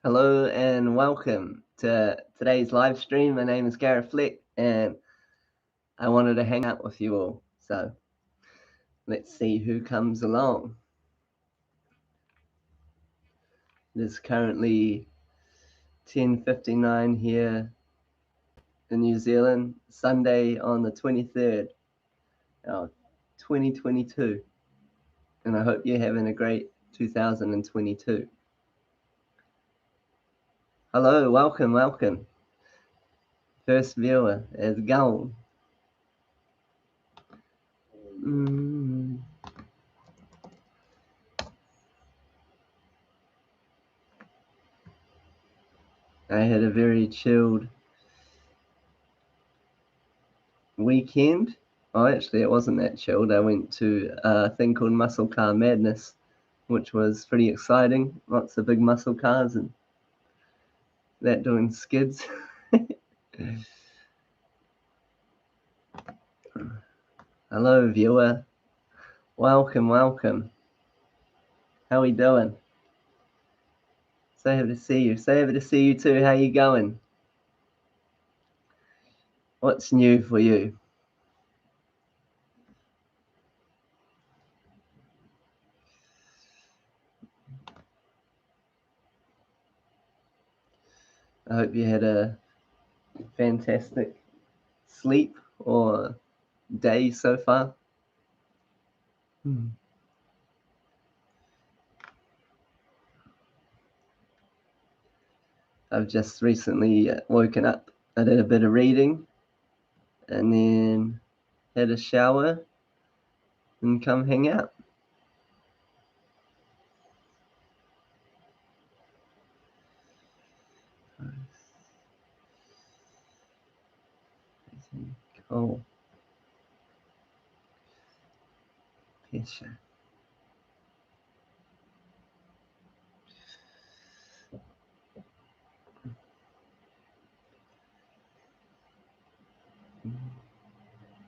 Hello and welcome to today's live stream. My name is Gareth Fleck and I wanted to hang out with you all. So let's see who comes along. It is currently 10:59 here in New Zealand, Sunday on the 23rd of 2022. And I hope you're having a great 2022. Hello, welcome. First viewer is gone. I had a very chilled weekend. Oh, actually, it wasn't that chilled. I went to a thing called Muscle Car Madness, which was pretty exciting. Lots of big muscle cars and that doing skids. Hello, viewer. Welcome. How we doing? So happy to see you. So happy to see you too. How you going? What's new for you? I hope you had a fantastic sleep or day so far. I've just recently woken up. I did a bit of reading and then had a shower and come hang out. Cool. Picture.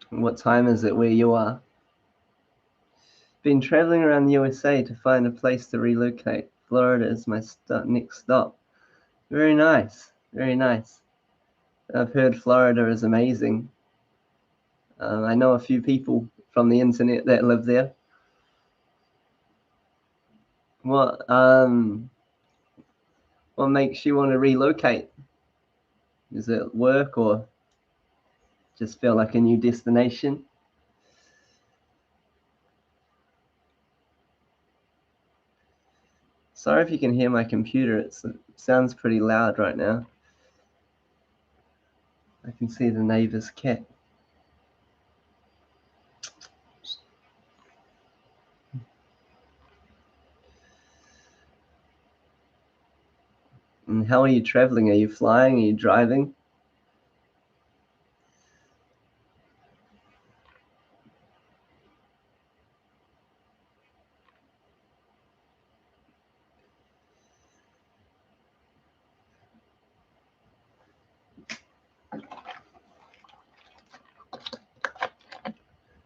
What time is it where you are? Been traveling around the USA to find a place to relocate. Florida is my next stop. Very nice. I've heard Florida is amazing. I know a few people from the internet that live there. What makes you want to relocate? Is it work or just feel like a new destination? Sorry if you can hear my computer. It sounds pretty loud right now. I can see the neighbor's cat. And how are you traveling? Are you flying? Are you driving?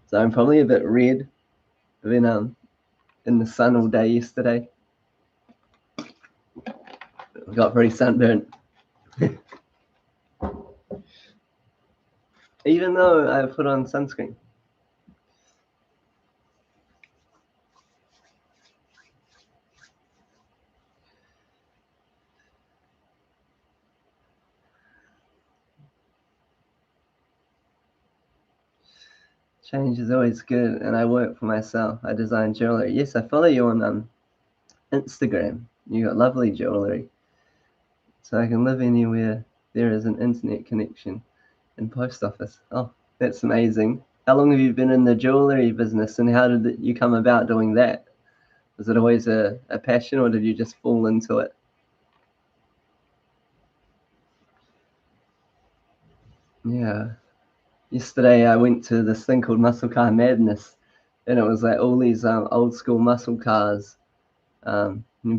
So I'm probably a bit red. I've been in the sun all day yesterday. I got pretty sunburnt. Even though I put on sunscreen. Change is always good, and I work for myself. I design jewelry. Yes, I follow you on Instagram. You got lovely jewelry. So I can live anywhere there is an internet connection and post office. Oh, that's amazing. How long have you been in the jewelry business, and how did you come about doing that? Was it always a passion, or did you just fall into it? Yeah. Yesterday I went to this thing called Muscle Car Madness, and it was like all these old school muscle cars,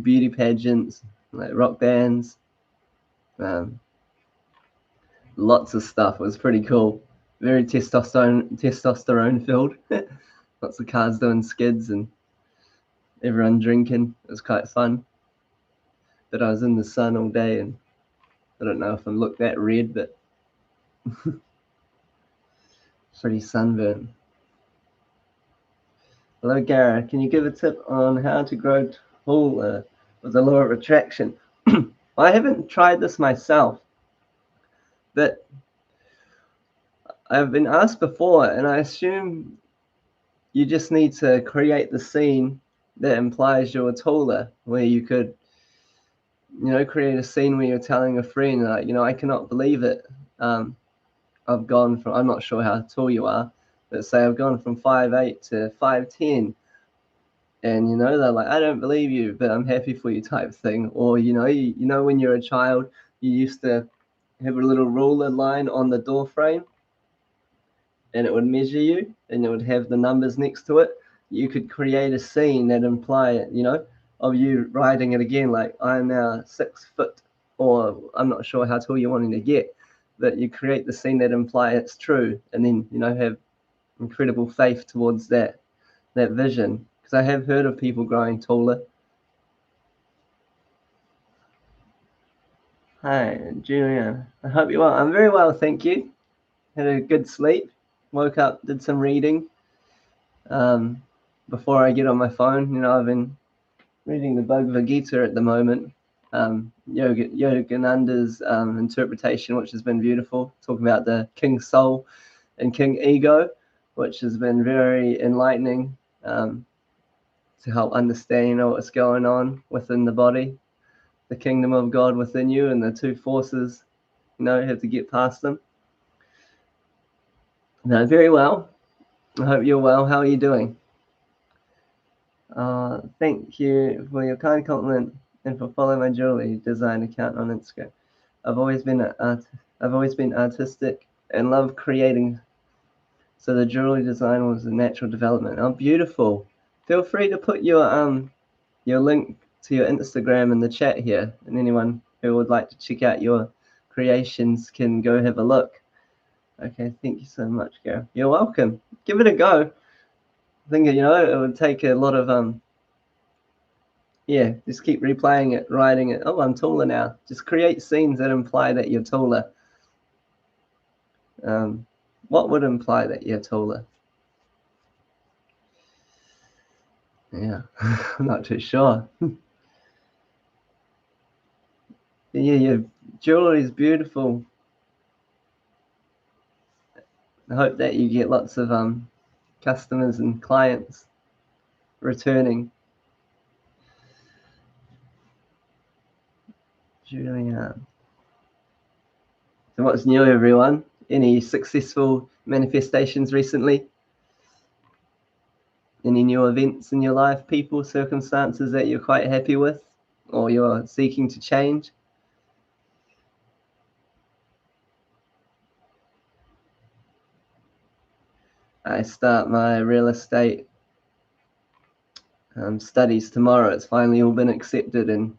beauty pageants, like rock bands, lots of stuff. It was pretty cool. Very testosterone filled. Lots of cars doing skids and everyone drinking. It was quite fun. but I was in the sun all day, and I don't know if I look that red, but pretty sunburned. Hello, Gara. Can you give a tip on how to grow taller with the law of attraction? I haven't tried this myself, but I've been asked before, and I assume you just need to create the scene that implies you're taller, where you could, create a scene where you're telling a friend, like, I cannot believe it. I've gone from, I'm not sure how tall you are, but say I've gone from 5'8" to 5'10", and they're like, I don't believe you, but I'm happy for you type thing. Or when you're a child, you used to have a little ruler line on the door frame, and it would measure you, and it would have the numbers next to it. You could create a scene that imply, of you writing it again, like, I'm now 6 foot, or I'm not sure how tall you're wanting to get, but you create the scene that imply it's true, and then, have incredible faith towards that vision. Because I have heard of people growing taller. Hi, Julian. I hope you're well. I'm very well, thank you. Had a good sleep. Woke up, did some reading. Before I get on my phone, I've been reading the Bhagavad Gita at the moment. Yogananda's interpretation, which has been beautiful, talking about the King Soul and King Ego, which has been very enlightening to help understand, what's going on within the body, the kingdom of God within you, and the two forces, you have to get past them. No, very well. I hope you're well. How are you doing? Thank you for your kind compliment and for following my jewelry design account on Instagram. I've always been artistic and love creating, so the jewelry design was a natural development. Oh, beautiful! Feel free to put your link to your Instagram in the chat here, and anyone who would like to check out your creations can go have a look. Okay, thank you so much, Gary. You're welcome. Give it a go. I think it would take a lot of just keep replaying it, writing it. Oh, I'm taller now. Just create scenes that imply that you're taller. What would imply that you're taller? Yeah, I'm not too sure. Yeah, your jewelry is beautiful. I hope that you get lots of customers and clients returning. Julian. So what's new, everyone? Any successful manifestations recently? Any new events in your life, people, circumstances that you're quite happy with or you're seeking to change? I start my real estate studies tomorrow. It's finally all been accepted and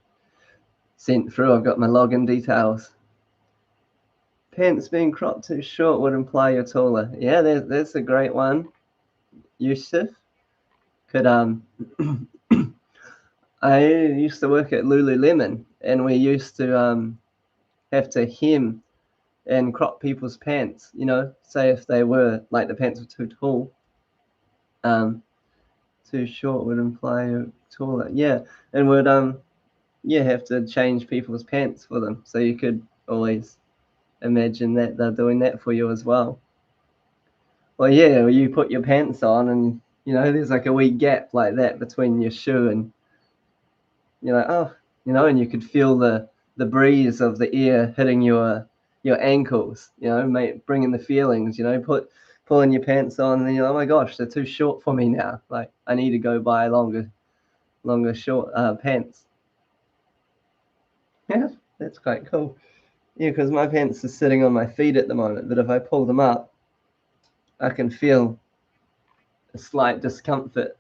sent through. I've got my login details. Pants being cropped too short would imply you're taller. Yeah, that's a great one. Yusuf could I used to work at Lululemon, and we used to have to hem and crop people's pants. Say if they were like the pants were too tall, too short would imply you're taller. Yeah, and would have to change people's pants for them. So you could always imagine that they're doing that for you as well. Well, yeah, you put your pants on and, there's like a wee gap like that between your shoe and you're like, oh, and you could feel the breeze of the air hitting your ankles, bringing the feelings, pulling your pants on and then you're like, oh my gosh, they're too short for me now. Like I need to go buy longer short pants. Yeah, that's quite cool. Yeah, because my pants are sitting on my feet at the moment, but if I pull them up, I can feel a slight discomfort.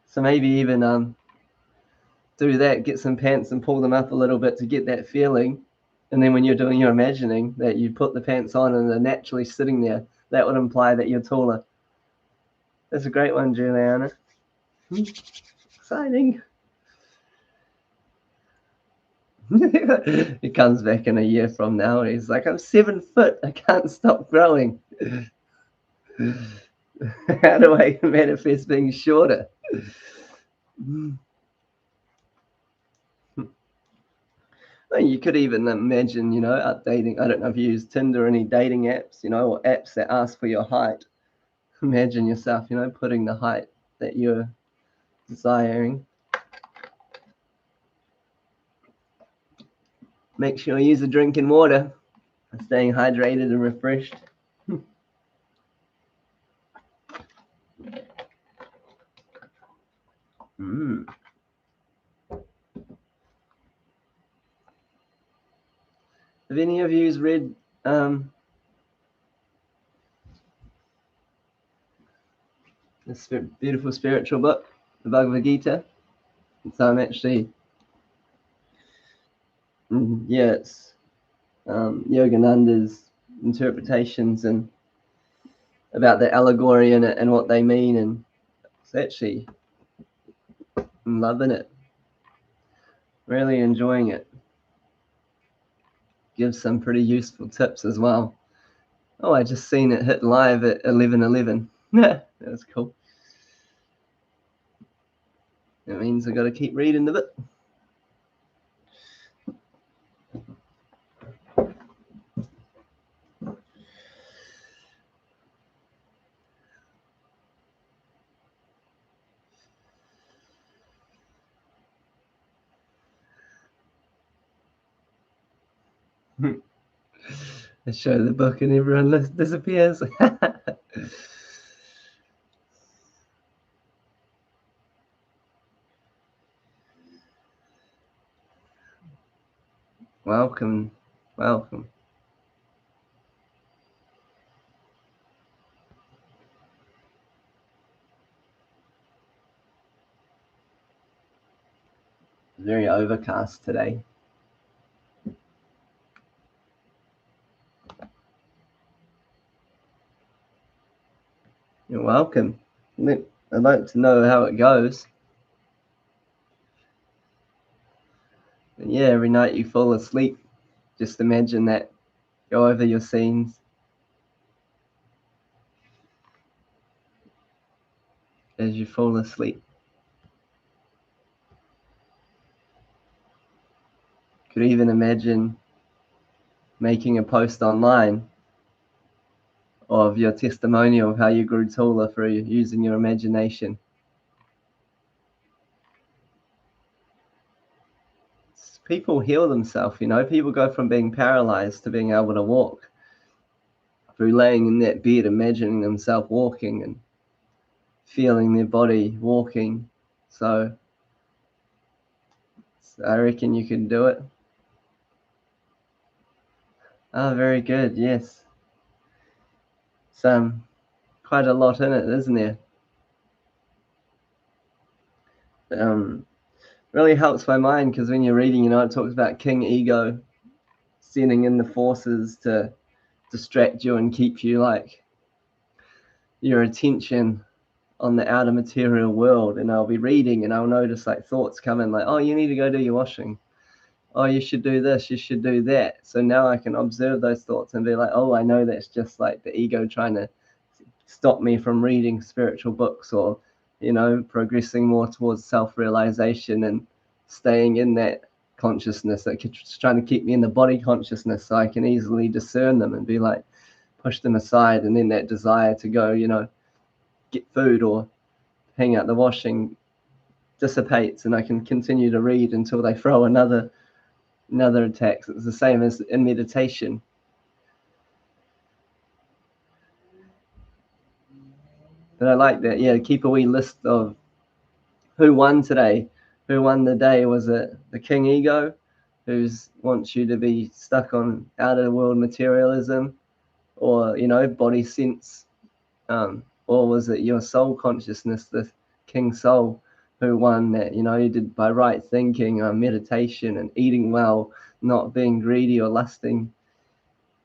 So maybe even do that, get some pants and pull them up a little bit to get that feeling. And then when you're doing your imagining that you put the pants on and they're naturally sitting there, that would imply that you're taller. That's a great one, Juliana. Exciting. He comes back in a year from now and he's like, I'm 7 foot, I can't stop growing. How do I manifest being shorter? Well, you could even imagine, updating. I don't know if you use Tinder or any dating apps, or apps that ask for your height. Imagine yourself, putting the height that you're desiring. Make sure you use a drinking water, staying hydrated and refreshed. Mm. Have any of you read this beautiful spiritual book, the Bhagavad Gita? So I'm actually, yeah, it's Yogananda's interpretations and about the allegory in it and what they mean, and it's actually, I'm loving it, really enjoying it. Gives some pretty useful tips as well. Oh, I just seen it hit live at 11:11. That was cool. That means I got to keep reading the book. I show the book and everyone disappears. Welcome, welcome. Very overcast today. You're welcome. I'd like to know how it goes. And yeah, every night you fall asleep, just imagine that. Go over your scenes as you fall asleep. Could even imagine making a post online of your testimonial of how you grew taller through using your imagination. People heal themselves, people go from being paralyzed to being able to walk through laying in that bed, imagining themselves walking and feeling their body walking. So I reckon you can do it. Oh, very good. Yes. Quite a lot in it, isn't there? Really helps my mind because when you're reading, it talks about King Ego sending in the forces to distract you and keep you your attention on the outer material world. And I'll be reading and I'll notice thoughts come in oh, you need to go do your washing. Oh, you should do this, you should do that. So now I can observe those thoughts and be oh, I know that's just the ego trying to stop me from reading spiritual books or progressing more towards self-realization and staying in that consciousness that's trying to keep me in the body consciousness so I can easily discern them and be push them aside. And then that desire to go get food or hang out the washing dissipates and I can continue to read until they throw another attack. So it's the same as in meditation. But I like that. Yeah, keep a wee list of who won today, who won the day. Was it the King Ego, who wants you to be stuck on outer world materialism, or body sense, or was it your soul consciousness, the King Soul, who won that? You did by right thinking, meditation, and eating well, not being greedy or lusting,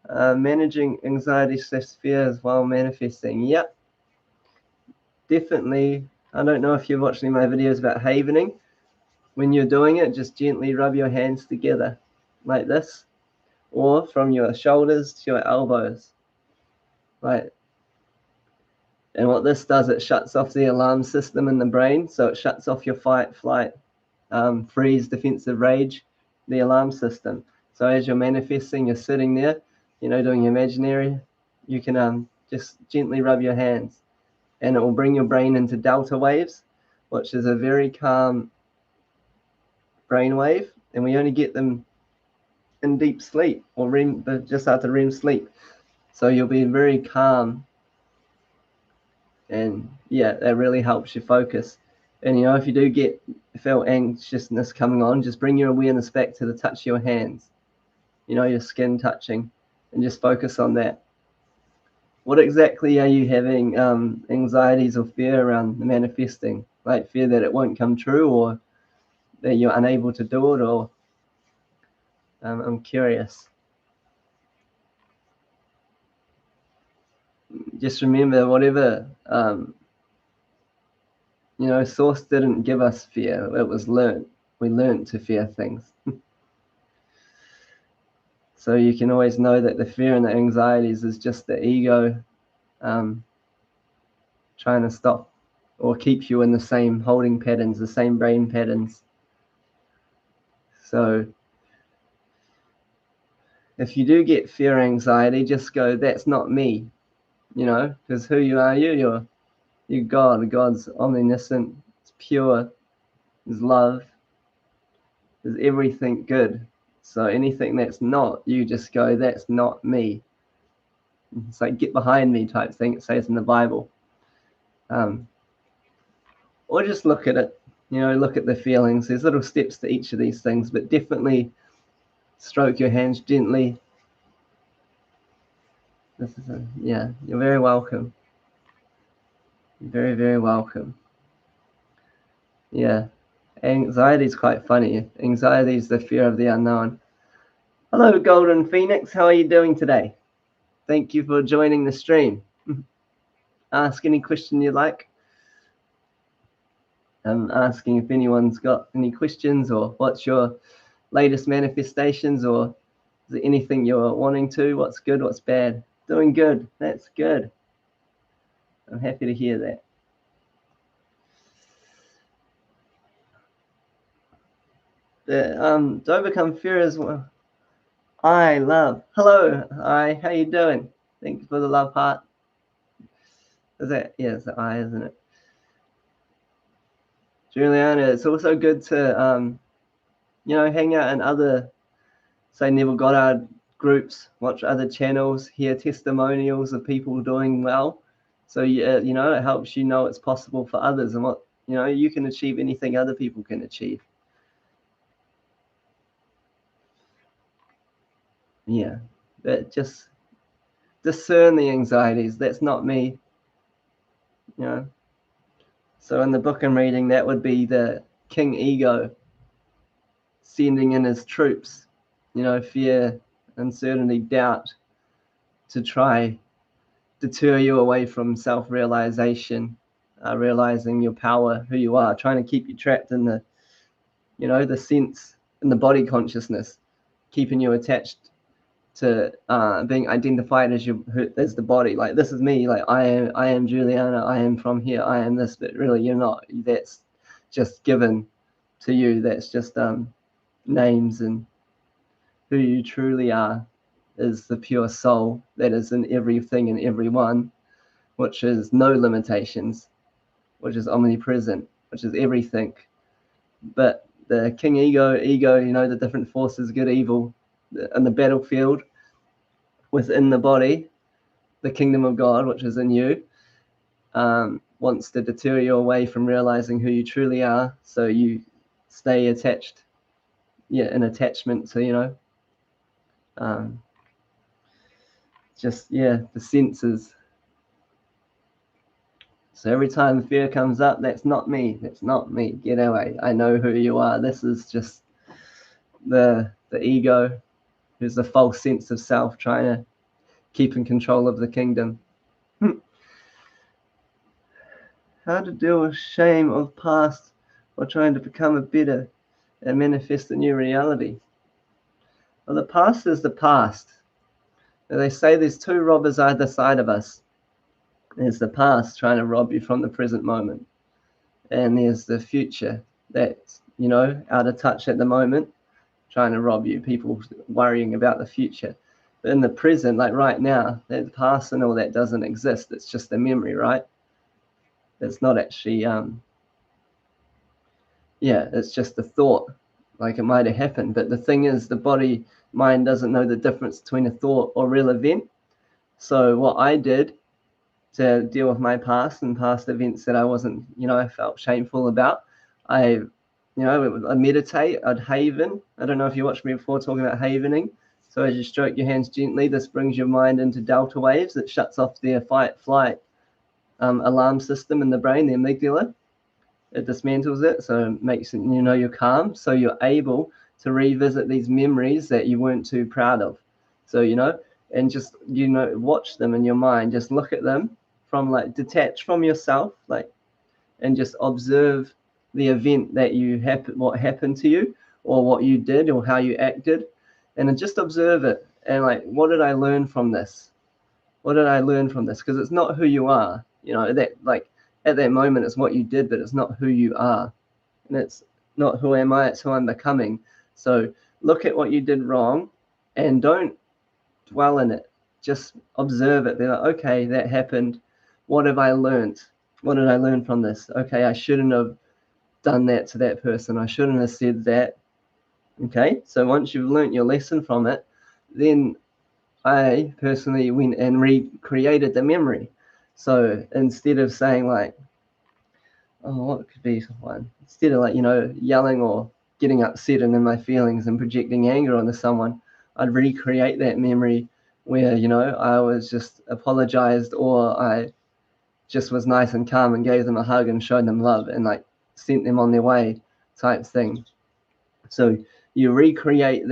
managing anxiety/fears while manifesting. Yep, definitely. I don't know if you're watching my videos about havening. When you're doing it, just gently rub your hands together like this, or from your shoulders to your elbows. Right. And what this does, it shuts off the alarm system in the brain. So it shuts off your fight, flight, freeze, defensive, rage, the alarm system. So as you're manifesting, you're sitting there, doing imaginary, you can just gently rub your hands, and it will bring your brain into delta waves, which is a very calm brain wave, and we only get them in deep sleep or REM, just after REM sleep. So you'll be very calm, and yeah, that really helps you focus. And if you do feel anxiousness coming on, just bring your awareness back to the touch of your hands, your skin touching, and just focus on that. What exactly are you having anxieties or fear around the manifesting? Like fear that it won't come true, or that you're unable to do it, or I'm curious. Just remember, whatever source didn't give us fear. It was learned. We learned to fear things. So you can always know that the fear and the anxieties is just the ego trying to stop or keep you in the same holding patterns, the same brain patterns. So if you do get fear or anxiety, just go, that's not me, because who you are, you're God. God's omniscient, it's pure, is love, is everything good. So anything that's not, you just go, that's not me. It's like get behind me type thing, it says in the Bible. Or just look at it, look at the feelings. There's little steps to each of these things, but definitely stroke your hands gently. Yeah, you're very welcome. You're very, very welcome. Yeah, anxiety is quite funny. Anxiety is the fear of the unknown. Hello, Golden Phoenix. How are you doing today? Thank you for joining the stream. Ask any question you like. I'm asking if anyone's got any questions, or what's your latest manifestations, or is there anything you're wanting to? What's good? What's bad? Doing good. That's good. I'm happy to hear that. To overcome fear as well. I love. Hello. Hi. How you doing? Thank you for the love heart. Is that? Yeah, it's the I, isn't it? Juliana, it's also good to hang out in other, say, Neville Goddard groups, watch other channels, hear testimonials of people doing well. So it helps it's possible for others, and what you can achieve anything other people can achieve. Yeah, that just discern the anxieties. That's not me. So in the book I'm reading, that would be the king ego sending in his troops, fear, uncertainty, doubt, to try deter you away from self-realization, realizing your power, who you are, trying to keep you trapped in the sense, in the body consciousness, keeping you attached to being identified as the body. Like, this is me, like I am Juliana, I am from here, I am this, but really you're not. That's just given to you. That's just names, and who you truly are is the pure soul that is in everything and everyone, which is no limitations, which is omnipresent, which is everything. But the king ego, the different forces, good, evil, in the battlefield, within the body, the kingdom of God, which is in you, wants to deter you away from realizing who you truly are. So you stay attached, in attachment to, the senses. So every time fear comes up, that's not me. That's not me. Get away. I know who you are. This is just the ego, who's a false sense of self trying to keep in control of the kingdom. How to deal with shame of past or trying to become a better and manifest a new reality. Well, the past is the past. They say there's two robbers either side of us. There's the past trying to rob you from the present moment, and there's the future that's, out of touch at the moment, trying to rob you, people worrying about the future. But in the present, like right now, that past and all that doesn't exist. It's just a memory, right? It's not actually, it's just a thought, like it might have happened. But the thing is, the body, mind doesn't know the difference between a thought or real event. So what I did to deal with my past and past events that I wasn't, I felt shameful about, I I'd meditate, I'd haven. I don't know if you watched me before talking about havening. So as you stroke your hands gently, this brings your mind into delta waves. It shuts off the fight-flight alarm system in the brain, the amygdala. It dismantles it, so it makes it, you're calm. So you're able to revisit these memories that you weren't too proud of. So, and just, watch them in your mind. Just look at them from, like, detach from yourself, like, and just observe the event that what happened to you, or what you did, or how you acted, and then just observe it. And, like, what did I learn from this? What did I learn from this? Because it's not who you are. That, like, at that moment, it's what you did, but it's not who you are. And it's not who am I, it's who I'm becoming. So look at what you did wrong and don't dwell in it. Just observe it. Be like, okay, that happened. What have I learned? What did I learn from this? Okay, I shouldn't have done that to that person. I shouldn't have said that. Okay, so once you've learned your lesson from it, then I personally went and recreated the memory. So instead of saying, like, oh, what could be one? Instead of, like, yelling or getting upset and in my feelings and projecting anger onto someone, I'd recreate that memory where, I was just apologized, or I just was nice and calm and gave them a hug and showed them love and, like, sent them on their way type thing. So you recreate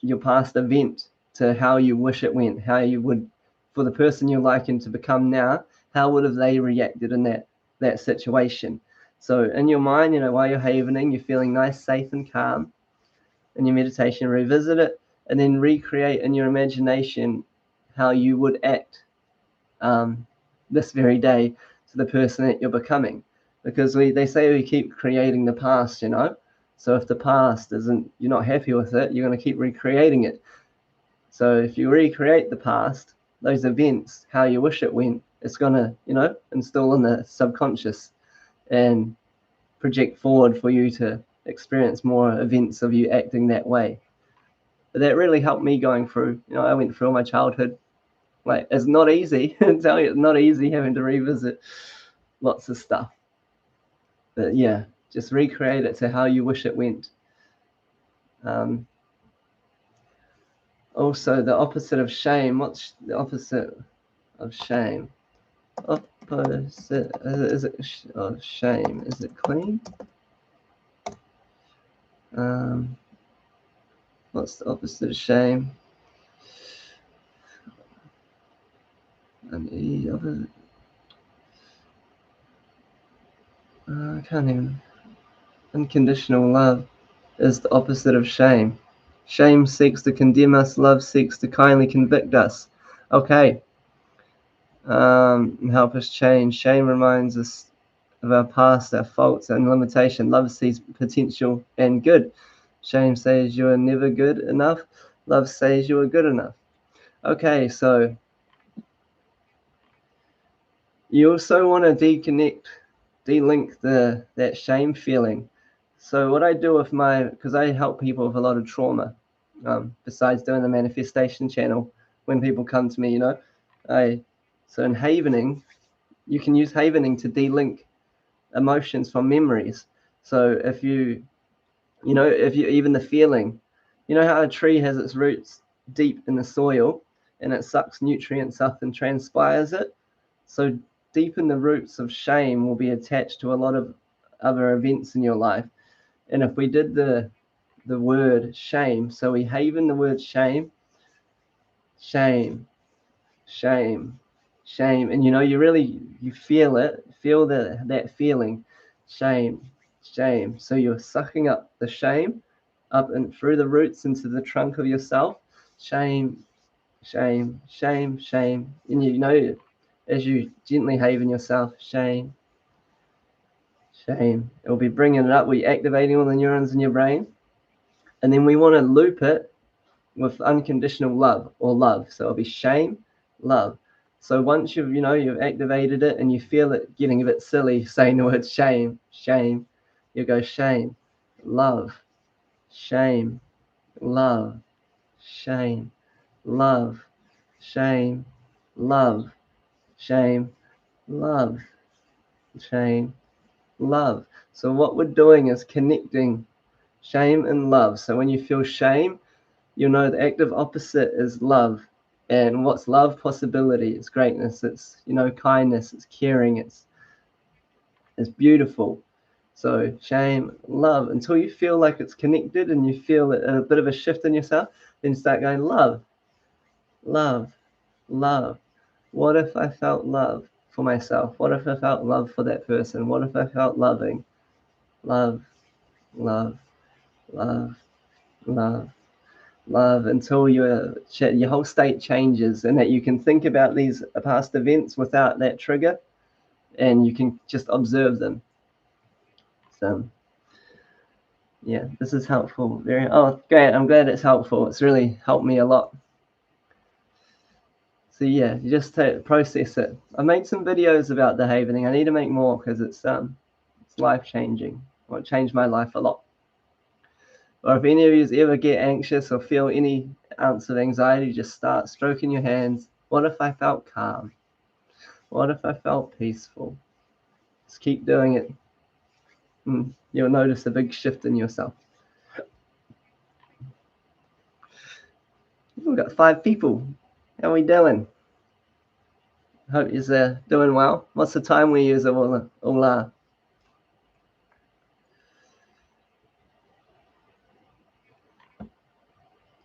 your past event to how you wish it went, how you would, for the person you're liking to become now, how would have they reacted in that situation? So in your mind, while you're havening, you're feeling nice, safe, and calm. In your meditation, revisit it, and then recreate in your imagination how you would act this very day to the person that you're becoming. Because they say we keep creating the past, So if the past you're not happy with it, you're going to keep recreating it. So if you recreate the past, those events, how you wish it went, it's going to, install in the subconscious and project forward for you to experience more events of you acting that way. But that really helped me going through, I went through all my childhood. Like, it's not easy. I tell you, it's not easy having to revisit lots of stuff. But yeah, just recreate it to how you wish it went. Also, the opposite of shame. What's the opposite of shame? Opposite is it of shame? Is it clean? What's the opposite of shame? I can't even. Unconditional love is the opposite of shame. Shame seeks to condemn us. Love seeks to kindly convict us. Okay. Help us change. Shame reminds us of our past, our faults, and limitation. Love sees potential and good. Shame says you are never good enough. Love says you are good enough. Okay, so you also want to delink that shame feeling. So what I do with because I help people with a lot of trauma, besides doing the manifestation channel, when people come to me, so in havening, you can use havening to delink emotions from memories. So if even the feeling, how a tree has its roots deep in the soil and it sucks nutrients up and transpires it. So deep in the roots of shame will be attached to a lot of other events in your life. And if we did the word shame, so we haven the word shame, shame, shame, shame, and you feel it, that feeling, shame, shame. So you're sucking up the shame up and through the roots into the trunk of yourself. Shame, shame, shame, shame. And you know, as you gently haven yourself, shame, shame. It'll be bringing it up. We're activating all the neurons in your brain. And then we want to loop it with unconditional love or love. So it'll be shame, love. So once you've activated it and you feel it getting a bit silly saying the word shame, shame, you go shame, love, shame, love, shame, love, shame, love, shame, love, shame, love. So what we're doing is connecting shame and love. So when you feel shame, you know the active opposite is love. And what's love? Possibility. It's greatness. It's kindness. It's caring. It's beautiful. So shame, love, until you feel like it's connected and you feel a bit of a shift in yourself, then start going love, love, love. What if I felt love for myself? What if I felt love for that person? What if I felt loving? Love, love, love, love, love, until your whole state changes and that you can think about these past events without that trigger and you can just observe them. So yeah, this is helpful. Great. I'm glad it's helpful. It's really helped me a lot. So yeah, you just process it. I made some videos about the havening. I need to make more because it's life-changing. Well, it changed my life a lot. Or if any of you ever get anxious or feel any ounce of anxiety, just start stroking your hands. What if I felt calm? What if I felt peaceful? Just keep doing it. You'll notice a big shift in yourself. We've got 5 people. How are we doing? Hope you're doing well. What's the time we use all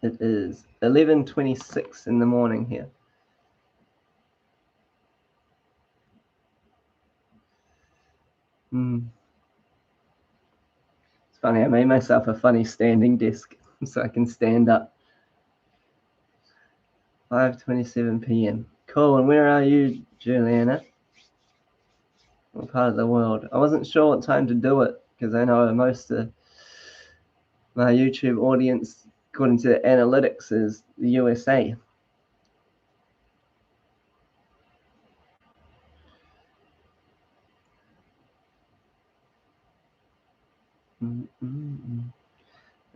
It is 11:26 in the morning here. It's funny, I made myself a funny standing desk so I can stand up. 5:27 p.m. Cool, and where are you, Juliana? What part of the world? I wasn't sure what time to do it because I know most of my YouTube audience, according to the analytics, is the USA.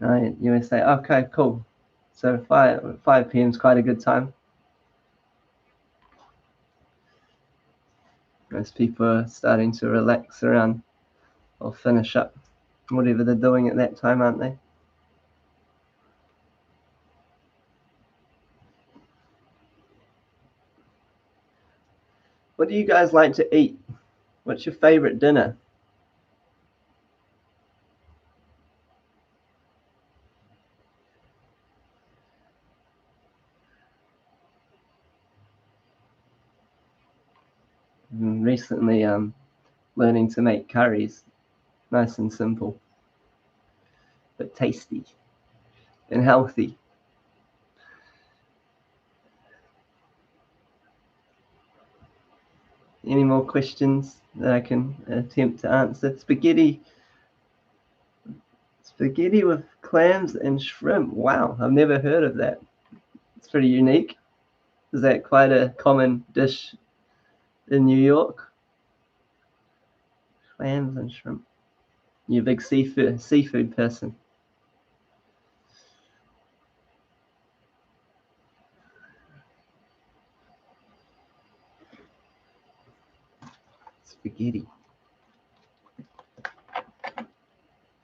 Right, USA. Okay, cool. So 5 p.m. is quite a good time. Most people are starting to relax around or finish up whatever they're doing at that time, aren't they? What do you guys like to eat? What's your favorite dinner? Recently, learning to make curries. Nice and simple, but tasty and healthy. Any more questions that I can attempt to answer? Spaghetti with clams and shrimp. Wow, I've never heard of that. It's pretty unique. Is that quite a common dish in New York? Clams and shrimp. You're a big seafood person. Spaghetti.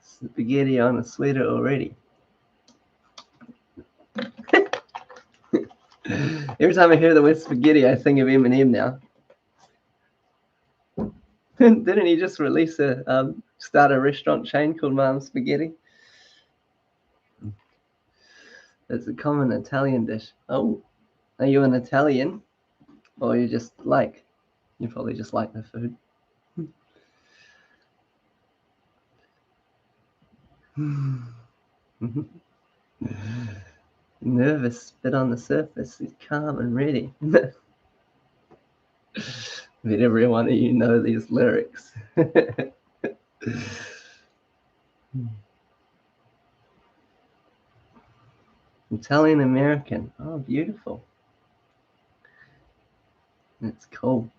Spaghetti on a sweater already. Every time I hear the word spaghetti, I think of Eminem now. Didn't he just release start a restaurant chain called Mom's Spaghetti? It's a common Italian dish. Oh, are you an Italian? Or you probably just like the food. Nervous, but on the surface, he's calm and ready. But every one of you know these lyrics. Italian American. Oh, beautiful. That's cool.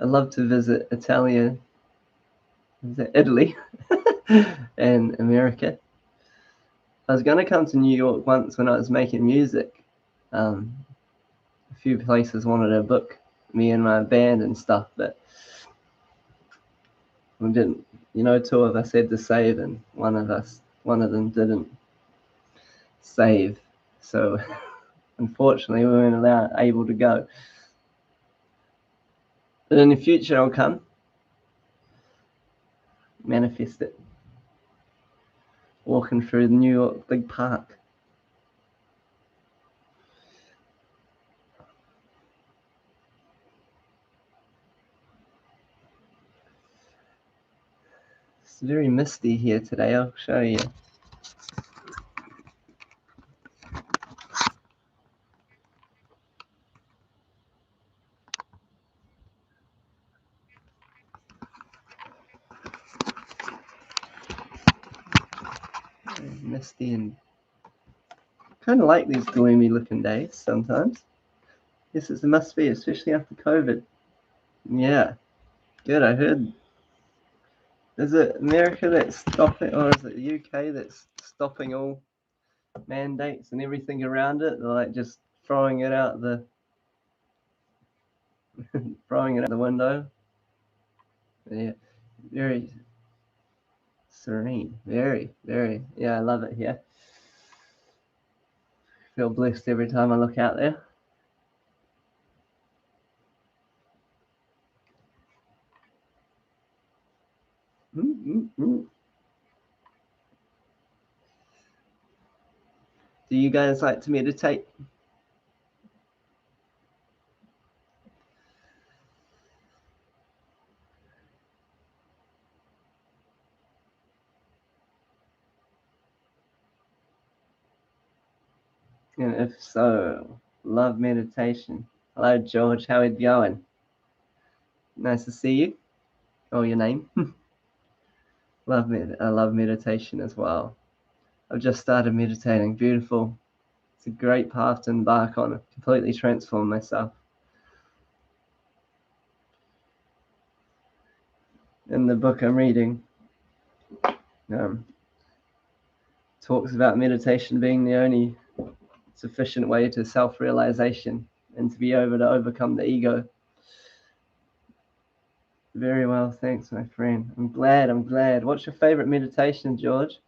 I'd love to visit Italy and America. I was going to come to New York once when I was making music. A few places wanted to book me and my band and stuff, but we didn't. Two of us had to save, and one of them didn't save. So unfortunately, we weren't able to go. But in the future, I'll come. Manifest it. Walking through the New York big park. It's very misty here today. I'll show you. Very misty and kind of like these gloomy looking days sometimes. Yes, it must be, especially after COVID. Yeah, good. I heard. Is it America that's stopping, or is it the UK that's stopping all mandates and everything around it? They're like just throwing it out the window. Yeah, very serene. Very, very. Yeah, I love it here. Feel blessed every time I look out there. Mm-mm-mm. Do you guys like to meditate? And if so, love meditation. Hello, George. How are you going? Nice to see you. Oh, your name? I love meditation as well. I've just started meditating. Beautiful. It's a great path to embark on. Completely transform myself. In the book I'm reading, talks about meditation being the only sufficient way to self-realization and to be able to overcome the ego. Very well, thanks, my friend. I'm glad. What's your favorite meditation, George?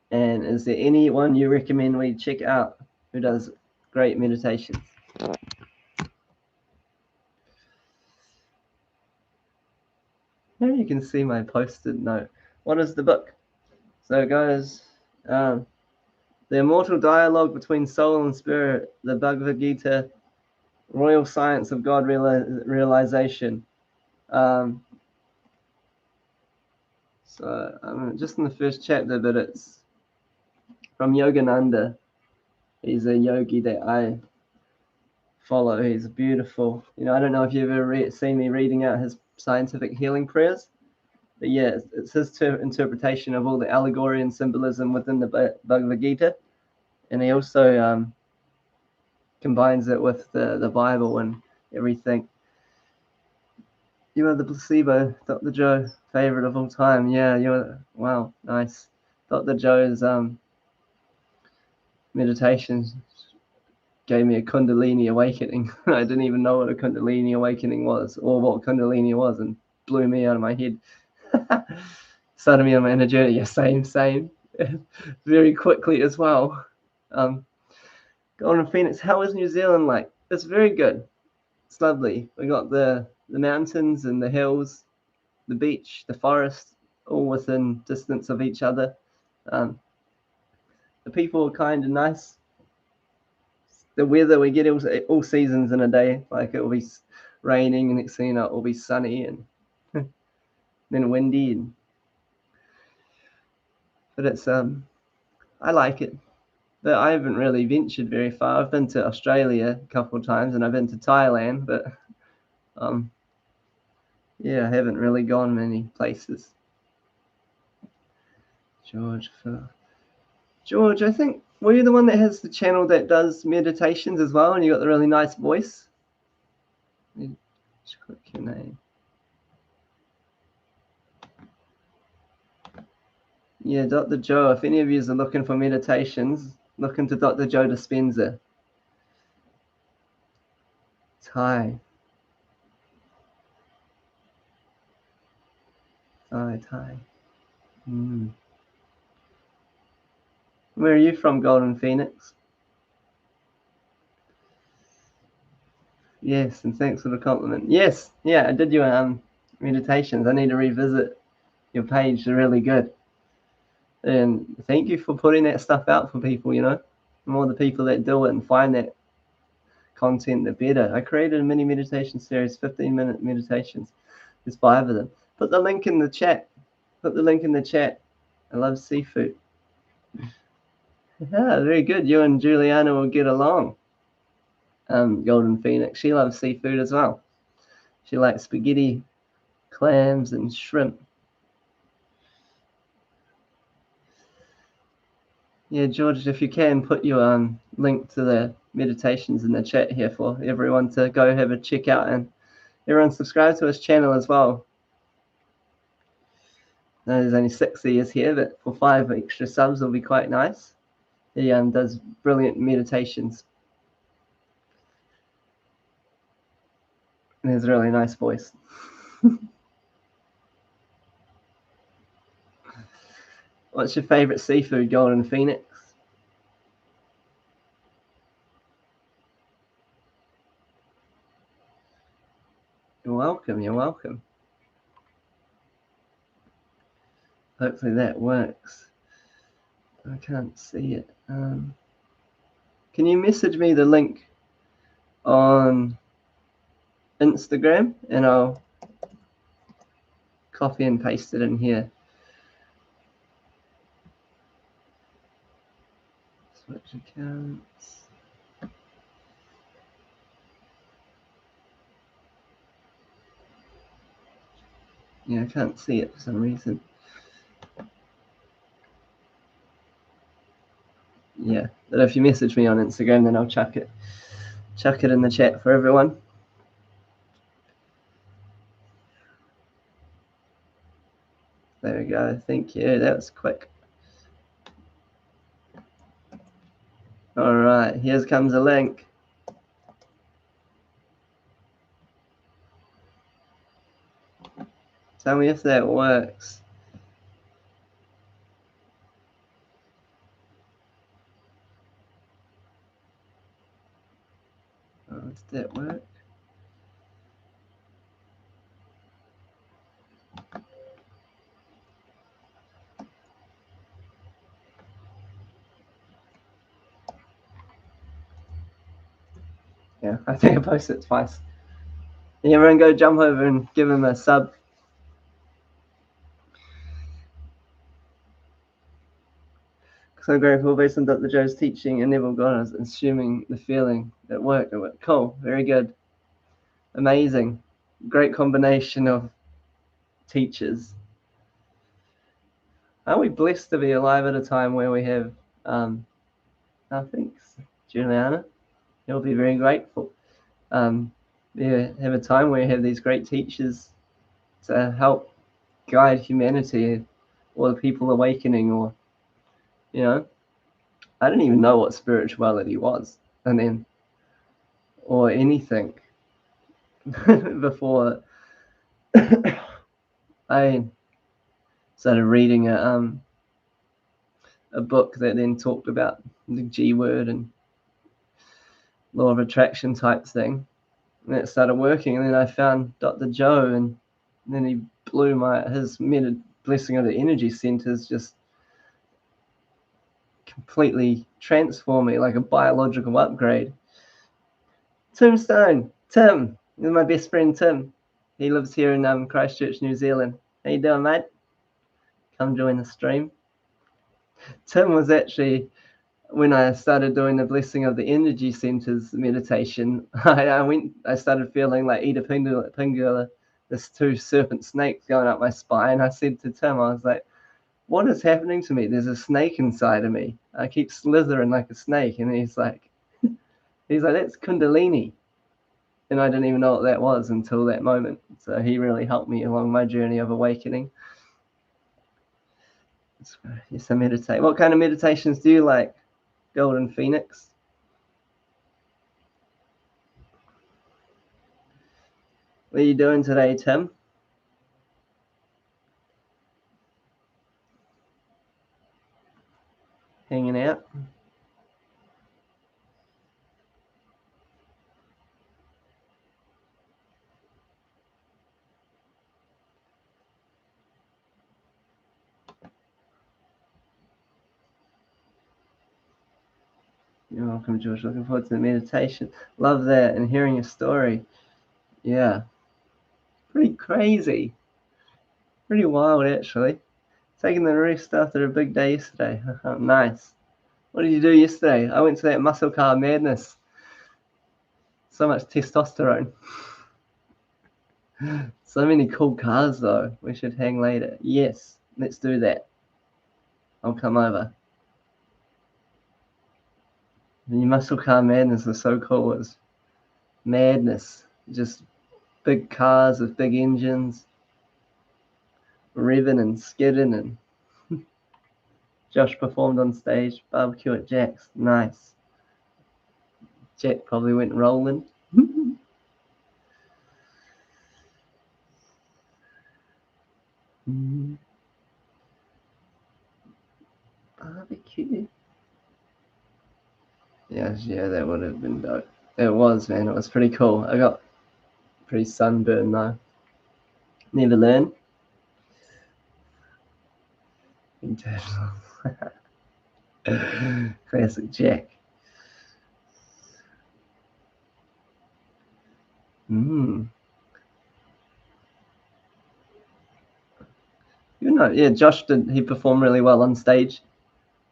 And is there anyone you recommend we check out who does great meditations? Maybe you can see my posted note. What is the book? So, guys, the immortal dialogue between soul and spirit, the Bhagavad Gita, royal science of God realization. So I'm just in the first chapter, but it's from Yogananda. He's a yogi that I follow. He's beautiful. I don't know if you've ever seen me reading out his scientific healing prayers, but yeah, it's his interpretation of all the allegory and symbolism within the Bhagavad Gita, and he also combines it with the Bible and everything. You are the placebo, Dr. Joe, favorite of all time. Yeah, wow, nice. Dr. Joe's meditations gave me a Kundalini awakening. I didn't even know what a Kundalini awakening was or what Kundalini was, and blew me out of my head. Started me on my inner journey. Yeah, same. Very quickly as well. Golden Phoenix, how is New Zealand like? It's very good. It's lovely. We got the mountains and the hills, the beach, the forest, all within distance of each other. The people are kind and nice. The weather, we get all seasons in a day. Like it will be raining, and next thing you know, it will be sunny and then windy. And but it's I like it. But I haven't really ventured very far. I've been to Australia a couple of times, and I've been to Thailand, but yeah, I haven't really gone many places. George, I think, were you the one that has the channel that does meditations as well, and you got the really nice voice? Just click your name. Yeah, Dr. Joe. If any of you are looking for meditations, look into Dr. Joe Dispenza. Thai. Where are you from, Golden Phoenix? Yes, and thanks for the compliment. Yes, yeah, I did your meditations. I need to revisit your page. They're really good. And thank you for putting that stuff out for people, you know. The more the people that do it and find that content, the better. I created a mini meditation series, 15-minute meditations. There's 5 of them. Put the link in the chat. I love seafood. Yeah, very good. You and Juliana will get along. Golden Phoenix. She loves seafood as well. She likes spaghetti, clams, and shrimp. Yeah, George, if you can, put your link to the meditations in the chat here for everyone to go have a check out, and everyone subscribe to his channel as well. There's only 6 of us here, but for 5 extra subs will be quite nice. He does brilliant meditations. And he has a really nice voice. What's your favorite seafood, Golden Phoenix? You're welcome. Hopefully that works. I can't see it. Can you message me the link on Instagram, and I'll copy and paste it in here. Switch accounts. Yeah, I can't see it for some reason. Yeah, but if you message me on Instagram, then I'll chuck it in the chat for everyone. There we go. Thank you. That was quick. All right, here comes a link. Tell me if that works. Oh, did that work? Yeah, I think I posted it twice. Yeah, everyone go jump over and give him a sub. So grateful based on Dr. Joe's teaching and Neville Goddard's assuming the feeling that worked. It worked. Cool, very good. Amazing. Great combination of teachers. Are we blessed to be alive at a time where we have, thanks, Juliana. You'll be very grateful. Yeah, have a time where you have these great teachers to help guide humanity or the people awakening, or, you know, I didn't even know what spirituality was, and then, or anything before I started reading a book that then talked about the G word and law of attraction type thing. And it started working, and then I found Dr. Joe, and then he blew his blessing of the energy centers just completely transformed me, like a biological upgrade. Tombstone, Tim, this is my best friend Tim. He lives here in Christchurch, New Zealand. How you doing, mate? Come join the stream. Tim was actually, when I started doing the blessing of the energy centers meditation, I started feeling like Ida Pingula, this two serpent snakes going up my spine. I said to Tim, I was like, what is happening to me? There's a snake inside of me. I keep slithering like a snake. And he's like, that's Kundalini. And I didn't even know what that was until that moment. So he really helped me along my journey of awakening. Yes, I meditate. What kind of meditations do you like, Golden Phoenix? What are you doing today, Tim? Hanging out? You're welcome, George. Looking forward to the meditation. Love that and hearing your story. Yeah. Pretty crazy. Pretty wild, actually. Taking the rest after a big day yesterday. Nice. What did you do yesterday? I went to that muscle car madness. So much testosterone. So many cool cars, though. We should hang later. Yes, let's do that. I'll come over. The muscle car madness was so cool. It was madness. Just big cars with big engines, revving and skidding, and Josh performed on stage. Barbecue at Jack's. Nice. Jack probably went rolling. Barbecue. Yeah, that would have been dope. It was, man. It was pretty cool. I got pretty sunburned though. Never learn. Internal. Classic Jack. Yeah, Josh did. He performed really well on stage.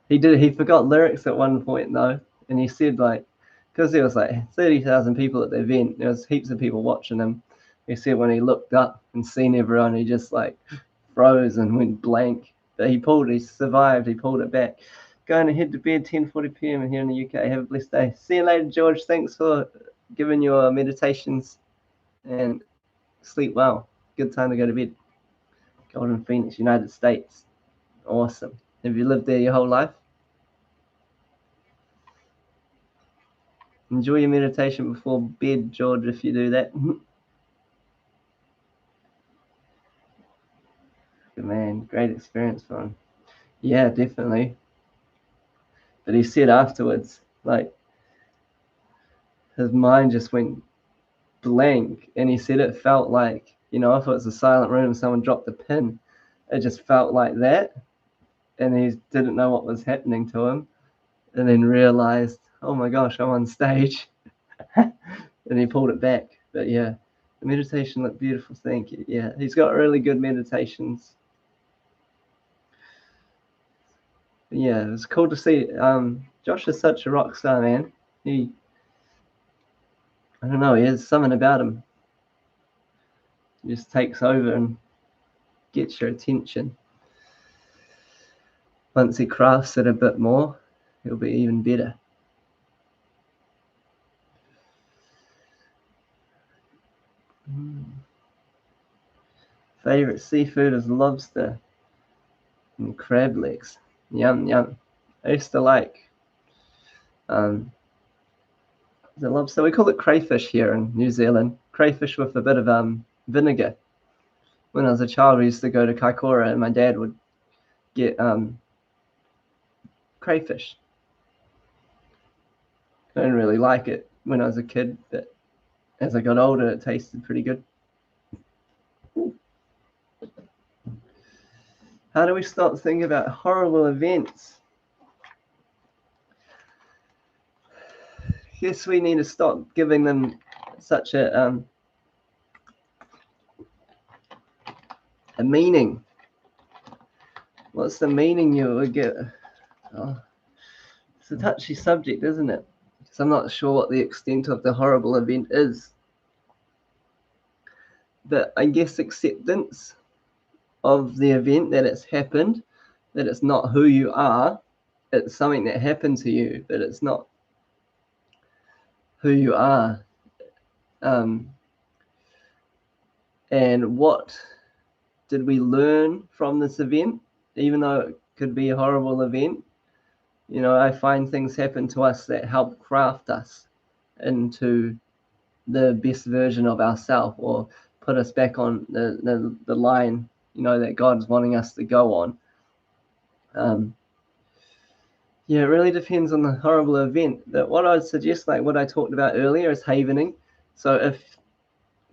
He forgot lyrics at one point though, and he said like, because there was like 30,000 people at the event, there was heaps of people watching him. He said when he looked up and seen everyone, he just like froze and went blank. But he survived. He pulled it back. Going to head to bed 10:40 p.m. here in the UK. Have a blessed day. See you later, George. Thanks for giving your meditations and sleep well. Good time to go to bed. Golden Phoenix, United States. Awesome. Have you lived there your whole life? Enjoy your meditation before bed, George, if you do that. Good man. Great experience for him. Yeah, definitely. But he said afterwards, like, his mind just went blank. And he said it felt like, if it was a silent room, someone dropped a pin. It just felt like that. And he didn't know what was happening to him. And then realized, oh my gosh, I'm on stage. And he pulled it back. But yeah, the meditation looked beautiful. Thank you. Yeah, he's got really good meditations. But yeah, it was cool to see. Josh is such a rock star, man. I don't know, he has something about him. He just takes over and gets your attention. Once he crafts it a bit more, it'll be even better. Favorite seafood is lobster and crab legs. Yum, yum. I used to like the lobster. We call it crayfish here in New Zealand. Crayfish with a bit of vinegar. When I was a child, we used to go to Kaikoura and my dad would get crayfish. I didn't really like it when I was a kid, but as I got older, it tasted pretty good. How do we stop thinking about horrible events? I guess we need to stop giving them such a meaning. What's the meaning you would get? Oh, it's a touchy subject, isn't it? Because I'm not sure what the extent of the horrible event is. But I guess acceptance of the event, that it's happened, that it's not who you are, it's something that happened to you, but it's not who you are. And what did we learn from this event? Even though it could be a horrible event, you know, I find things happen to us that help craft us into the best version of ourselves, or put us back on the line, you know, that God's wanting us to go on. Yeah, it really depends on the horrible event. But what I'd suggest, like what I talked about earlier, is havening. So if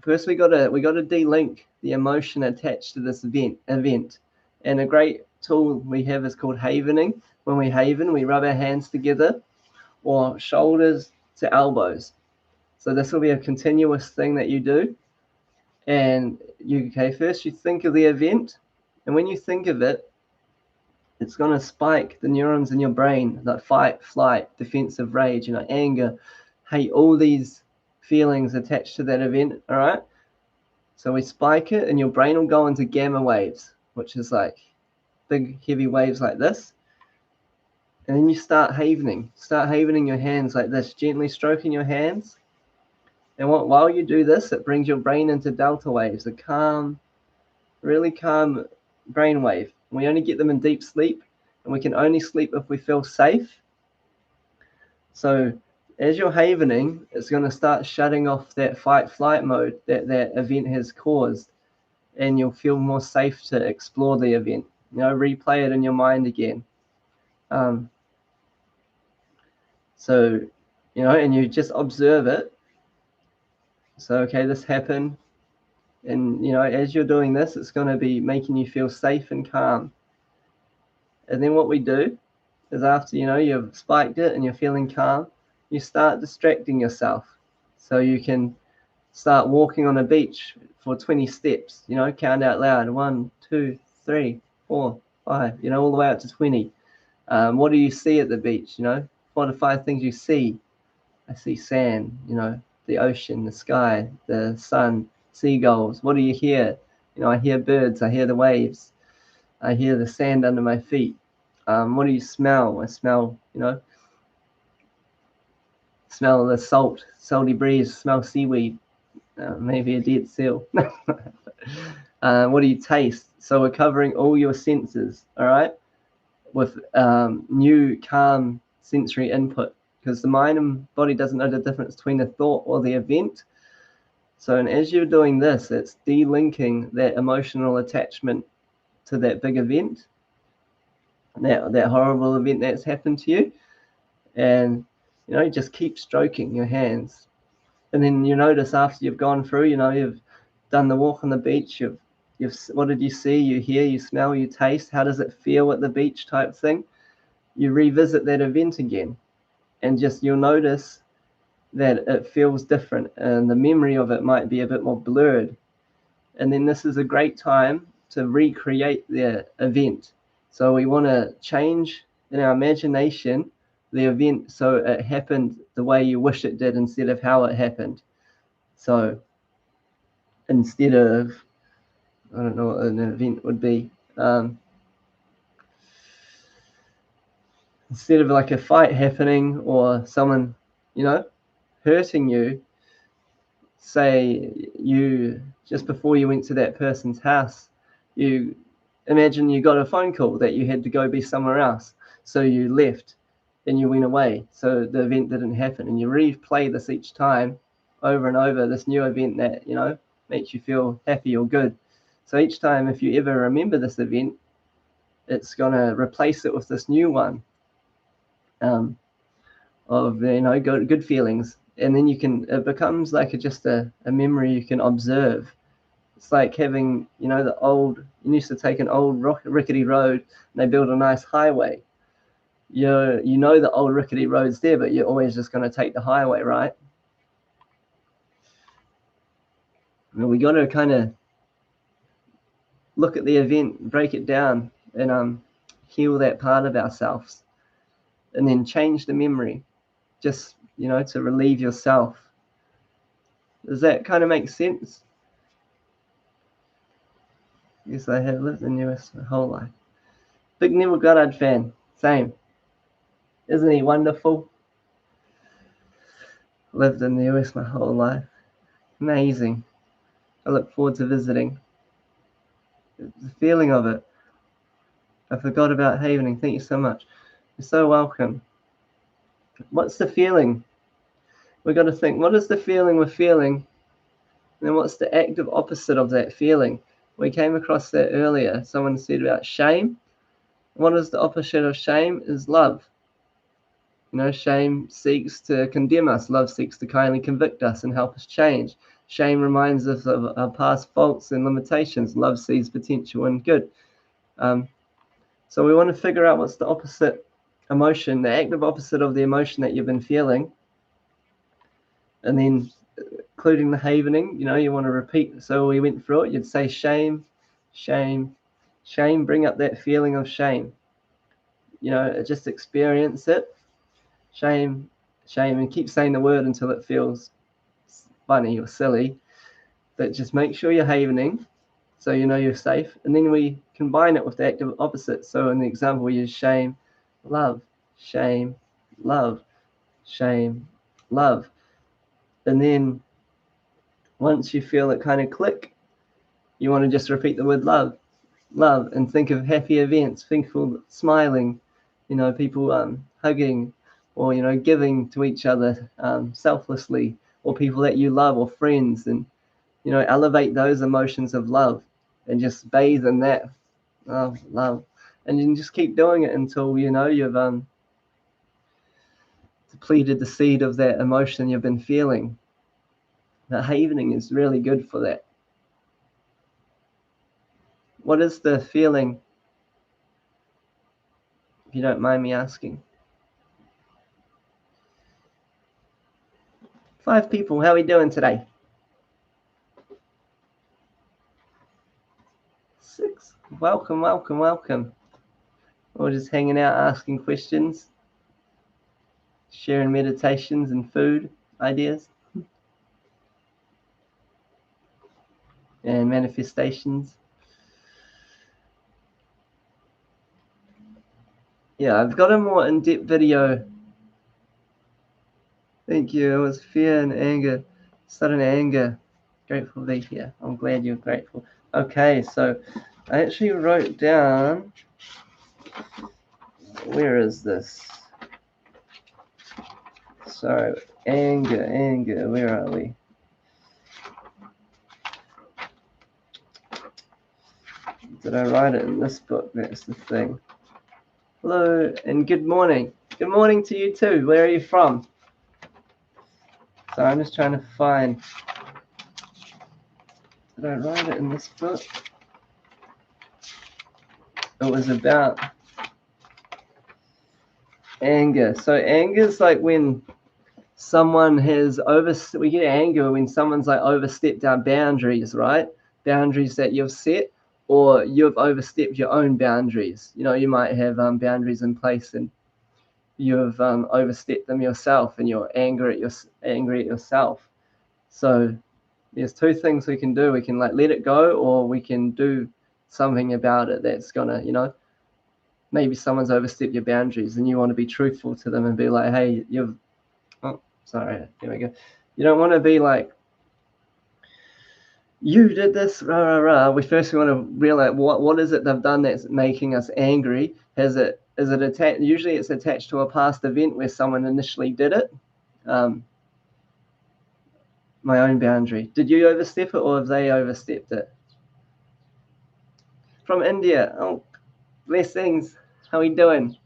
first we gotta de-link the emotion attached to this event. And a great tool we have is called havening. When we haven, we rub our hands together, or shoulders to elbows. So this will be a continuous thing that you do. And first you think of the event, and when you think of it, it's going to spike the neurons in your brain, like fight, flight, defensive, rage, anger, hate, all these feelings attached to that event. All right. So we spike it, and your brain will go into gamma waves, which is like big, heavy waves like this. And then you start havening your hands like this, gently stroking your hands. And while you do this, it brings your brain into delta waves, a calm, really calm brain wave. We only get them in deep sleep, and we can only sleep if we feel safe. So as you're havening, it's going to start shutting off that fight-flight mode that event has caused, and you'll feel more safe to explore the event. Replay it in your mind again. So, and you just observe it. So, okay, this happened. And, as you're doing this, it's going to be making you feel safe and calm. And then what we do is, after, you've spiked it and you're feeling calm, you start distracting yourself. So you can start walking on a beach for 20 steps, count out loud, 1, 2, 3, 4, 5, all the way up to 20. What do you see at the beach? 4 to 5 things you see. I see sand, the ocean, the sky, the sun, seagulls. What do you hear? I hear birds, I hear the waves, I hear the sand under my feet. What do you smell? I smell, smell the salty breeze, smell seaweed, maybe a dead seal. What do you taste? So we're covering all your senses, all right, with new calm sensory input, because the mind and body doesn't know the difference between the thought or the event. So, and as you're doing this, it's de-linking that emotional attachment to that big event, that horrible event that's happened to you. And, just keep stroking your hands. And then you notice, after you've gone through, you've done the walk on the beach, what did you see, you hear, you smell, you taste, how does it feel at the beach type thing? You revisit that event again, and just you'll notice that it feels different, and the memory of it might be a bit more blurred. And then this is a great time to recreate the event. So we want to change in our imagination the event so it happened the way you wish it did, instead of how it happened. So instead of, I don't know what an event would be, instead of like a fight happening or someone, hurting you, say you, just before you went to that person's house, you imagine you got a phone call that you had to go be somewhere else. So you left and you went away. So the event didn't happen, and you replay this each time over and over, this new event that, makes you feel happy or good. So each time, if you ever remember this event, it's going to replace it with this new one of, good feelings. And then it becomes like just a memory you can observe. It's like having, you used to take an old rickety road, and they build a nice highway. The old rickety road's there, but you're always just going to take the highway, right? We got to kind of look at the event, break it down, and heal that part of ourselves. and then change the memory, just, to relieve yourself. Does that kind of make sense? Yes, I have lived in the US my whole life. Big Neville Goddard fan. Same. Isn't he wonderful? Lived in the US my whole life. Amazing. I look forward to visiting. The feeling of it. I forgot about Havening. Thank you so much. You're so welcome. What's the feeling? We've got to think, what is the feeling we're feeling? And then what's the active opposite of that feeling? We came across that earlier. Someone said about shame. What is the opposite of shame? Is love. Shame seeks to condemn us. Love seeks to kindly convict us and help us change. Shame reminds us of our past faults and limitations. Love sees potential and good. So we want to figure out what's the opposite emotion, the active opposite of the emotion that you've been feeling. And then including the havening, you want to repeat. So we went through it. You'd say shame, shame, shame. Bring up that feeling of shame. Just experience it. Shame, shame, and keep saying the word until it feels funny or silly. But just make sure you're havening, so you're safe. And then we combine it with the active opposite. So in the example, we use shame, love, shame, love, shame, love. And then once you feel it kind of click, you want to just repeat the word love, love, and think of happy events. Think of smiling, people hugging, or giving to each other selflessly, or people that you love, or friends, and elevate those emotions of love and just bathe in that love, and you can just keep doing it until you've depleted the seed of that emotion you've been feeling. The havening is really good for that. What is the feeling, if you don't mind me asking? 5 people, how are we doing today? 6. Welcome, welcome, welcome. We're just hanging out, asking questions, sharing meditations and food ideas and manifestations. Yeah, I've got a more in-depth video. Thank you. It was fear and anger, sudden anger. Grateful to be here. I'm glad you're grateful. Okay, so I actually wrote down, where is this? So anger, where are we? Did I write it in this book? That's the thing. Hello and good morning. Good morning to you too. Where are you from? So I'm just trying to find. Did I write it in this book? It was about anger. So anger is like when someone we get anger when someone's like overstepped our boundaries, right? Boundaries that you've set, or you've overstepped your own boundaries. You might have boundaries in place and you've overstepped them yourself, and you're angry at yourself. So there's 2 things we can do. We can let it go, or we can do something about it that's gonna, maybe someone's overstepped your boundaries and you want to be truthful to them and be like, hey, here we go. You don't want to be like, you did this, rah, rah, rah. We want to realize what is it they've done that's making us angry. Is it attached? Usually it's attached to a past event where someone initially did it. My own boundary. Did you overstep it, or have they overstepped it? From India. Oh, blessings. How are we doing?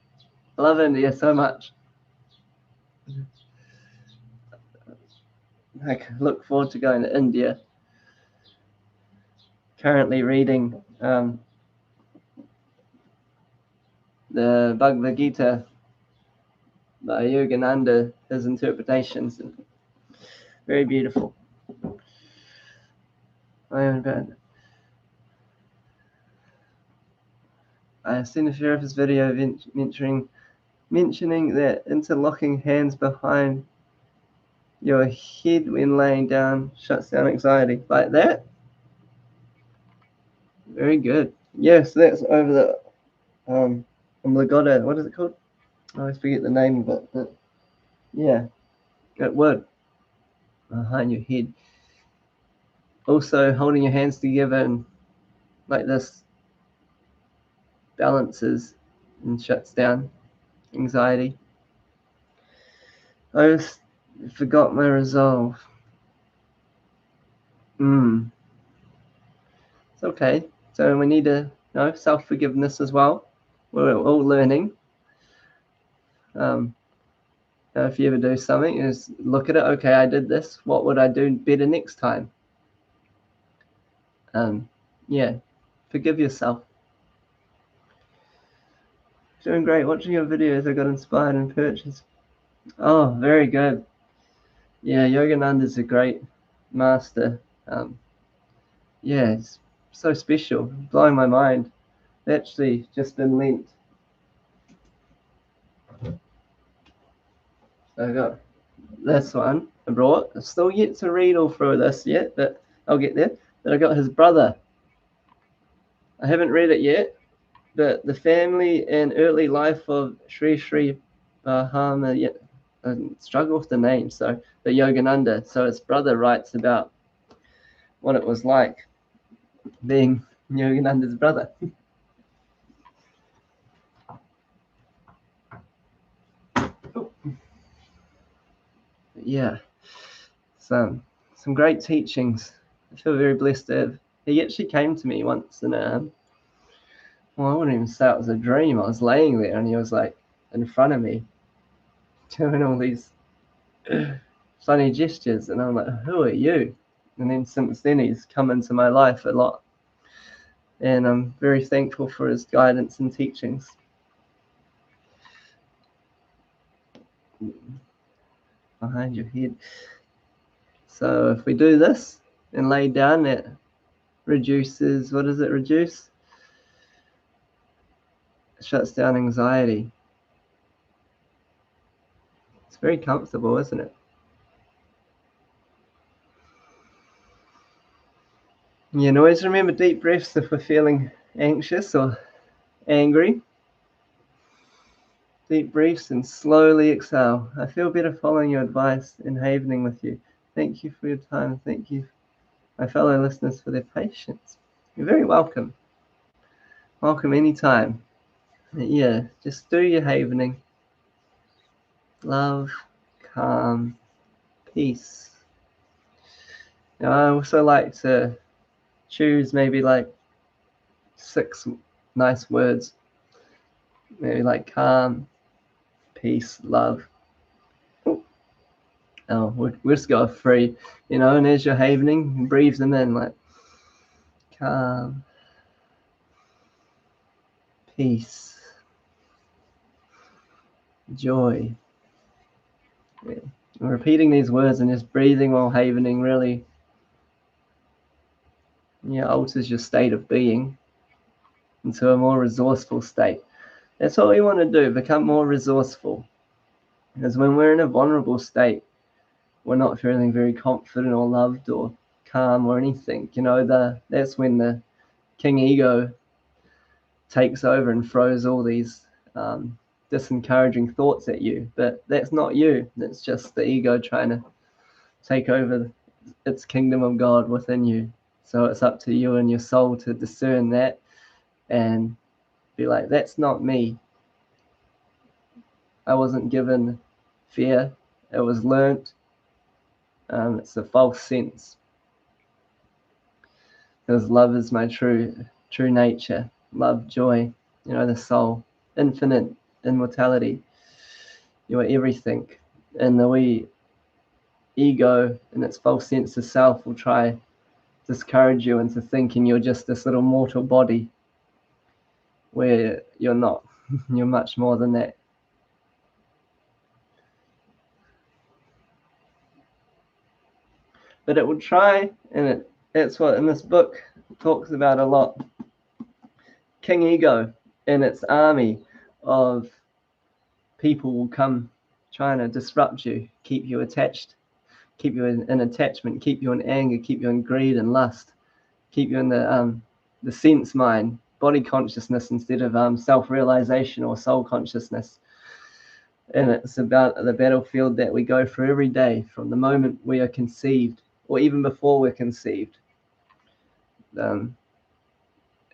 I love India so much. I look forward to going to India. Currently reading the Bhagavad Gita by Yogananda, his interpretations. Very beautiful. I've seen a therapist video mentoring mentioning that interlocking hands behind your head when laying down shuts down anxiety. Like that? Very good. Yes, that's over the legato. What is it called? I always forget the name of it. But yeah, it would. Behind your head. Also, holding your hands together and like this balances and shuts down anxiety. I just forgot my resolve. It's okay. So we need to self-forgiveness as well. We're all learning. If you ever do something, is look at it. Okay, I did this. What would I do better next time? Yeah, forgive yourself. Doing great. Watching your videos, I got inspired and purchased. Oh, very good. Yeah, Yogananda's a great master. Yeah, it's so special, blowing my mind. Actually, just been linked. So I got this one I brought. I'm still yet to read all through this yet, but I'll get there. But I got his brother. I haven't read it yet, but the family and early life of Sri Bahama. Yeah, I struggle with the name. So the Yogananda. So his brother writes about what it was like being Yogananda's brother. Yeah, some great teachings. I feel very blessed to have. He actually came to me once in a, well, I wouldn't even say it was a dream. I was laying there and he was like in front of me doing all these funny gestures, and I'm like, who are you? And then since then he's come into my life a lot, and I'm very thankful for his guidance and teachings. Behind your head. So if we do this and lay down, it reduces, what does it reduce? It shuts down anxiety. It's very comfortable, isn't it? Yeah, and always remember deep breaths if we're feeling anxious or angry. Deep breaths and slowly exhale. I feel better following your advice and havening with you. Thank you for your time. Thank you, my fellow listeners, for their patience. You're very welcome. Welcome anytime. Yeah, just do your havening. Love, calm, peace. Now, I also like to choose maybe like 6 nice words. Maybe like calm, peace, love. Oh, we'll just go 3, and as you're havening, breathe them in like calm, peace, joy. Yeah. And repeating these words and just breathing while havening really alters your state of being into a more resourceful state. That's what we want to do, become more resourceful. Because when we're in a vulnerable state, we're not feeling very confident or loved or calm or anything. That's when the king ego takes over and throws all these disencouraging thoughts at you. But that's not you. That's just the ego trying to take over its kingdom of God within you. So it's up to you and your soul to discern that and be like, that's not me. I wasn't given fear. It was learnt. It's a false sense. Because love is my true nature. Love, joy, the soul, infinite immortality. You are everything. And the wee ego and its false sense of self will try discourage you into thinking you're just this little mortal body, where you're not. You're much more than that. But it will try, and that's what in this book talks about a lot. King Ego and its army of people will come trying to disrupt you, keep you attached, keep you in attachment, keep you in anger, keep you in greed and lust, keep you in the sense mind, body consciousness instead of self-realization or soul consciousness. And it's about the battlefield that we go through every day from the moment we are conceived, or even before we're conceived.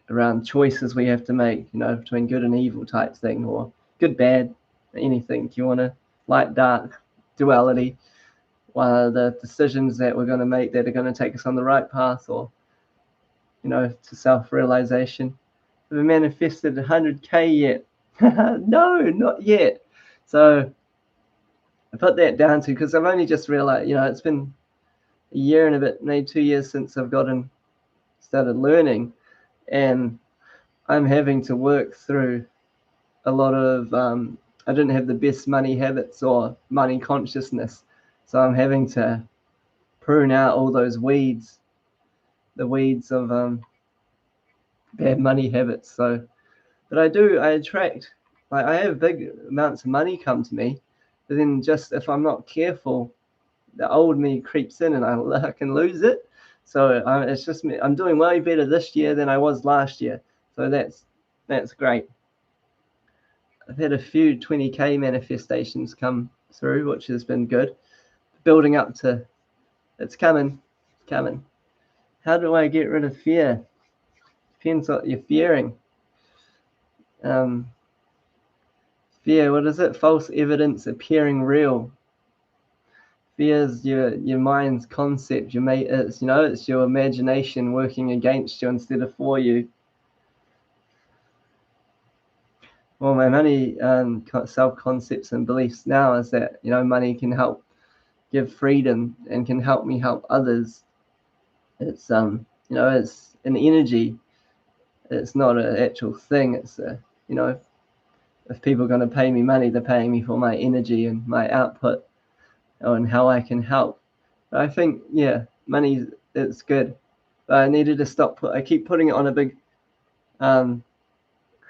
Around choices we have to make, between good and evil type thing, or good, bad, anything. Do you want to light, dark, duality? What are the decisions that we're going to make that are going to take us on the right path, or, to self-realization? Have we manifested 100K yet? No, not yet. So I put that down to, because I've only just realized, it's been a year and a bit, maybe 2 years since I've started learning, and I'm having to work through a lot of, I didn't have the best money habits or money consciousness. So I'm having to prune out all those weeds, the weeds of bad money habits. So, but I attract, like I have big amounts of money come to me, but then just if I'm not careful, the old me creeps in and I can lose it. So it's just me. I'm doing way better this year than I was last year. So that's great. I've had a few 20K manifestations come through, which has been good. Building up to, it's coming. How do I get rid of fear? Depends what you're fearing. Fear, what is it? False evidence appearing real. Fear is your mind's concept. It's your imagination working against you instead of for you. Well, my money self-concepts and beliefs now is that, money can help give freedom and can help me help others. It's, it's an energy. It's not an actual thing. It's, if people are going to pay me money, they're paying me for my energy and my output and how I can help. But I think, money, it's good. But I needed to stop. I keep putting it on a big,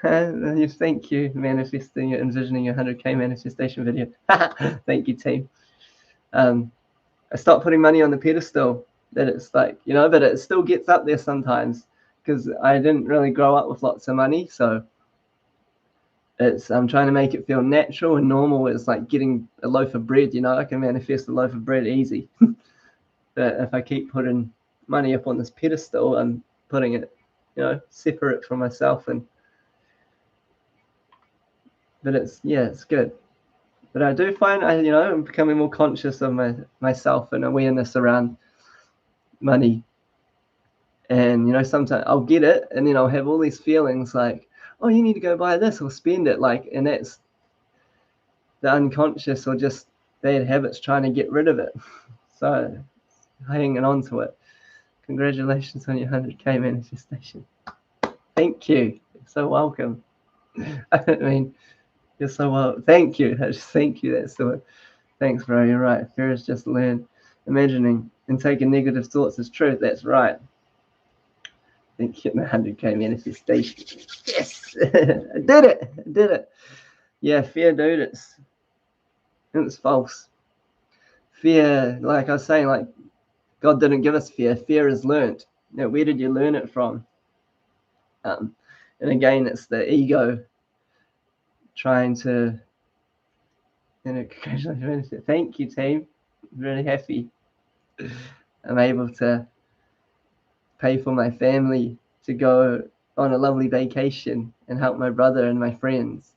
thank you, manifesting, envisioning a 100K manifestation video. Thank you, team. I stopped putting money on the pedestal that it's like, but it still gets up there sometimes because I didn't really grow up with lots of money. So I'm trying to make it feel natural and normal. It's like getting a loaf of bread, I can manifest a loaf of bread easy. But if I keep putting money up on this pedestal, I'm putting it, separate from myself. But it's good. But I do find I'm becoming more conscious of myself and awareness around money. And sometimes I'll get it and then I'll have all these feelings like, oh, you need to go buy this or spend it, and that's the unconscious or just bad habits trying to get rid of it. So hanging on to it. Congratulations on your 100K manifestation. Thank you. You're so welcome. I mean, you're so welcome. Thank you. Thank you. That's the word. Thanks, bro. You're right. Fear is just imagining and taking negative thoughts as truth. That's right. Thank you. 100K manifestation. Yes. I did it. Yeah, fear, dude. It's false. Fear, like I was saying, like God didn't give us fear. Fear is learnt. Now, where did you learn it from? And again, it's the ego trying to. Congratulations. Thank you, team. I'm really happy. I'm able to pay for my family to go on a lovely vacation and help my brother and my friends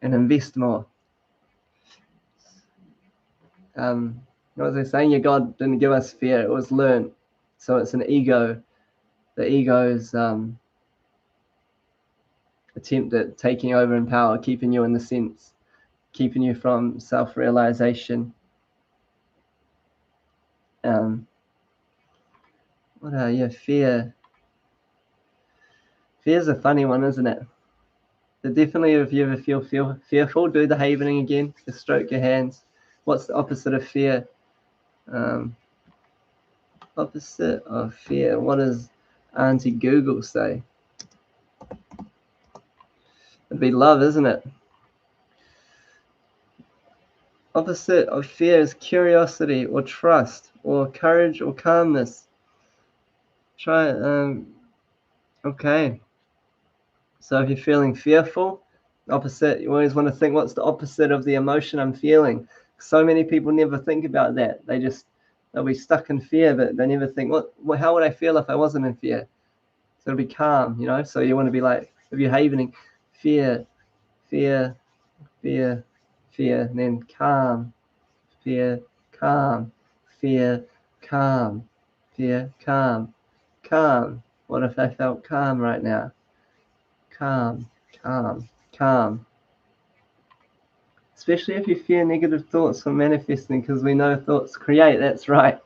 and invest more. What was I saying? Yeah, God didn't give us fear. It was learned. So it's an ego. The ego's attempt at taking over in power, keeping you in the sense, keeping you from self-realization. Fear. Fear's a funny one, isn't it? But definitely, if you ever feel fearful, do the havening again. Just stroke your hands. What's the opposite of fear? Opposite of fear. What does Auntie Google say? It'd be love, isn't it? Opposite of fear is curiosity or trust or courage or calmness. Try it. Okay. So if you're feeling fearful, opposite, you always want to think, what's the opposite of the emotion I'm feeling? So many people never think about that. They'll be stuck in fear, but they never think, how would I feel if I wasn't in fear? So it'll be calm, you know? So you want to be like, if you're havening, fear, fear, fear, fear, and then calm, fear, calm, fear, calm, fear, calm, calm. What if I felt calm right now? Calm, calm, calm. Especially if you fear negative thoughts from manifesting, because we know thoughts create, that's right.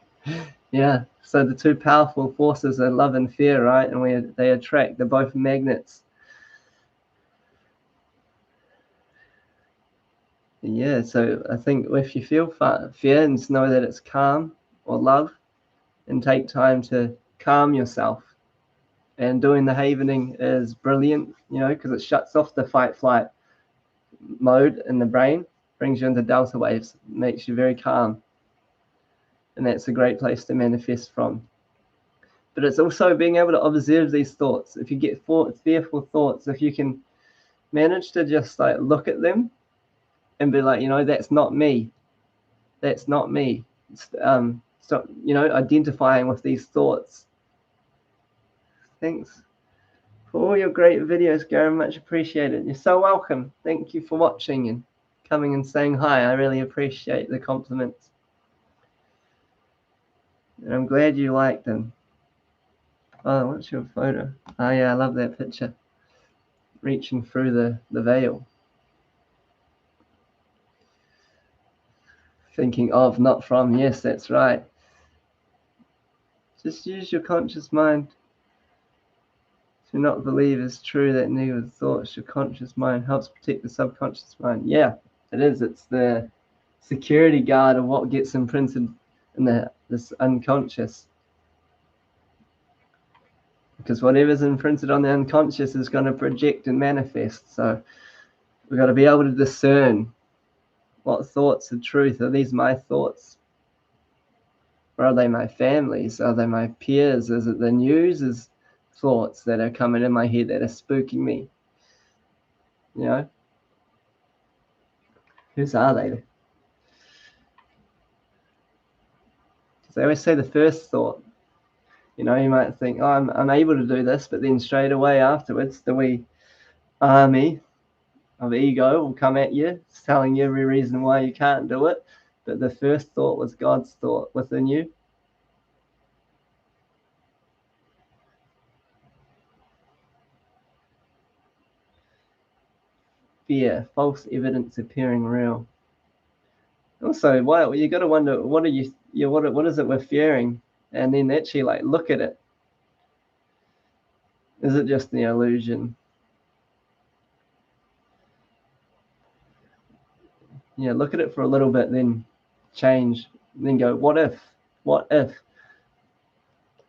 Yeah, so the two powerful forces are love and fear, right? And they attract, they're both magnets. Yeah, so I think if you feel fear, and know that it's calm or love, and take time to calm yourself. And doing the havening is brilliant, you know, because it shuts off the fight flight mode in the brain, brings you into delta waves, makes you very calm. And that's a great place to manifest from. But it's also being able to observe these thoughts. If you get fearful thoughts, if you can manage to just like look at them and be like, you know, that's not me. That's not me. Stop, you know, identifying with these thoughts. Thanks for all your great videos, Gary. Much appreciated. You're so welcome. Thank you for watching and coming and saying hi. I really appreciate the compliments. And I'm glad you liked them. Oh, what's your photo? Oh yeah, I love that picture. Reaching through the veil. Thinking of, not from. Yes, that's right. Just use your conscious mind to not believe it's true that negative thoughts. Your conscious mind helps protect the subconscious mind. Yeah, it is. It's the security guard of what gets imprinted in this unconscious. Because whatever's imprinted on the unconscious is going to project and manifest. So we've got to be able to discern what thoughts are truth. Are these my thoughts? Or are they my family's? Are they my peers? Is it the news' thoughts that are coming in my head that are spooking me? You know? Whose are they? Because they always say the first thought. You know, you might think, oh, I'm able to do this, but then straight away afterwards, the wee army of ego will come at you, telling you every reason why you can't do it. But the first thought was God's thought within you. Fear, false evidence appearing real. Also, why you got to wonder, what is it we're fearing, and then actually like look at it. Is it just the illusion? Yeah, look at it for a little bit, then change, then go, what if? What if?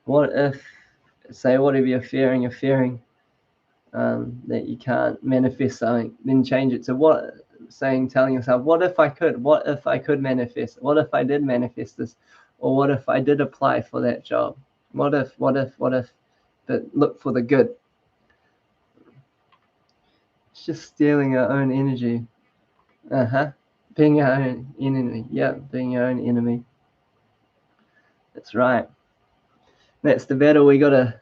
What if? Say whatever you're fearing that you can't manifest something, then change it to telling yourself, what if I could? What if I could manifest? What if I did manifest this? Or what if I did apply for that job? What if? But look for the good. It's just stealing our own energy. Being our own enemy. Yeah, being your own enemy. That's right. That's the battle we gotta,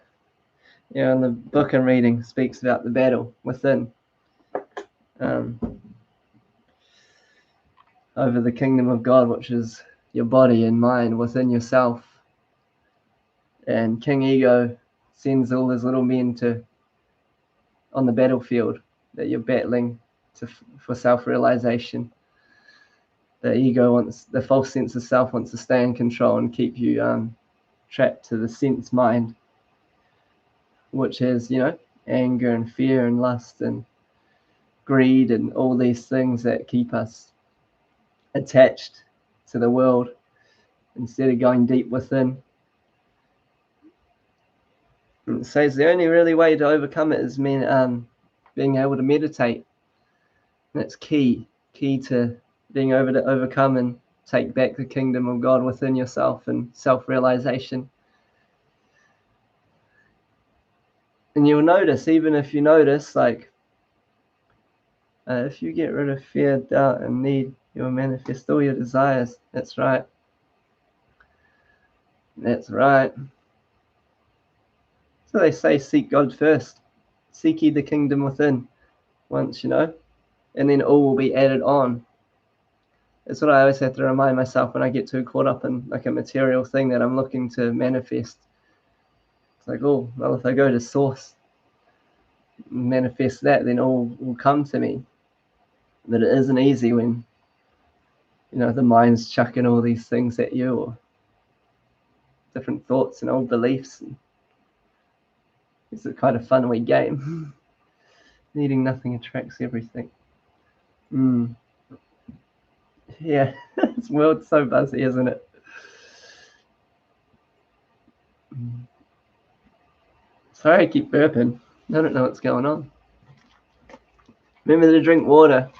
and the book I'm reading speaks about the battle within. Over the kingdom of God, which is your body and mind within yourself. And King Ego sends all his little men on the battlefield that you're battling for self-realization. The ego the false sense of self wants to stay in control and keep you trapped to the sense mind, which has, anger and fear and lust and greed and all these things that keep us attached to the world instead of going deep within. And it says the only really way to overcome it is being able to meditate. And that's key to being able to overcome and take back the kingdom of God within yourself and self-realization. And you'll notice, even if you notice, like, if you get rid of fear, doubt, and need, you'll manifest all your desires. That's right. That's right. So they say, seek God first. Seek ye the kingdom within once, and then all will be added on. That's what I always have to remind myself when I get too caught up in like a material thing that I'm looking to manifest. It's like, oh, well, if I go to source, manifest that, then all will come to me. But it isn't easy when, the mind's chucking all these things at you, or different thoughts and old beliefs. It's a kind of fun wee game. Needing nothing attracts everything. Yeah, this world's so buzzy, isn't it? Sorry, I keep burping. I don't know what's going on. Remember to drink water.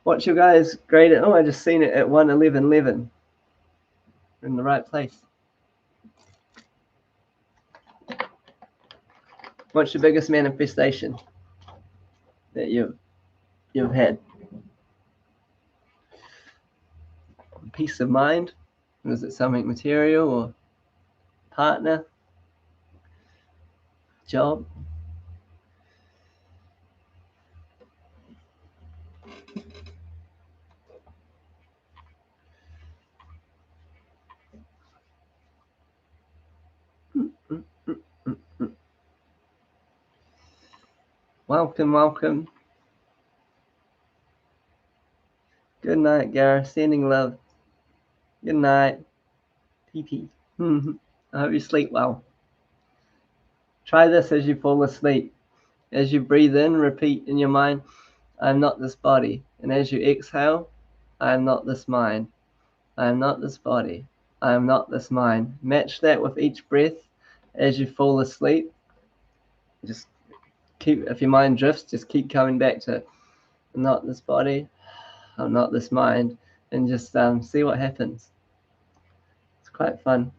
What's your guys' grade? Oh, I just seen it at 1:11:11. We're in the right place. What's your biggest manifestation that you've had? Peace of mind? Was it something material or partner? Job? Welcome, welcome. Good night, Gareth. Sending love. Good night. PP. I hope you sleep well. Try this as you fall asleep. As you breathe in, repeat in your mind, I am not this body. And as you exhale, I am not this mind. I am not this body. I am not this mind. Match that with each breath as you fall asleep. Just keep, if your mind drifts, just keep coming back to I'm not this body, I'm not this mind, and just see what happens. It's quite fun.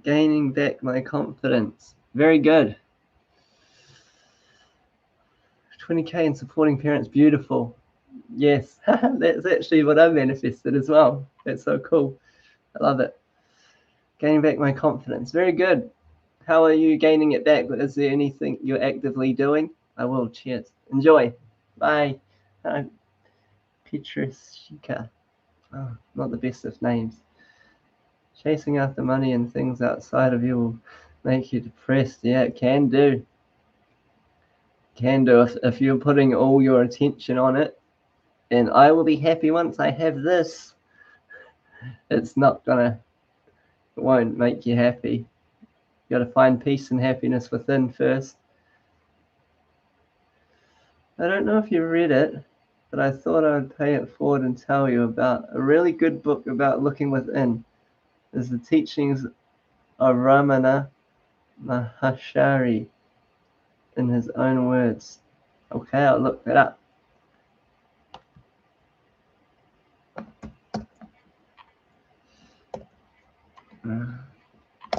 Gaining back my confidence. Very good. 20K and supporting parents, beautiful. Yes, that's actually what I manifested as well. That's so cool. I love it. Gaining back my confidence. Very good. How are you gaining it back? Is there anything you're actively doing? I will. Cheers. Enjoy. Bye. Petrushika. Oh, not the best of names. Chasing after money and things outside of you will make you depressed. Yeah, it can do. Can do if you're putting all your attention on it. And I will be happy once I have this. It's not gonna. It won't make you happy. You got to find peace and happiness within first. I don't know if you read it, but I thought I'd pay it forward and tell you about a really good book about looking within. Is the teachings of Ramana Maharishi in his own words. Okay, I'll look that up.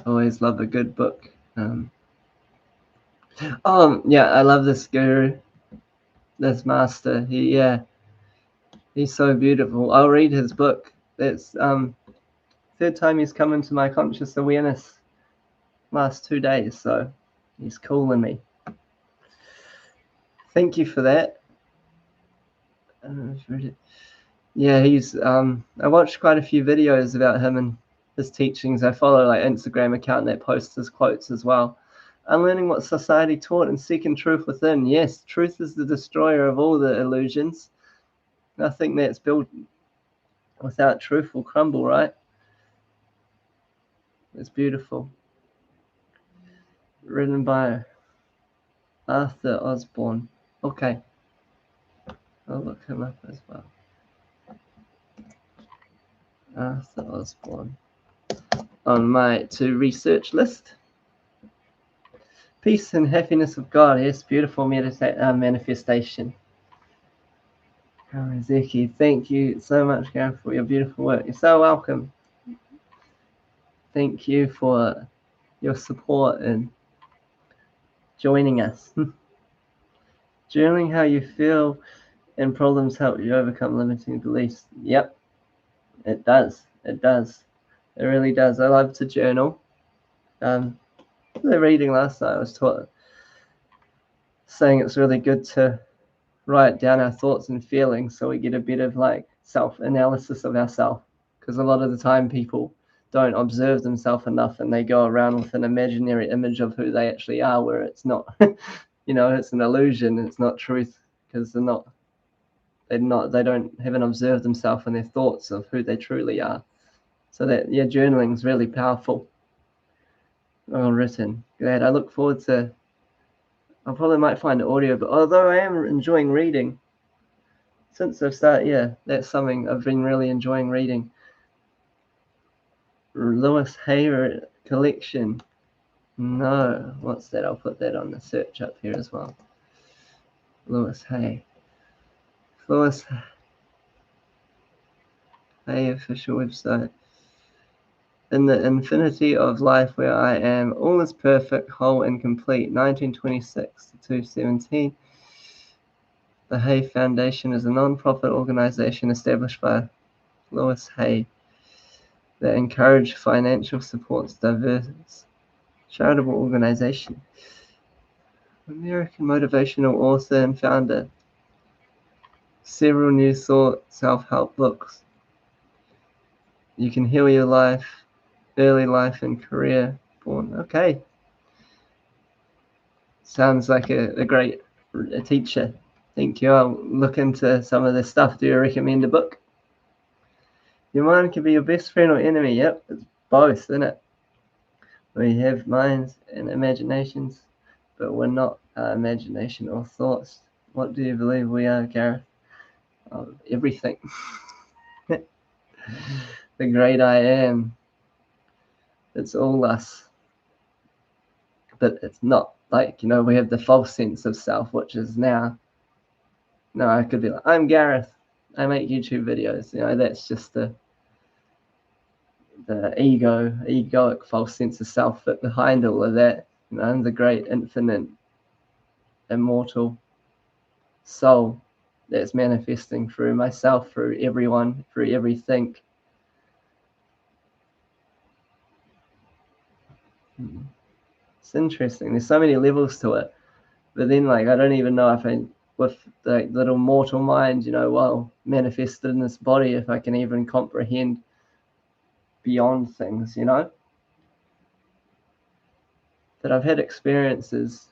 Always love a good book. Yeah, I love this guru, this master. He's so beautiful. I'll read his book. It's third time he's come into my conscious awareness last 2 days, so he's calling me. Thank you for that. Yeah, he's I watched quite a few videos about him and his teachings. I follow like Instagram account that posts his quotes as well. Unlearning what society taught and seeking truth within. Yes, truth is the destroyer of all the illusions. Nothing that's built without truth will crumble, right? It's beautiful. Written by Arthur Osborne. Okay. I'll look him up as well. Arthur Osborne. On my to research list. Peace and happiness of God. Yes, beautiful manifestation. Zeki, thank you so much, Gareth, for your beautiful work. You're so welcome. Thank you for your support and joining us. Journaling how you feel and problems help you overcome limiting beliefs. Yep, it does. It does. It really does. I love to journal. The reading last night I was saying it's really good to write down our thoughts and feelings so we get a bit of like self-analysis of ourselves, because a lot of the time people don't observe themselves enough and they go around with an imaginary image of who they actually are, where it's not. It's an illusion, it's not truth, because they haven't observed themselves and their thoughts of who they truly are. So that journaling is really powerful. Well written. Glad. I look forward to. I probably might find the audio, but although I am enjoying reading, since I've started, that's something I've been really enjoying reading. Lewis Hay collection. No, what's that? I'll put that on the search up here as well. Lewis Hay. Lewis Hay official website. In the infinity of life where I am, all is perfect, whole, and complete. 1926 to 217. The Hay Foundation is a non-profit organization established by Lewis Hay that encourage financial supports diverse charitable organization. American motivational author and founder. Several New Thought self-help books. You Can Heal Your Life, Early Life and Career Born. Okay. Sounds like a great teacher. Thank you. I'll look into some of this stuff. Do you recommend a book? Your mind can be your best friend or enemy. Yep, it's both, isn't it? We have minds and imaginations, but we're not our imagination or thoughts. What do you believe we are, Gareth? Everything. The great I am. It's all us. But it's not like, we have the false sense of self, which is now. No, I could be like, I'm Gareth. I make YouTube videos. That's just the egoic false sense of self. But behind all of that, I'm the great, infinite, immortal soul that's manifesting through myself, through everyone, through everything. It's interesting. There's so many levels to it. But then, I don't even know if with the little mortal mind, manifested in this body, if I can even comprehend beyond things, But I've had experiences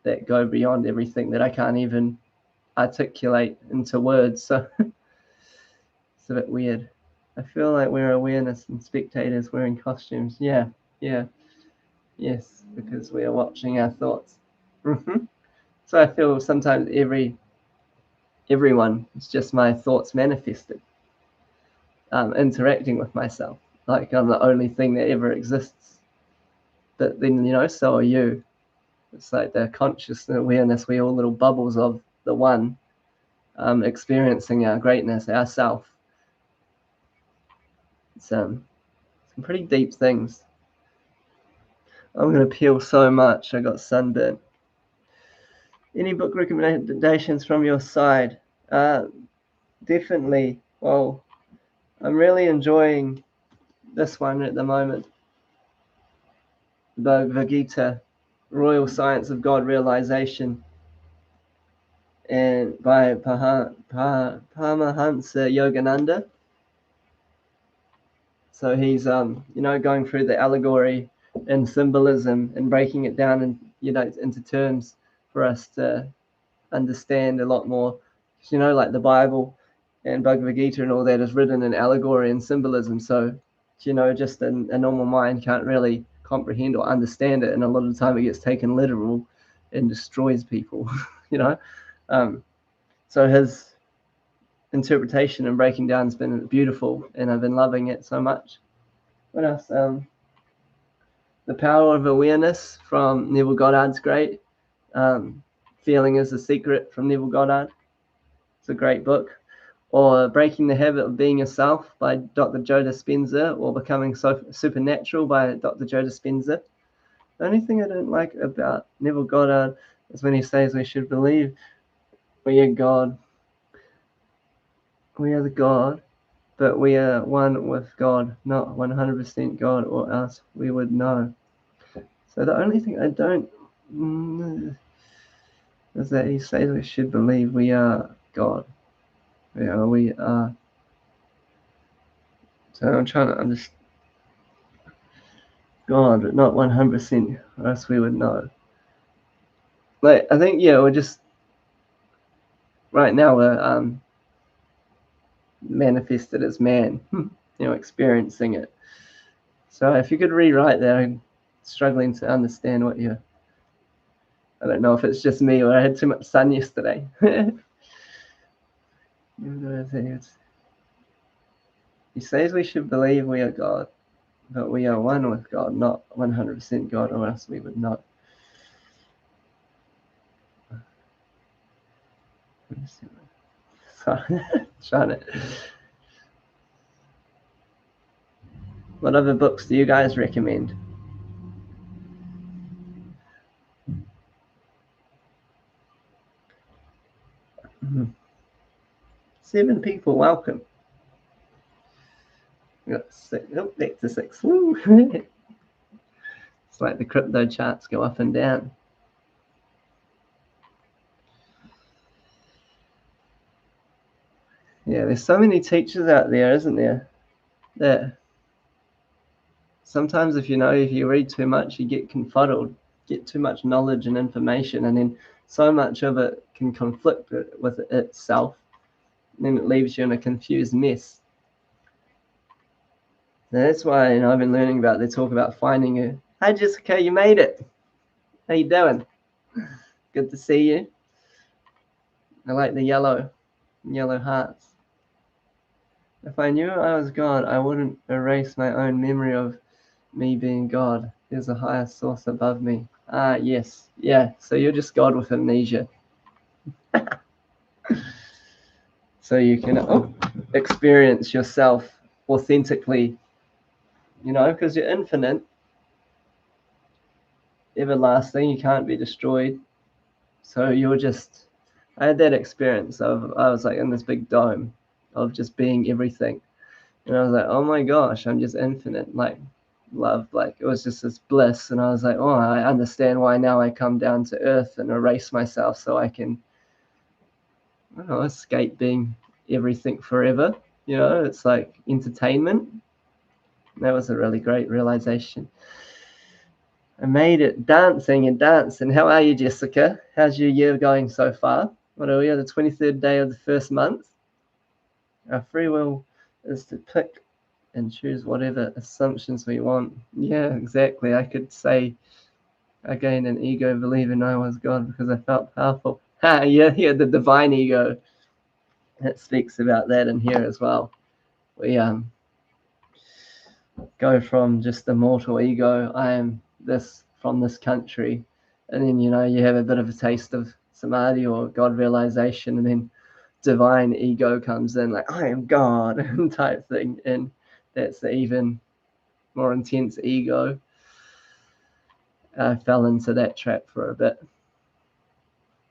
that go beyond everything that I can't even articulate into words. So it's a bit weird. I feel like we're awareness and spectators wearing costumes. Yeah. Yes, because we are watching our thoughts. So I feel sometimes everyone is just my thoughts manifested, interacting with myself. Like I'm the only thing that ever exists. But then, so are you. It's like the consciousness, awareness, we're all little bubbles of the one, experiencing our greatness, ourself. It's some pretty deep things. I'm going to peel so much. I got sunburnt. Any book recommendations from your side? Definitely. Well, I'm really enjoying this one at the moment. Bhagavad Gita, Royal Science of God Realization, and by Paramahansa Yogananda. So he's going through the allegory and symbolism and breaking it down and into terms for us to understand a lot more. Like the Bible and Bhagavad Gita and all that is written in allegory and symbolism. So just a normal mind can't really comprehend or understand it, and a lot of the time it gets taken literal and destroys people. So his interpretation and breaking down has been beautiful, and I've been loving it so much. What else? The The Power of Awareness from Neville Goddard's great. Feeling is a Secret from Neville Goddard. It's a great book. Or Breaking the Habit of Being Yourself by Dr. Joe Dispenza, or Becoming Supernatural by Dr. Joe Dispenza. The only thing I don't like about Neville Goddard is when he says we should believe we are God. We are the God, but we are one with God, not 100% God, or else we would know. So the only thing I don't is that he says we should believe we are God. We are. So I'm trying to understand God, but not 100%, or else we would know. Like, I think, we're just, right now we're manifested as man, experiencing it. So if you could rewrite that, I'm struggling to understand what I don't know if it's just me or I had too much sun yesterday. He says we should believe we are God, but we are one with God, not 100% God, or else we would not. Trying to. What other books do you guys recommend? Mm-hmm. 7 people, welcome. We got 6, back to 6. Woo. It's like the crypto charts go up and down. Yeah, there's so many teachers out there, isn't there? That sometimes if you read too much, you get confuddled, get too much knowledge and information, and then so much of it can conflict with itself, and then it leaves you in a confused mess. And that's why I've been learning about, they talk about finding you. Hi Jessica, you made it. How you doing? Good to see you. I like the yellow hearts. If I knew I was God, I wouldn't erase my own memory of me being God. There's a higher source above me. Ah, yes. Yeah, so you're just God with amnesia. So you can experience yourself authentically, because you're infinite, everlasting, you can't be destroyed. So I had that experience of, I was like in this big dome of just being everything. And I was like, oh my gosh, I'm just infinite, like love, like it was just this bliss. And I was like, oh, I understand why now I come down to earth and erase myself so I can, I don't know, escape being everything forever. It's like entertainment. That was a really great realization. I made it dancing. How are you, Jessica? How's your year going so far? What are we on the 23rd day of the first month? Our free will is to pick and choose whatever assumptions we want. Yeah, exactly. I could say I gained an ego believing I was God because I felt powerful. Yeah, the divine ego. It speaks about that in here as well. We go from just the mortal ego, I am this from this country, and then you have a bit of a taste of samadhi or God realization, and then divine ego comes in, like I am God type thing, and that's the even more intense ego. I fell into that trap for a bit,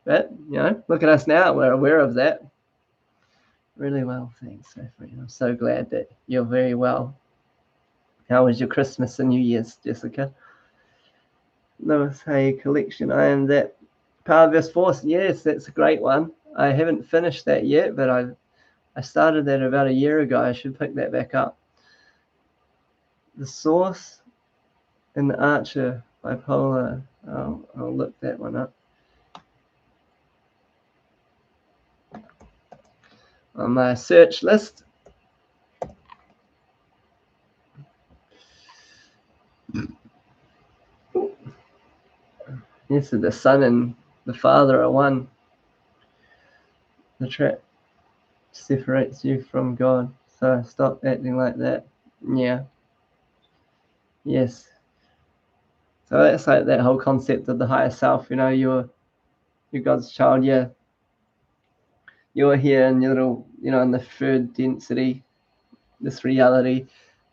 but look at us now, we're aware of that. Really well, thanks, Sophie. I'm so glad that you're very well. How was your Christmas and New Year's, Jessica? Lewis Hay collection. I am that Power verse Force. Yes, that's a great one. I haven't finished that yet, but I started that about a year ago. I should pick that back up. The Source and the Archer bipolar. I'll look that one up. On my search list. Yes, the Son and the Father are one. The trap separates you from God. So stop acting like that. Yeah. Yes. So that's like that whole concept of the higher self. You're God's child. Yeah, you're here in your little, in the third density, this reality,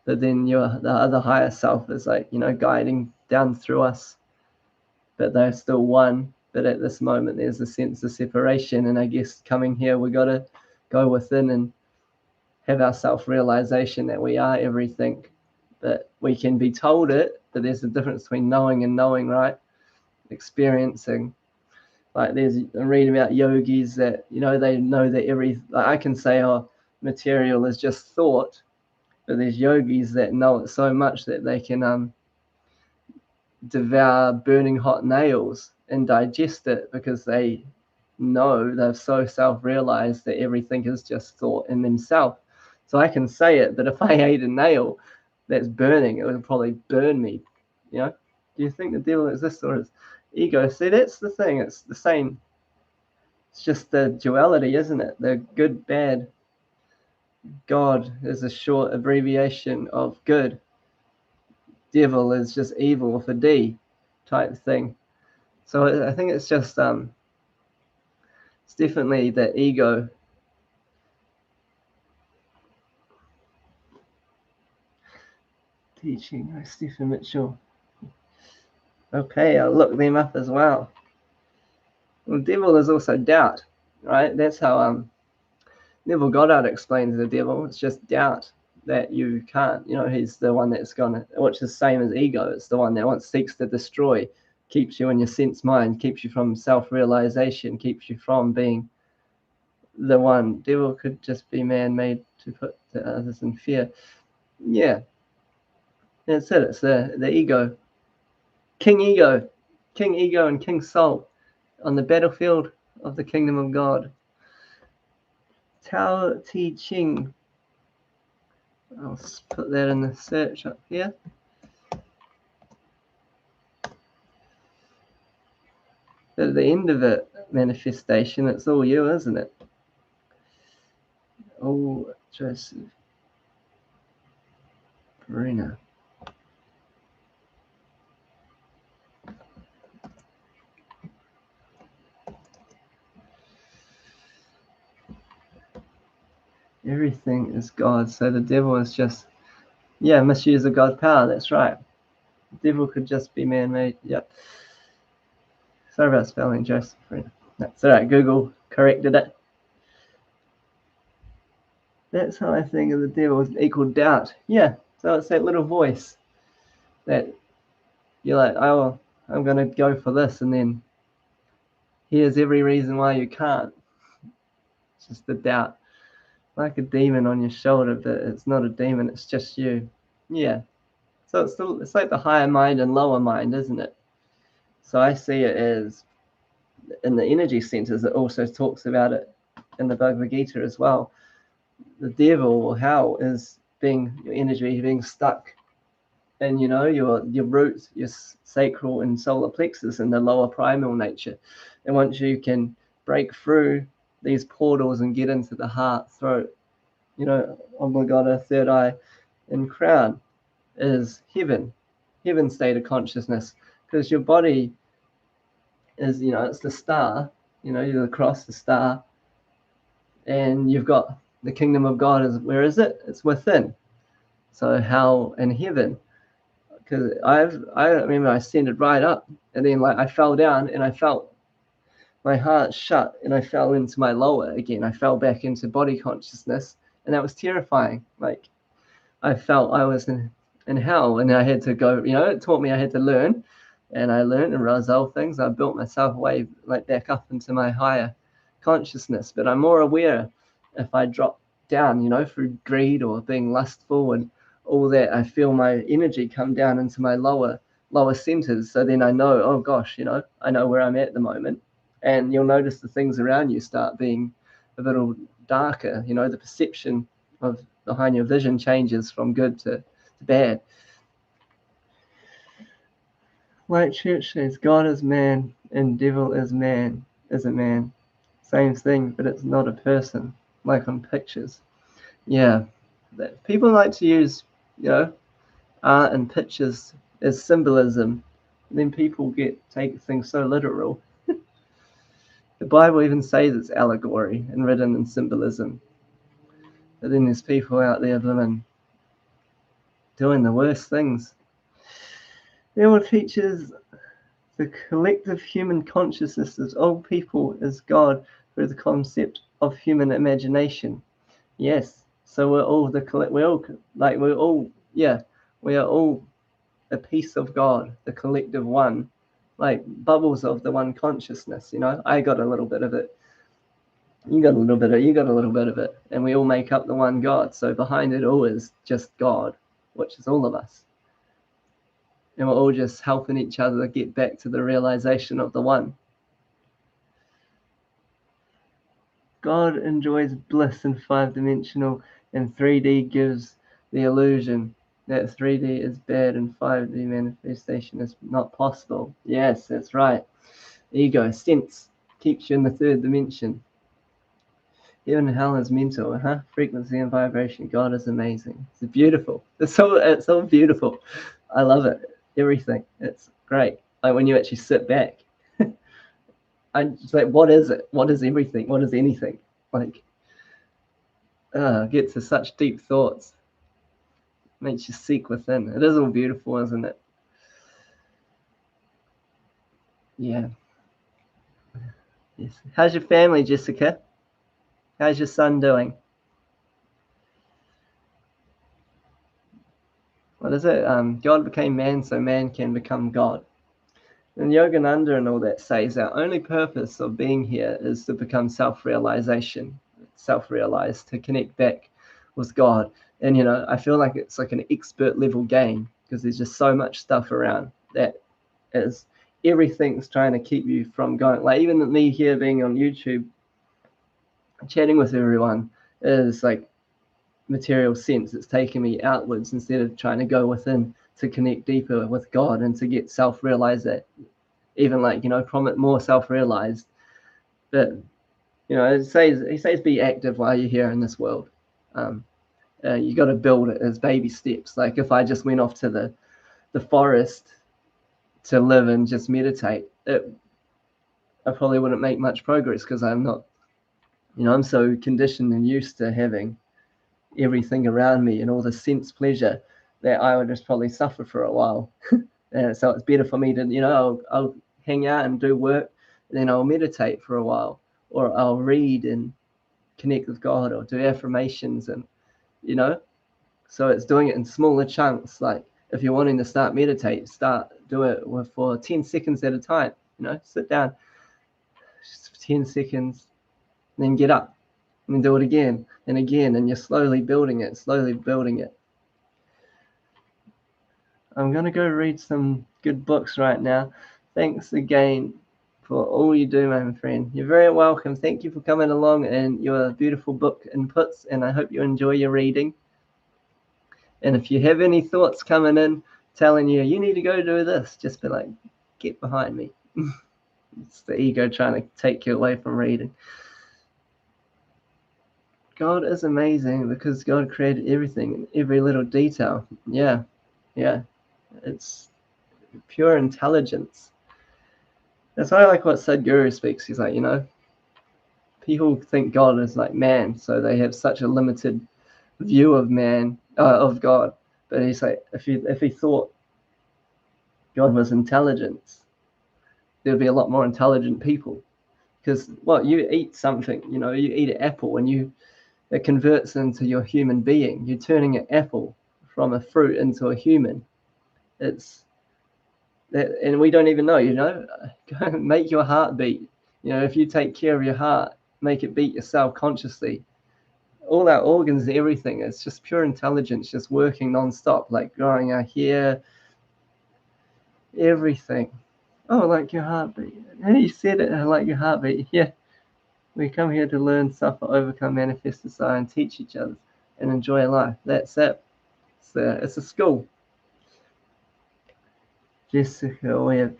but then the other higher self is like, guiding down through us. But they're still one. But at this moment, there's a sense of separation. And I guess coming here, we got to go within and have our self-realization that we are everything. But we can be told it, but there's a difference between knowing and knowing, right? Experiencing. Like I read about yogis that, they know that like I can say, oh, material is just thought, but there's yogis that know it so much that they can devour burning hot nails and digest it because they know they've so self-realized that everything is just thought in themselves. So I can say it, but if I ate a nail that's burning, it would probably burn me. Do you think the devil exists or is ego? See, that's the thing. It's the same. It's just the duality, isn't it? The good, bad. God is a short abbreviation of good. Devil is just evil with a D type thing. So I think it's just it's definitely the ego. Teaching by Stephen Mitchell. Okay, I'll look them up as well. Well, devil is also doubt, right? That's how Neville Goddard explains the devil. It's just doubt that you can't. He's the one that's gonna, which is the same as ego. It's the one that seeks to destroy, keeps you in your sense mind, keeps you from self-realization, keeps you from being the one. Devil could just be man-made to put to others in fear. Yeah, that's it. It's the ego. King Ego and King Soul on the battlefield of the kingdom of God. Tao Te Ching. I'll put that in the search up here. At the end of it, manifestation, it's all you, isn't it? Oh, Joseph Bruner. Everything is God, so the devil is just, misuse of God's power, that's right. The devil could just be man-made, yep. Sorry about spelling Joseph Bruner. That's alright, Google corrected it. That's how I think of the devil is equal doubt. Yeah, so it's that little voice that you're like, oh, I'm going to go for this, and then here's every reason why you can't. It's just the doubt. Like a demon on your shoulder, but it's not a demon, it's just you. Yeah. So it's like the higher mind and lower mind, isn't it? So I see it as, in the energy centers, it also talks about it in the Bhagavad Gita as well. The devil or hell is your energy being stuck in, your roots, your sacral and solar plexus and the lower primal nature. And once you can break through these portals and get into the heart, throat, Oblongata, third eye, and crown is heaven state of consciousness, because your body is, it's the star, you're across the star, and you've got the kingdom of God where is it? It's within. So hell and heaven, because I remember I ascended right up, and then I fell down and I felt my heart shut, and I fell into my lower again. I fell back into body consciousness, and that was terrifying. I felt I was in hell, and I had to go, it taught me I had to learn, and I learned and resolved things. I built myself way back up into my higher consciousness, but I'm more aware if I drop down, through greed or being lustful and all that, I feel my energy come down into my lower centers. So then I know, oh gosh, I know where I'm at the moment, and you'll notice the things around you start being a little darker, the perception of behind your vision changes from good to bad. White Church says God is man and devil is a man. Same thing, but it's not a person, like on pictures. Yeah, people like to use, art and pictures as symbolism Then people take things so literal. The Bible even says it's allegory and written in symbolism. But then there's people out there doing the worst things. The Bible teaches the collective human consciousness of all people is God through the concept of human imagination. Yes, so we are all a piece of God, the collective one, like bubbles of the one consciousness. I got a little bit of it. You got a little bit of it. You got a little bit of it, and we all make up the one God. So behind it all is just God, which is all of us. And we're all just helping each other get back to the realization of the one. God enjoys bliss in 5-dimensional, and 3D gives the illusion that 3D is bad and 5D manifestation is not possible. Yes, that's right. Ego, sense, keeps you in the 3rd dimension. Heaven and hell is mental, huh? Frequency and vibration. God is amazing. It's beautiful. It's so beautiful. I love it. Everything. It's great. Like when you actually sit back. I'm just like, what is it? What is everything? What is anything? Like, get to such deep thoughts. Makes you seek within. It is all beautiful, isn't it? Yeah. Yes. How's your family, Jessica? How's your son doing? What is it? God became man so man can become God. And Yogananda and all that says our only purpose of being here is to become self-realization, self-realized, to connect back with God. And, I feel like it's like an expert level game because there's just so much stuff around that is everything's trying to keep you from going. Like even me here being on YouTube, chatting with everyone is like material sense. It's taking me outwards instead of trying to go within to connect deeper with God and to get self-realized that even from it more self-realized. But he says be active while you're here in this world. You got to build it as baby steps. Like if I just went off to the forest to live and just meditate, I probably wouldn't make much progress because I'm not, I'm so conditioned and used to having everything around me and all the sense pleasure that I would just probably suffer for a while. And so it's better for me to, I'll hang out and do work, and then I'll meditate for a while, or I'll read and connect with God, or do affirmations, and so it's doing it in smaller chunks. Like if you're wanting to start meditate, do it for 10 seconds at a time. Sit down, just for 10 seconds, then get up and do it again and again, and you're slowly building it. I'm going to go read some good books right now. Thanks again for all you do, my friend. You're very welcome. Thank you for coming along and your beautiful book inputs, and I hope you enjoy your reading. And if you have any thoughts coming in telling you need to go do this, just be like, get behind me. It's the ego trying to take you away from reading. God is amazing because God created everything, every little detail. Yeah. It's pure intelligence. That's why I like what Sadhguru speaks. He's like, people think God is like man, so they have such a limited view of man, of God. But he's like, if he thought God was intelligence, there'd be a lot more intelligent people. Because you eat something, you eat an apple, and it converts into your human being. You're turning an apple from a fruit into a human. It's that, and we don't even know. Make your heart beat. If you take care of your heart, make it beat yourself consciously. All our organs, everything, it's just pure intelligence, just working non-stop, like growing our hair, everything. Oh, like your heartbeat. Hey, you said it, I like your heartbeat. Yeah. We come here to learn, suffer, overcome, manifest, desire, and teach each other and enjoy life. That's it. It's a school. Jessica, we have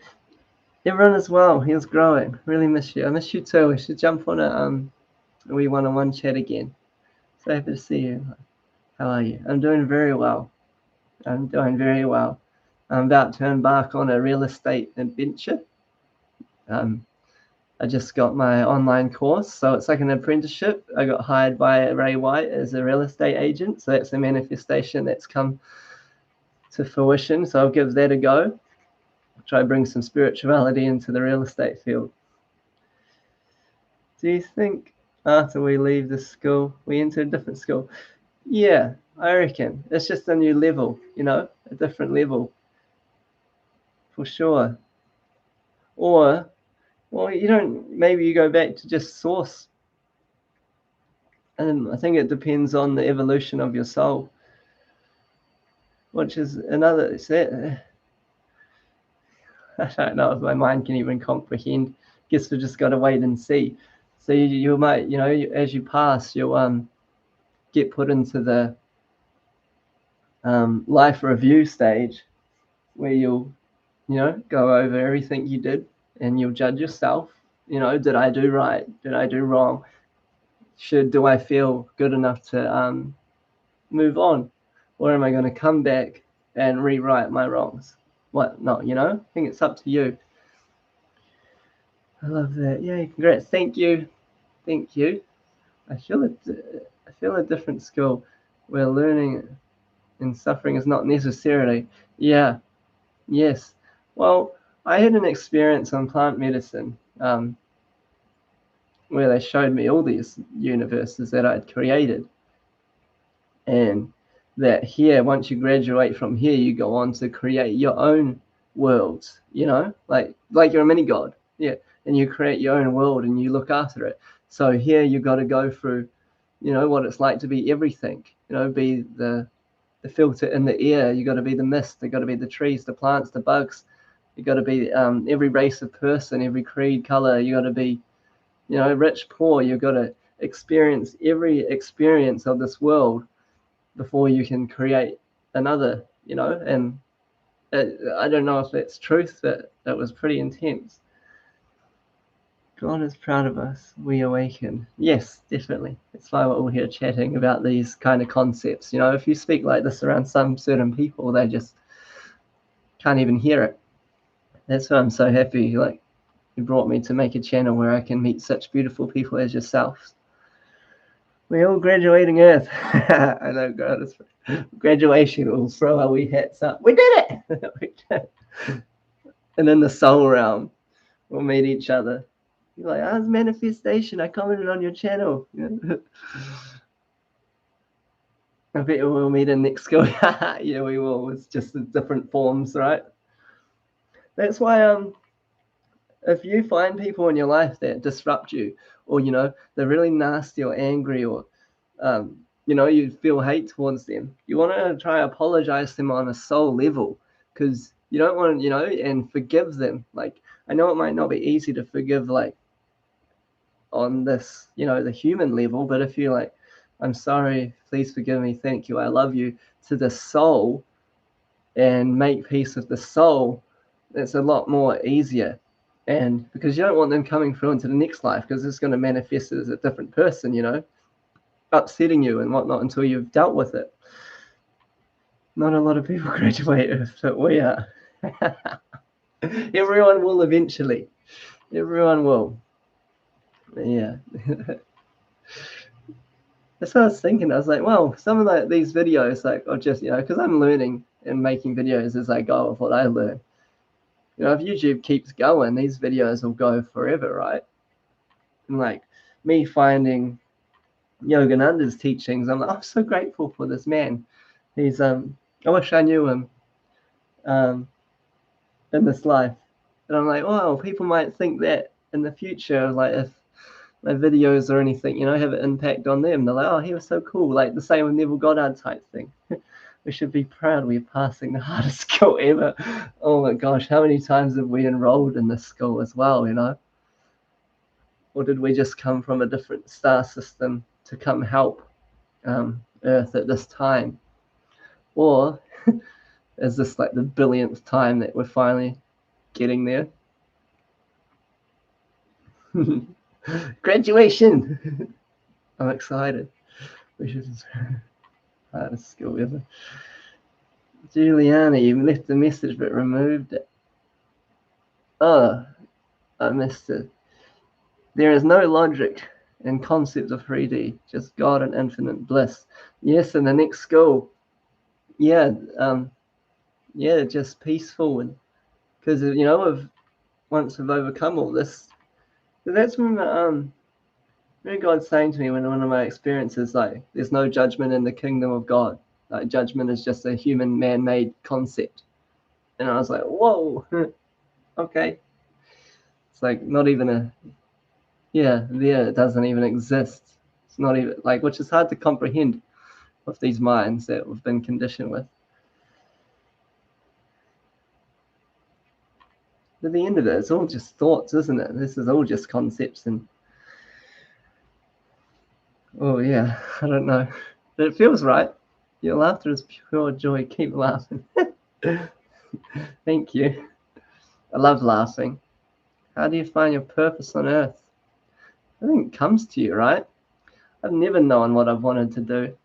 everyone as well. He was growing. Really miss you. I miss you too. We should jump on a wee one-on-one chat again. So happy to see you. How are you? I'm doing very well. I'm about to embark on a real estate adventure. I just got my online course, so it's like an apprenticeship. I got hired by Ray White as a real estate agent, so that's a manifestation that's come to fruition. So I'll give that a go. Try to bring some spirituality into the real estate field. Do you think after we leave the school, we enter a different school? Yeah, I reckon. It's just a new level, a different level. For sure. Or, well, maybe you go back to just source. And I think it depends on the evolution of your soul, which is another, I don't know if my mind can even comprehend. Guess we just got to wait and see. So you might, as you pass, you'll get put into the life review stage where you'll, go over everything you did and you'll judge yourself. Did I do right? Did I do wrong? Do I feel good enough to move on? Or am I going to come back and rewrite my wrongs? What not, I think it's up to you. I love that. Yay, congrats. Thank you. I feel a different skill where learning and suffering is not necessarily. Yeah, yes. Well, I had an experience on plant medicine where they showed me all these universes that I'd created, and that here, once you graduate from here, you go on to create your own worlds. Like you're a mini god. Yeah, and you create your own world and you look after it. So here you got to go through, what it's like to be everything. Be the filter in the air. You got to be the mist. You got to be the trees, the plants, the bugs. You got to be every race of person, every creed, color. You got to be, rich, poor. You got to experience every experience of this world before you can create another. And I don't know if that's truth, but that was pretty intense. God is proud of us. We awaken. Yes, definitely. That's why we're all here chatting about these kind of concepts. If you speak like this around some certain people, they just can't even hear it. That's why I'm so happy. Like, you brought me to make a channel where I can meet such beautiful people as yourselves. We're all graduating Earth. I know, God, it's graduation. We'll throw our wee hats up. We did it! And in the soul realm, we'll meet each other. You're like, it's manifestation. I commented on your channel. I bet we'll meet in next school. Yeah, we will. It's just the different forms, right? That's why if you find people in your life that disrupt you, or they're really nasty or angry, or you feel hate towards them, you want to try to apologize to them on a soul level, because you don't want to, and forgive them. Like, I know it might not be easy to forgive, like, on this, the human level, but if you're like, I'm sorry, please forgive me, thank you, I love you, to the soul, and make peace with the soul, it's a lot more easier. And because you don't want them coming through into the next life, because it's going to manifest as a different person, upsetting you and whatnot until you've dealt with it. Not a lot of people graduate, but we are. Everyone will eventually. Everyone will. Yeah. That's what I was thinking. I was like, well, some of these videos, like, are just, because I'm learning and making videos as I go of what I learn. If YouTube keeps going, these videos will go forever, right? And like me finding Yogananda's teachings, I'm like, I'm so grateful for this man. He's I wish I knew him in this life. And I'm like, well, people might think that in the future, like, if my videos or anything, have an impact on them, they're like, oh, he was so cool. Like the same with Neville Goddard type thing. We should be proud we're passing the hardest school ever. Oh my gosh, how many times have we enrolled in this school as well, Or did we just come from a different star system to come help Earth at this time? Or is this like the billionth time that we're finally getting there? Graduation! I'm excited. We should hardest school ever. Juliana, you left a message but removed it. Oh, I missed it. There is no logic in concept of 3D, just God and infinite bliss. Yes, in the next school. Yeah, yeah, just peaceful, and because once we've overcome all this, that's when God's saying to me, when one of my experiences, like, there's no judgment in the kingdom of God. Like, judgment is just a human man-made concept. And I was like, whoa, okay. It's like not even it doesn't even exist. It's not even like, which is hard to comprehend with these minds that we've been conditioned with. At the end of it, it's all just thoughts, isn't it? This is all just concepts, and oh yeah, I don't know. But it feels right. Your laughter is pure joy. Keep laughing. Thank you. I love laughing. How do you find your purpose on earth? I think it comes to you, right? I've never known what I've wanted to do.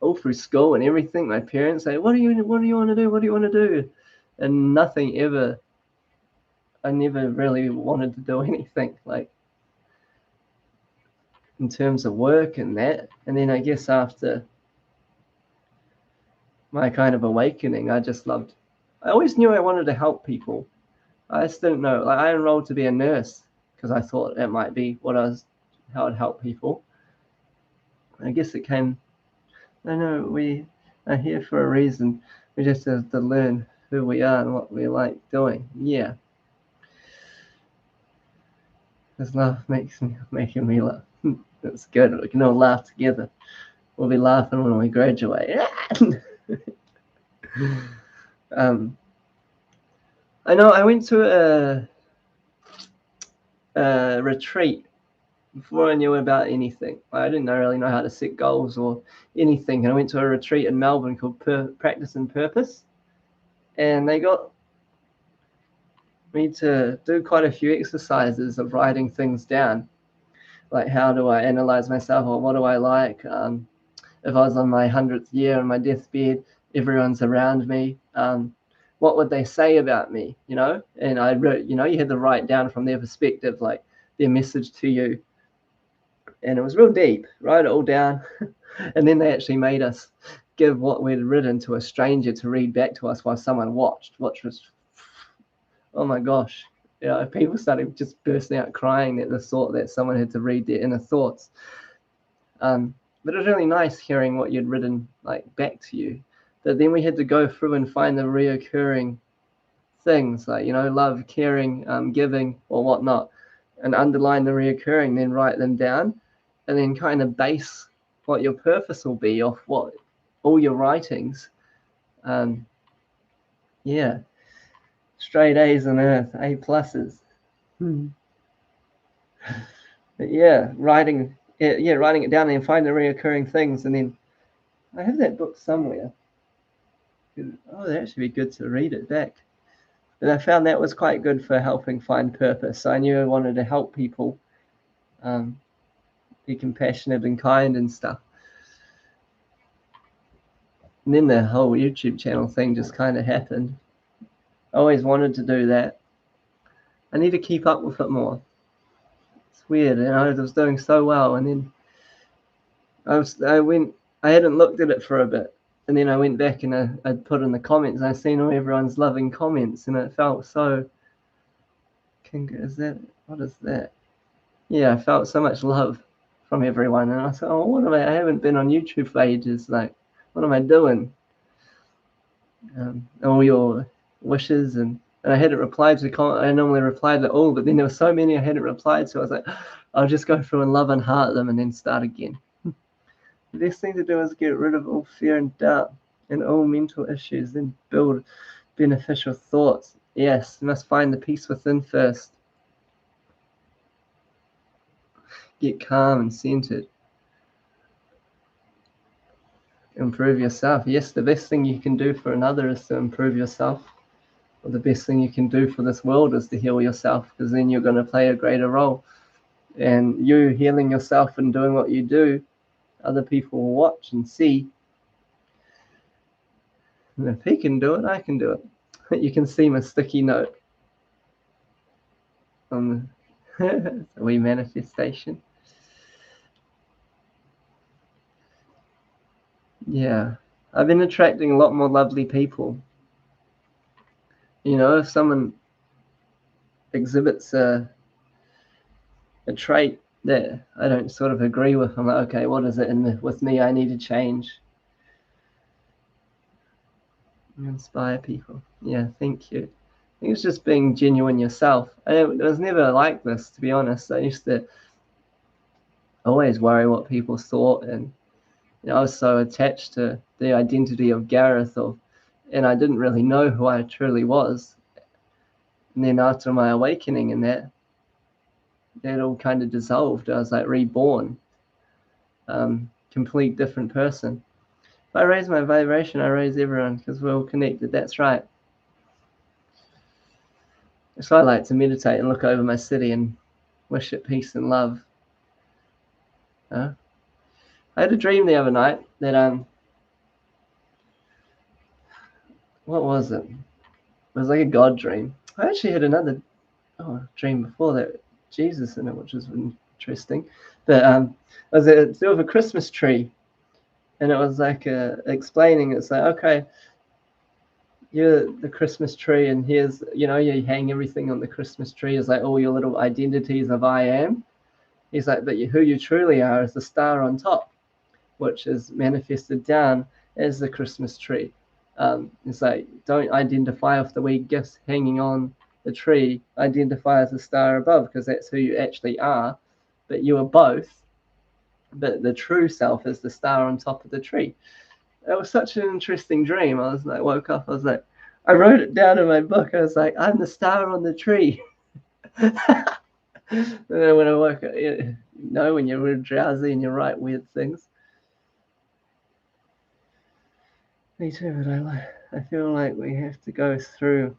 All through school and everything, my parents say, what do you want to do? What do you want to do? And nothing ever, I never really wanted to do anything, like, in terms of work and that. And then I guess after my kind of awakening, I always knew I wanted to help people. I just didn't know. Like, I enrolled to be a nurse because I thought it might be how I'd help people. I guess it came, I know we are here for a reason. We just have to learn who we are and what we like doing. Yeah. This laugh making me laugh. That's good. We can all laugh together. We'll be laughing when we graduate. I know I went to a retreat before I knew about anything. I didn't really know how to set goals or anything. And I went to a retreat in Melbourne called Practice and Purpose. And they got me to do quite a few exercises of writing things down. Like, how do I analyze myself, or what do I like? If I was on my 100th year on my deathbed, everyone's around me. What would they say about me? And I wrote, you had to write down from their perspective, like their message to you. And it was real deep, write it all down. And then they actually made us give what we'd written to a stranger to read back to us while someone watched, which was, oh my gosh. People started just bursting out crying at the thought that someone had to read their inner thoughts. But it was really nice hearing what you'd written, like, back to you. But then we had to go through and find the reoccurring things, like, love, caring, giving, or whatnot, and underline the reoccurring, then write them down, and then kind of base what your purpose will be off what all your writings. Yeah, straight A's on earth, A pluses. But yeah, writing it down and find the reoccurring things. And then I have that book somewhere. Oh, that'd actually be good to read it back. And I found that was quite good for helping find purpose. So I knew I wanted to help people, be compassionate and kind and stuff. And then the whole YouTube channel thing just kind of happened. I always wanted to do that. I need to keep up with it more. It's weird, I was doing so well, and then I hadn't looked at it for a bit, and then I went back and I put in the comments, and I seen all everyone's loving comments, and it felt so. What is that? Yeah, I felt so much love from everyone, and I thought, oh, I haven't been on YouTube for ages. Like, what am I doing? All your wishes, and I hadn't replied to comment. I normally reply to all, but then there were so many I hadn't replied to. I was like, I'll just go through and love and heart them, and then start again. The best thing to do is get rid of all fear and doubt and all mental issues, then build beneficial thoughts. Yes, you must find the peace within first. Get calm and centered. Improve yourself. Yes, the best thing you can do for another is to improve yourself. Or the best thing you can do for this world is to heal yourself, because then you're going to play a greater role. And you healing yourself and doing what you do, other people will watch and see. And if he can do it, I can do it. You can see my sticky note on the wee manifestation. Yeah, I've been attracting a lot more lovely people. You know, if someone exhibits a trait that I don't sort of agree with, I'm like, okay, what is it with me I need to change? Inspire people. Yeah, thank you. I think it's just being genuine yourself. I was never like this, to be honest. I used to always worry what people thought, and I was so attached to the identity of Gareth, and I didn't really know who I truly was. And then after my awakening and that all kind of dissolved. I was like reborn, complete different person. If I raise my vibration, I raise everyone because we're all connected. That's right. So I like to meditate and look over my city and wish it peace and love. I had a dream the other night that what was it? It was like a God dream. I actually had another dream before that, Jesus in it, which was interesting. But it was to do with a Christmas tree, and it was like explaining. It's like, okay, you're the Christmas tree, and here's, you hang everything on the Christmas tree is like all your little identities of I am. He's like, but who you truly are is the star on top, which is manifested down as the Christmas tree. It's like, don't identify with the wee gifts hanging on the tree. Identify as the star above, because that's who you actually are. But you are both. But the true self is the star on top of the tree. It was such an interesting dream. I was like, woke up, I was like, I wrote it down in my book. I was like, I'm the star on the tree. And then when I woke up, when you're real drowsy and you write weird things. Me too, but I feel like we have to go through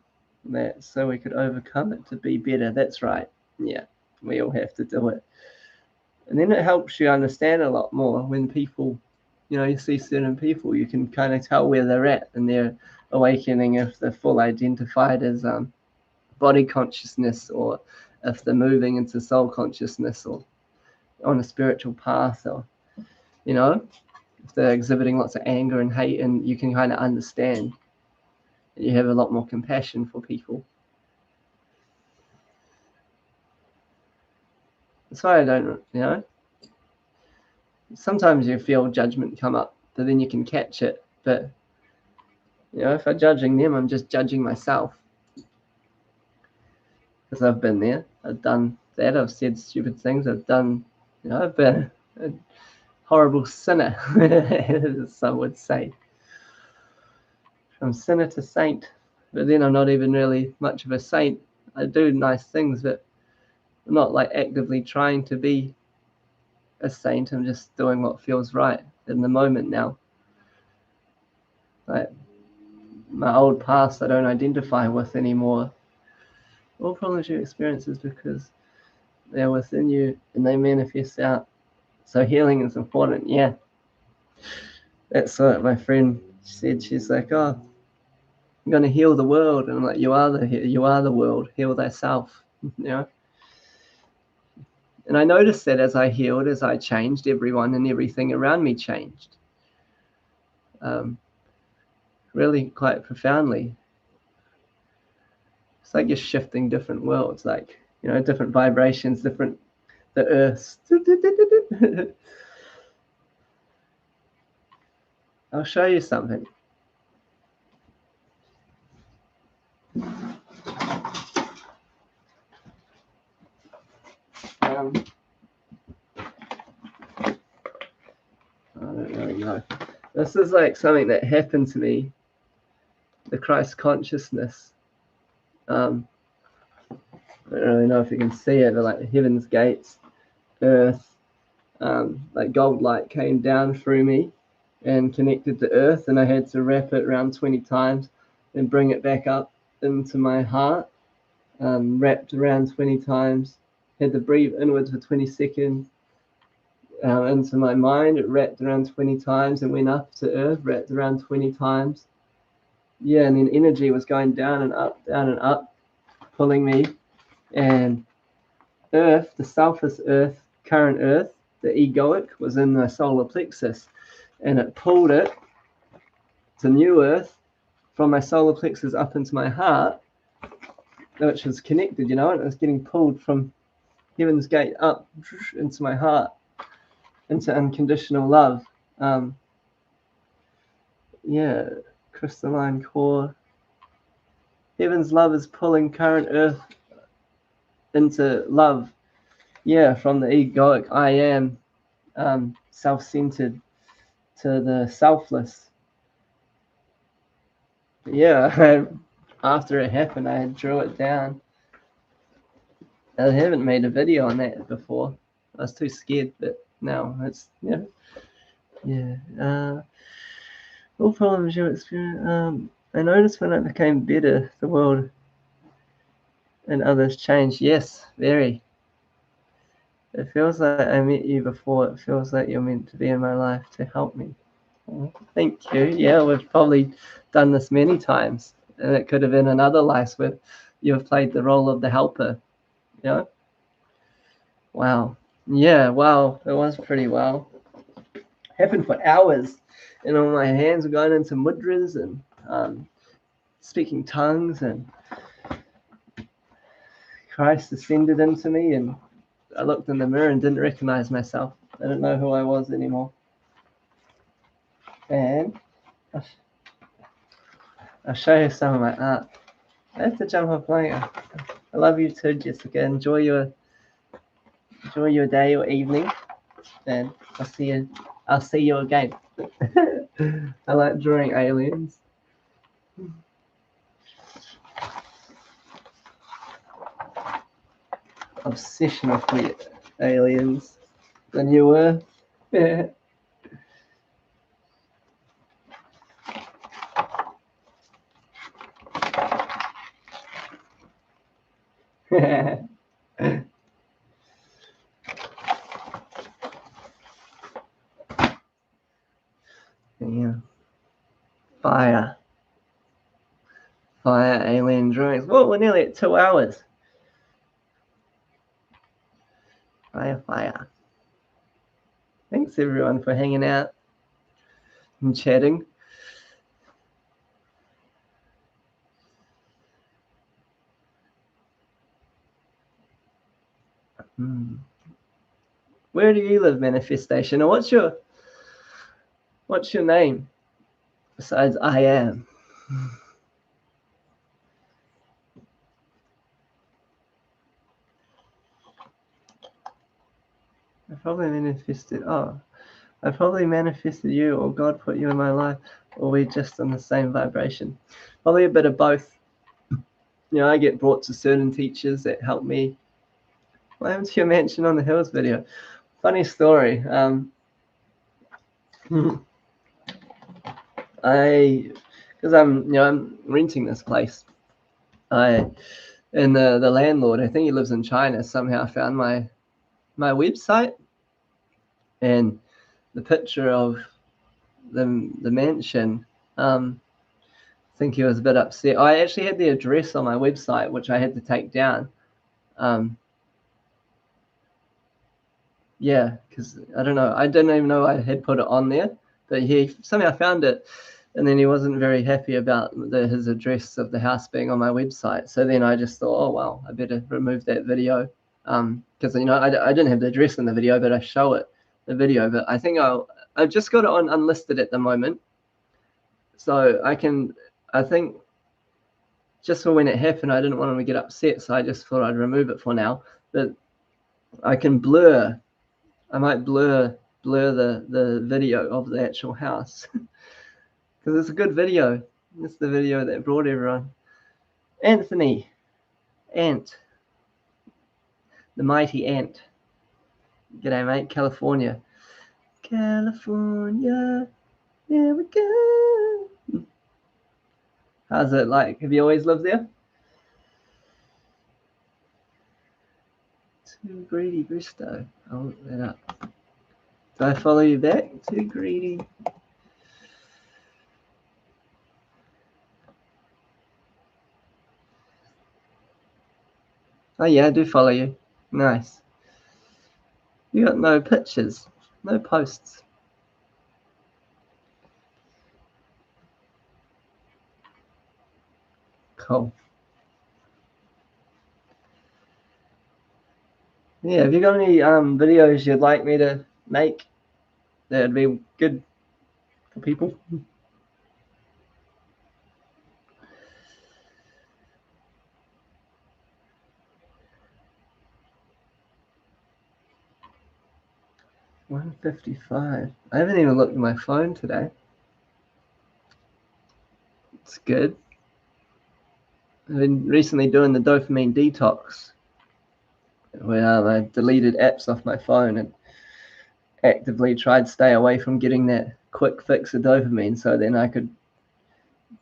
that so we could overcome it to be better. That's right. Yeah, we all have to do it. And then it helps you understand a lot more when people, you see certain people, you can kind of tell where they're at and their awakening, if they're full identified as body consciousness, or if they're moving into soul consciousness, or on a spiritual path, or, if they're exhibiting lots of anger and hate, and you can kind of understand. You have a lot more compassion for people. That's why I don't, sometimes you feel judgment come up, but then you can catch it. But, if I'm judging them, I'm just judging myself. Because I've been there. I've done that. I've said stupid things. I've done, I've been a horrible sinner, as some would say. From sinner to saint. But then I'm not even really much of a saint. I do nice things, but I'm not like actively trying to be a saint. I'm just doing what feels right in the moment now. Like my old past, I don't identify with anymore. All problems you experience is because they're within you and they manifest out. So healing is important. Yeah, that's what my friend said. She's like, "Oh, I'm gonna heal the world," and I'm like, "You are the world. Heal thyself." And I noticed that as I healed, as I changed, everyone and everything around me changed. Really quite profoundly. It's like you're shifting different worlds, like, different vibrations, the earth. I'll show you something. I don't really know. This is like something that happened to me, the Christ consciousness. I don't really know if you can see it, but like the heaven's gates, earth, like gold light came down through me and connected to earth, and I had to wrap it around 20 times and bring it back up into my heart, wrapped around 20 times, had to breathe inwards for 20 seconds, into my mind, it wrapped around 20 times and went up to earth, wrapped around 20 times, yeah, and then energy was going down and up, pulling me. And Earth, the selfish Earth, current Earth, the egoic, was in the solar plexus, and it pulled it to new Earth from my solar plexus up into my heart, which was connected, and it was getting pulled from Heaven's Gate up into my heart, into unconditional love. Yeah, crystalline core. Heaven's love is pulling current Earth into love. Yeah, from the egoic I am, self-centered, to the selfless. Yeah, after it happened, I drew it down. I haven't made a video on that before. I was too scared, but now it's, yeah. All problems you experience. I noticed when I became better, the world and others changed. Yes, very. It feels like I met you before. It feels like you're meant to be in my life to help me. Thank you. Yeah, we've probably done this many times, and it could have been another life where you've played the role of the helper. Wow. Yeah, wow. It was pretty well. Happened for hours, and all my hands were going into mudras and speaking tongues, and Christ descended into me, and I looked in the mirror and didn't recognize myself. I didn't know who I was anymore. And I'll show you some of my art. I have to jump off later. I love you too, Jessica. Enjoy your day or evening, and I'll see you again. I like drawing aliens. Obsession with the aliens. The new Earth. Yeah. Yeah. Fire, alien drawings. Whoa, we're nearly at 2 hours. Fire. Thanks everyone for hanging out and chatting. Where do you live, Manifestation? Or what's your name besides I am? I probably manifested you, or God put you in my life, or we're just on the same vibration. Probably a bit of both. I get brought to certain teachers that help me. What happened to your Mansion on the Hills video? Funny story. Because I'm renting this place. And the landlord, I think he lives in China, somehow found my website, and the picture of the mansion. I think he was a bit upset. I actually had the address on my website, which I had to take down. Yeah, because I don't know. I didn't even know I had put it on there, but he somehow found it, and then he wasn't very happy about his address of the house being on my website. So then I just thought, oh well, I better remove that video, because I didn't have the address in the video, but I show it the video. But I think I've just got it on unlisted at the moment, so I think just for when it happened, I didn't want him to get upset, so I just thought I'd remove it for now. But I can blur. I might blur the video of the actual house because it's a good video. It's the video that brought everyone. Anthony, Ant, the mighty Ant. G'day, mate. California, there we go. How's it like? Have you always lived there? Too greedy, Bristow. I'll look that up. Do I follow you back? Too greedy. Oh yeah, I do follow you. Nice. You got no pictures, no posts. Cool. Yeah, have you got any videos you'd like me to make that'd be good for people? 155. I haven't even looked at my phone today. It's good. I've been recently doing the dopamine detox, where I deleted apps off my phone and actively tried to stay away from getting that quick fix of dopamine so then I could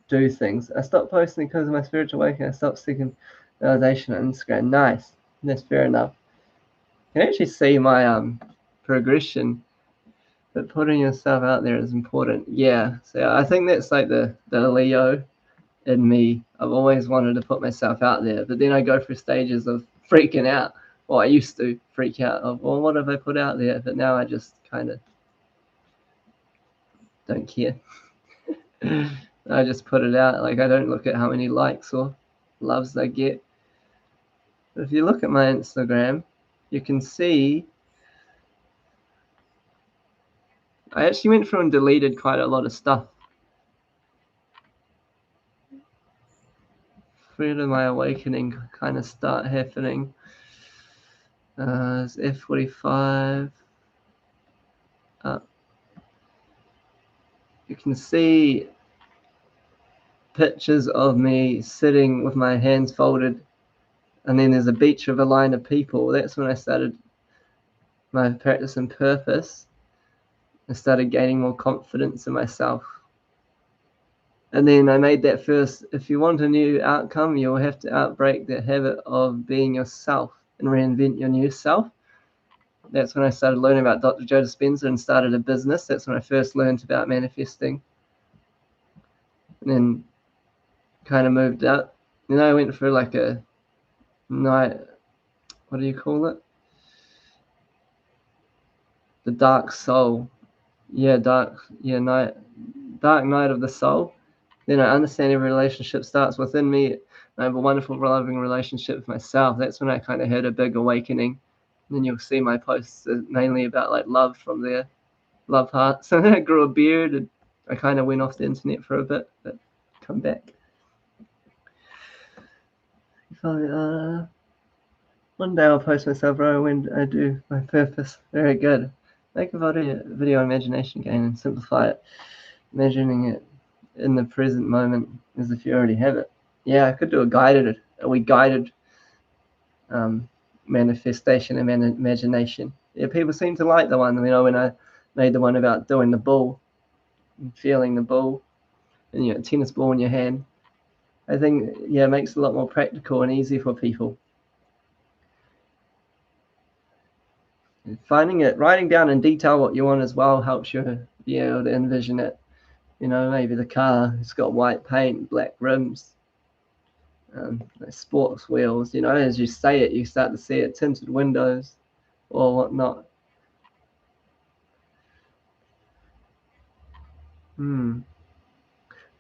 do things. I stopped posting because of my spiritual awakening. I stopped seeking validation on Instagram. Nice. That's fair enough. You can actually see my progression, but putting yourself out there is important. Yeah. So I think that's like the Leo in me. I've always wanted to put myself out there, but then I go through stages of freaking out. Well, I used to freak out of, well, what have I put out there? But now I just kind of don't care. I just put it out. Like, I don't look at how many likes or loves I get. But if you look at my Instagram, you can see I actually went through and deleted quite a lot of stuff. Where did my awakening kind of start happening? It's F45 up. You can see pictures of me sitting with my hands folded, and then there's a beach of a line of people. That's when I started my practice and purpose. I started gaining more confidence in myself. And then I made that first, if you want a new outcome, you'll have to outbreak the habit of being yourself and reinvent your new self. That's when I started learning about Dr. Joe Dispenza and started a business. That's when I first learned about manifesting. And then kind of moved up. Then I went through like a night, what do you call it? The dark soul. Yeah, dark night of the soul. Then I understand every relationship starts within me. I have a wonderful, loving relationship with myself. That's when I kind of had a big awakening. And then you'll see my posts are mainly about like love from there, love hearts. So then I grew a beard and I kind of went off the internet for a bit, but come back. If one day I'll post myself, bro, when I do my purpose. Very good. Make a video imagination game and simplify it. Imagining it in the present moment as if you already have it. Yeah, I could do a guided manifestation and imagination. Yeah, people seem to like the one, when I made the one about doing the ball and feeling the ball and a tennis ball in your hand. I think, yeah, it makes it a lot more practical and easy for people. Writing down in detail what you want as well helps you be able to envision it. Maybe the car, it's got white paint, black rims, sports wheels. As you say it, you start to see it, tinted windows or whatnot.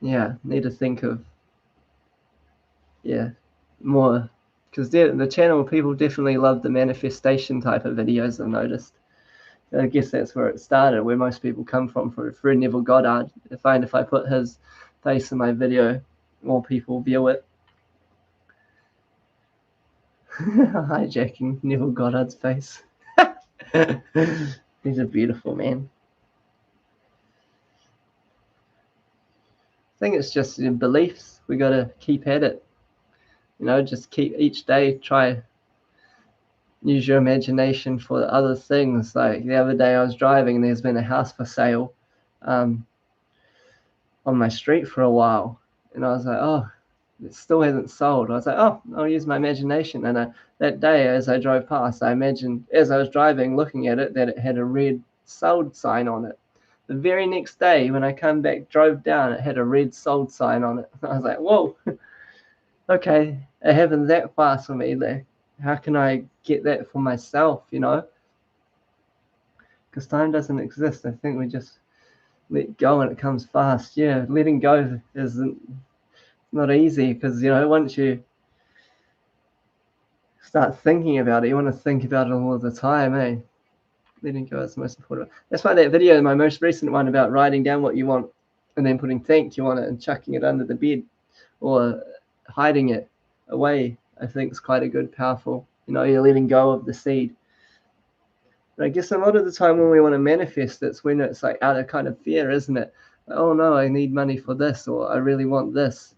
Yeah, need to think of, yeah, more, because the channel people definitely love the manifestation type of videos. I've noticed. I guess that's where it started, where most people come from, for Fred Neville Goddard. I find if I put his face in my video, more people view it. Hijacking Neville Goddard's face. He's a beautiful man. I think it's just your beliefs. We got to keep at it. Just keep each day, try use your imagination for other things. Like the other day I was driving and there's been a house for sale on my street for a while. And I was like, oh, it still hasn't sold. I was like, oh, I'll use my imagination. And that day as I drove past, I imagined as I was driving, looking at it, that it had a red sold sign on it. The very next day when I come back, drove down, it had a red sold sign on it. I was like, whoa, okay, it happened that fast for me there. How can I get that for myself, you know? Because time doesn't exist. I think we just let go and it comes fast. Yeah, letting go isn't not easy because, you know, once you start thinking about it, you want to think about it all the time, eh? Letting go is the most important. That's why that video, my most recent one about writing down what you want and then putting thank you on it and chucking it under the bed or hiding it away, I think is quite a good, powerful, you know, you're letting go of the seed. But I guess a lot of the time when we want to manifest, it's when it's like out of kind of fear, isn't it? Like, oh no, I need money for this, or I really want this.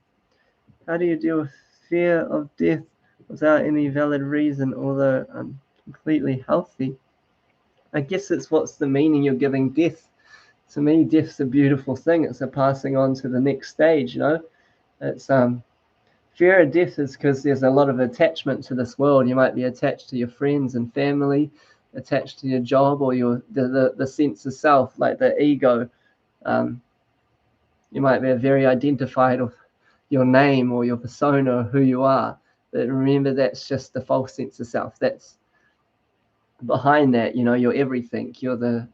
How do you deal with fear of death without any valid reason, although I'm completely healthy? I guess it's what's the meaning you're giving death. To me, death's a beautiful thing. It's a passing on to the next stage, you know? It's fear of death is because there's a lot of attachment to this world. You might be attached to your friends and family, attached to your job, or the sense of self, like the ego. You might be very identified with your name or your persona or who you are. But remember, that's just the false sense of self. That's behind that, you know, you're everything. You're the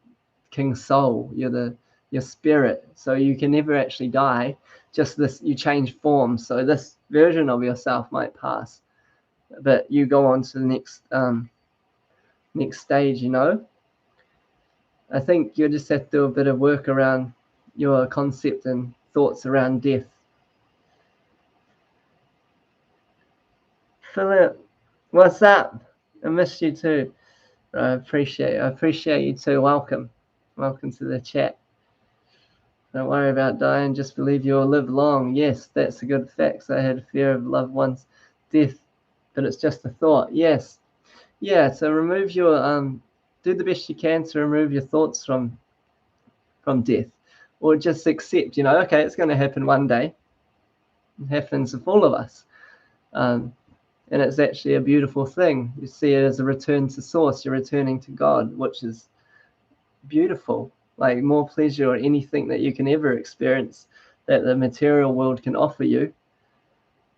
king soul. You're your spirit. So you can never actually die. Just this, you change form. So this version of yourself might pass, but you go on to the next stage, you know. I think you just have to do a bit of work around your concept and thoughts around death. Philip, what's up? I missed you too. I appreciate you too. Welcome to the chat. Don't worry about dying, just believe you'll live long. Yes, that's a good fact. I had fear of loved ones' death, but it's just a thought. Yes. Yeah, so remove your do the best you can to remove your thoughts from death. Or just accept, you know, okay, it's gonna happen one day. It happens with all of us. And it's actually a beautiful thing. You see it as a return to source, you're returning to God, which is beautiful. Like more pleasure or anything that you can ever experience that the material world can offer you.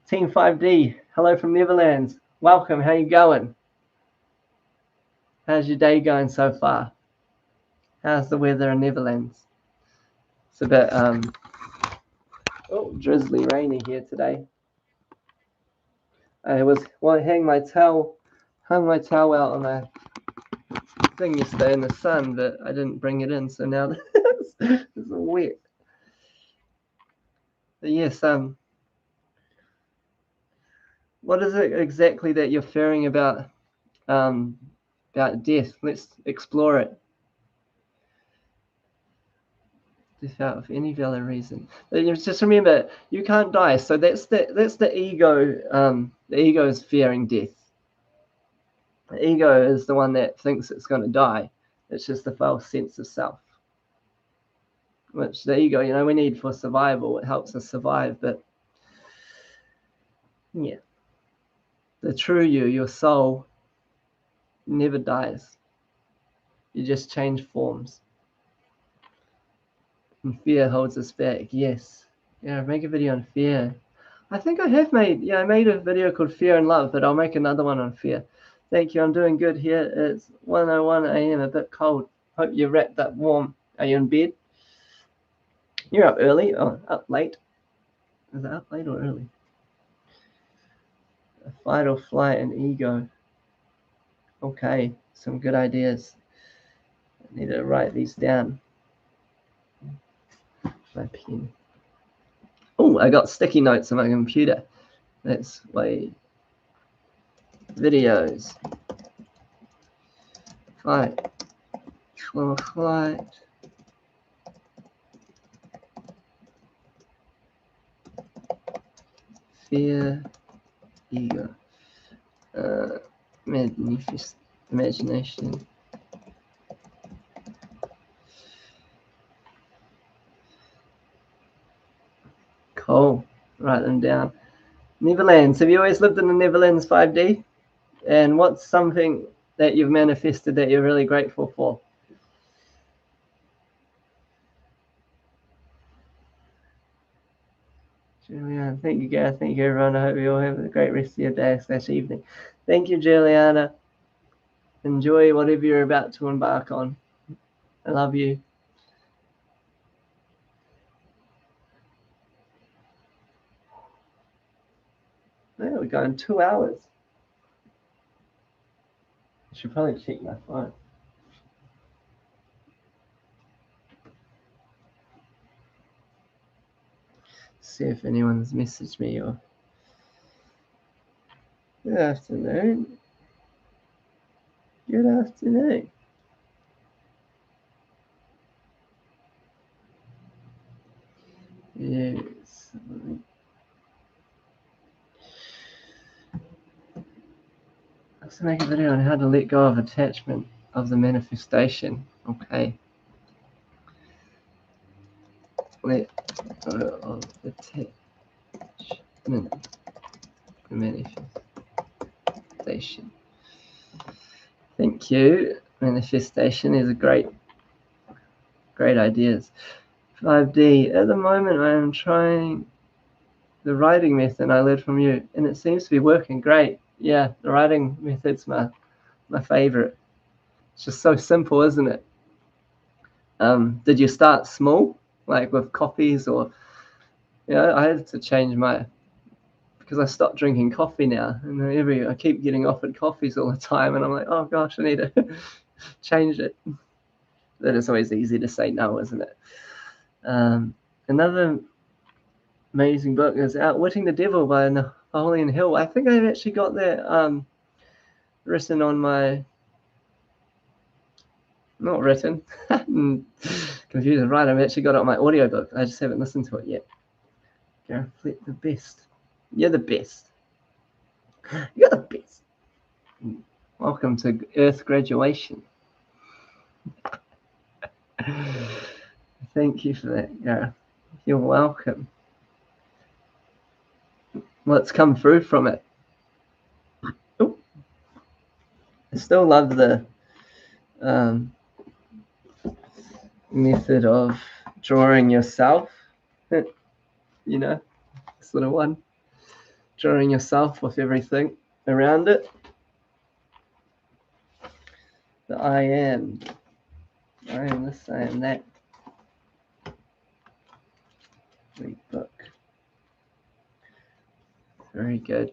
Team 5D, hello from Netherlands. Welcome, how you going? How's your day going so far? How's the weather in Netherlands? It's a bit drizzly rainy here today. I hung my towel out on a thing yesterday in the sun, but I didn't bring it in, so now it's wet. But yes, what is it exactly that you're fearing about death? Let's explore it. Without any valid reason. Just remember, you can't die. So that's the ego. The ego is fearing death. The ego is the one that thinks it's going to die. It's just the false sense of self, which the ego, you know, we need for survival. It helps us survive, but yeah, the true you, your soul, never dies. You just change forms. And fear holds us back. Yes. Yeah, make a video on fear. I think I have made a video called Fear and Love, but I'll make another one on fear. Thank you. I'm doing good here. It's 1:01 a.m. A bit cold. Hope you're wrapped up warm. Are you in bed? You're up early. Oh, up late. Is it up late or early? Fight or flight and ego. Okay, some good ideas. I need to write these down. My pen. Oh, I got sticky notes on my computer. That's why. Videos. Fight or flight. Fear, ego. Magnificent imagination. Cool. Write them down. Netherlands. Have you always lived in the Netherlands, 5D? And what's something that you've manifested that you're really grateful for? Juliana. Thank you, Gareth. Thank you, everyone. I hope you all have a great rest of your day / evening. Thank you, Juliana. Enjoy whatever you're about to embark on. I love you. Yeah, we're going 2 hours. I should probably check my phone. See if anyone's messaged me or. Good afternoon. Good afternoon. Yes. Let's make a video on how to let go of attachment of the manifestation. Okay. Let go of attachment. The manifestation. Thank you. Manifestation is a great ideas. 5D. At the moment, I am trying the writing method I learned from you, and it seems to be working great. Yeah, the writing method's my favorite. It's just so simple, isn't it? Did you start small, like with coffees, or I had to change because I stopped drinking coffee now, and I keep getting offered coffees all the time, and I'm like, oh gosh, I need to change it. Then it's always easy to say no, isn't it? Another amazing book is Outwitting the Devil by Napoleon Hill. I think I've actually got that written on my. Not written. Confused. Right, I've actually got it on my audiobook. I just haven't listened to it yet. Gareth, the best. You're the best. You're the best. Welcome to Earth graduation. Thank you for that, Gareth. You're welcome. What's come through from it? Ooh. I still love the method of drawing yourself. Sort of one. Drawing yourself with everything around it. The I am this, I am that. Read book. Very good.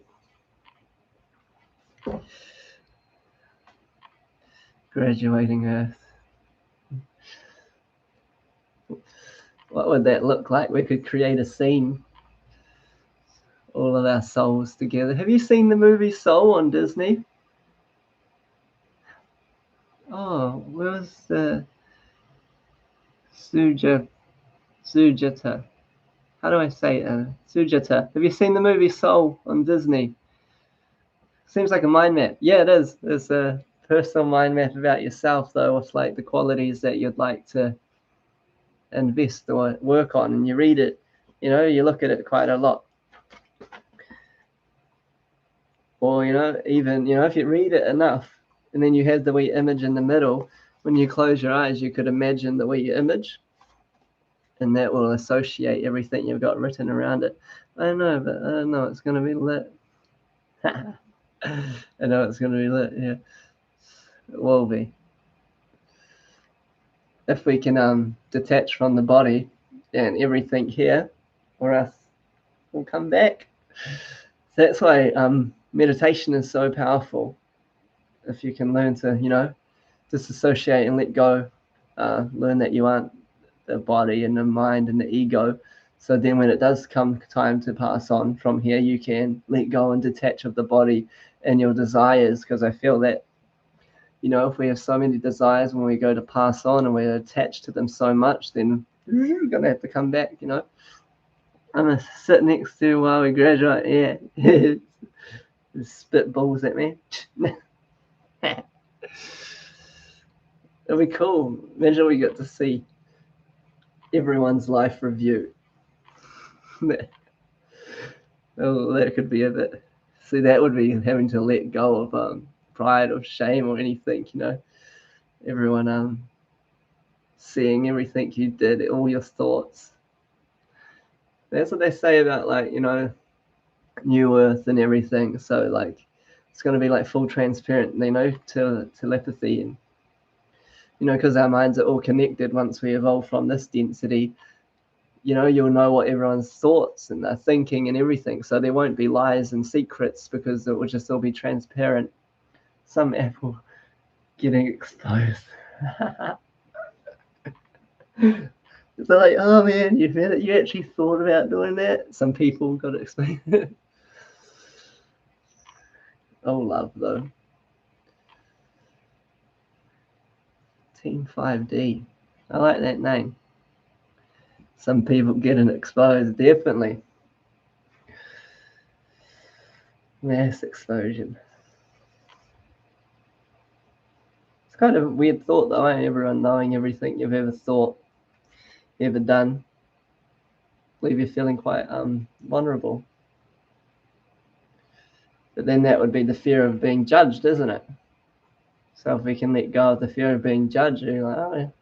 Graduating Earth. What would that look like? We could create a scene. All of our souls together. Have you seen the movie Soul on Disney? Oh, where was the Sujata? How do I say it? Sujata. Have you seen the movie Soul on Disney? Seems like a mind map. Yeah, it is. It's a personal mind map about yourself, though, with like the qualities that you'd like to invest or work on, and you read it. You look at it quite a lot. Or even if you read it enough, and then you have the wee image in the middle. When you close your eyes, you could imagine the wee image, and that will associate everything you've got written around it. I don't know, but I know it's going to be lit. I know it's going to be lit. Yeah, it will be. If we can detach from the body and everything here, or else we'll come back. That's why meditation is so powerful. If you can learn to, disassociate and let go, learn that you aren't the body and the mind and the ego. So then when it does come time to pass on from here, you can let go and detach of the body and your desires, because I feel that, if we have so many desires when we go to pass on and we're attached to them so much, then we're going to have to come back, I'm going to sit next to while we graduate. Yeah. Spit balls at me. It'll be cool. Imagine we get to see everyone's life review. Oh, that could be a bit. See, that would be having to let go of pride or shame or anything, Everyone seeing everything you did, all your thoughts. That's what they say about, like, you know, New Earth and everything. So like, it's going to be like full transparent, you know, telepathy, and you know, because our minds are all connected. Once we evolve from this density, you know, you'll know what everyone's thoughts and their thinking and everything. So there won't be lies and secrets because it will just all be transparent. Some apple getting exposed. They're like, oh man, you actually thought about doing that? Some people got to explain it. Oh, love though. Team 5D. I like that name. Some people getting exposed, definitely. Mass explosion. It's kind of a weird thought though, eh? Everyone knowing everything you've ever thought, ever done. Leave you feeling quite vulnerable. But then that would be the fear of being judged, isn't it? So if we can let go of the fear of being judged, you're like, oh,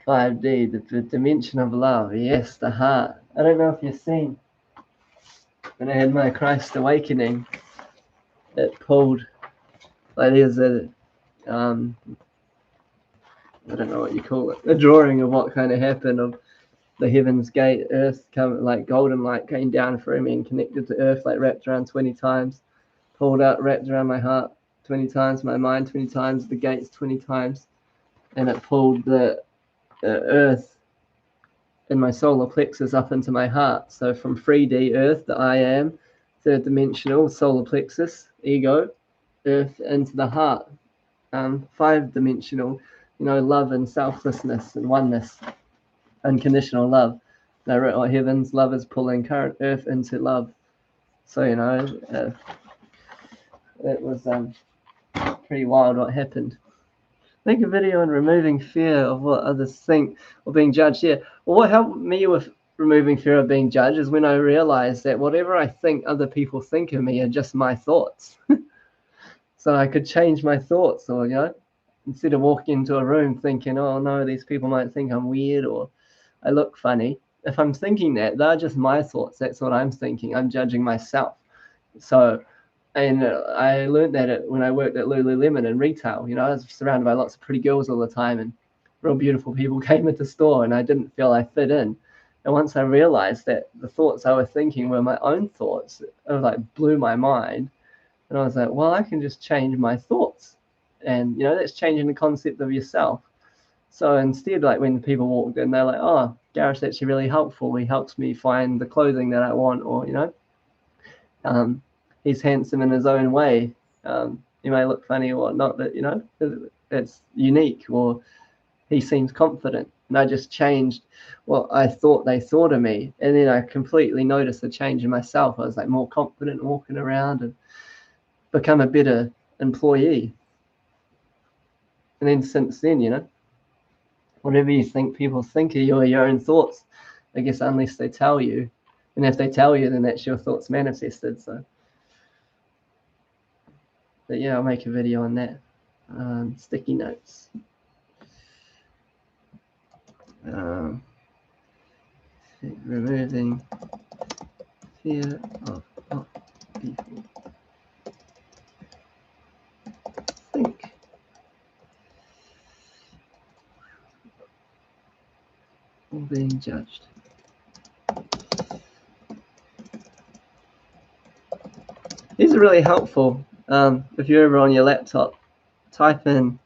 5D, the dimension of love. Yes, the heart. I don't know if you've seen, when I had my Christ awakening, it pulled, like there's a, I don't know what you call it, a drawing of what kind of happened, of the heavens gate, earth come, like golden light came down through me and connected to earth, like wrapped around 20 times, pulled out, wrapped around my heart 20 times, my mind 20 times, the gates 20 times, and it pulled the earth in my solar plexus up into my heart. So from 3D earth, the I am, third dimensional solar plexus, ego, earth into the heart, 5-dimensional, you know, love and selflessness and oneness, unconditional love. And I wrote, oh, heavens, love is pulling current earth into love. So, you know, it was pretty wild what happened. Make a video on removing fear of what others think or being judged. Yeah. Well, what helped me with removing fear of being judged is when I realized that whatever I think other people think of me are just my thoughts. So I could change my thoughts, or, you know, instead of walking into a room thinking, oh no, these people might think I'm weird or I look funny. If I'm thinking that, they're just my thoughts. That's what I'm thinking. I'm judging myself. So, and I learned that when I worked at Lululemon in retail. You know, I was surrounded by lots of pretty girls all the time, and real beautiful people came into the store, and I didn't feel I fit in. And once I realized that the thoughts I was thinking were my own thoughts, it like blew my mind. And I was like, well, I can just change my thoughts. And, you know, that's changing the concept of yourself. So instead, like when people walked in, they're like, oh, Gareth's actually really helpful. He helps me find the clothing that I want, or, you know, he's handsome in his own way. He may look funny or whatnot, but, you know, it's unique, or he seems confident. And I just changed what I thought they thought of me. And then I completely noticed a change in myself. I was like more confident walking around and become a better employee. And then since then, you know, whatever you think people think of you are your own thoughts, I guess, unless they tell you. And if they tell you, then that's your thoughts manifested. So, but yeah, I'll make a video on that. Sticky notes. Removing fear of what people think. Or being judged. These are really helpful. If you're ever on your laptop, type in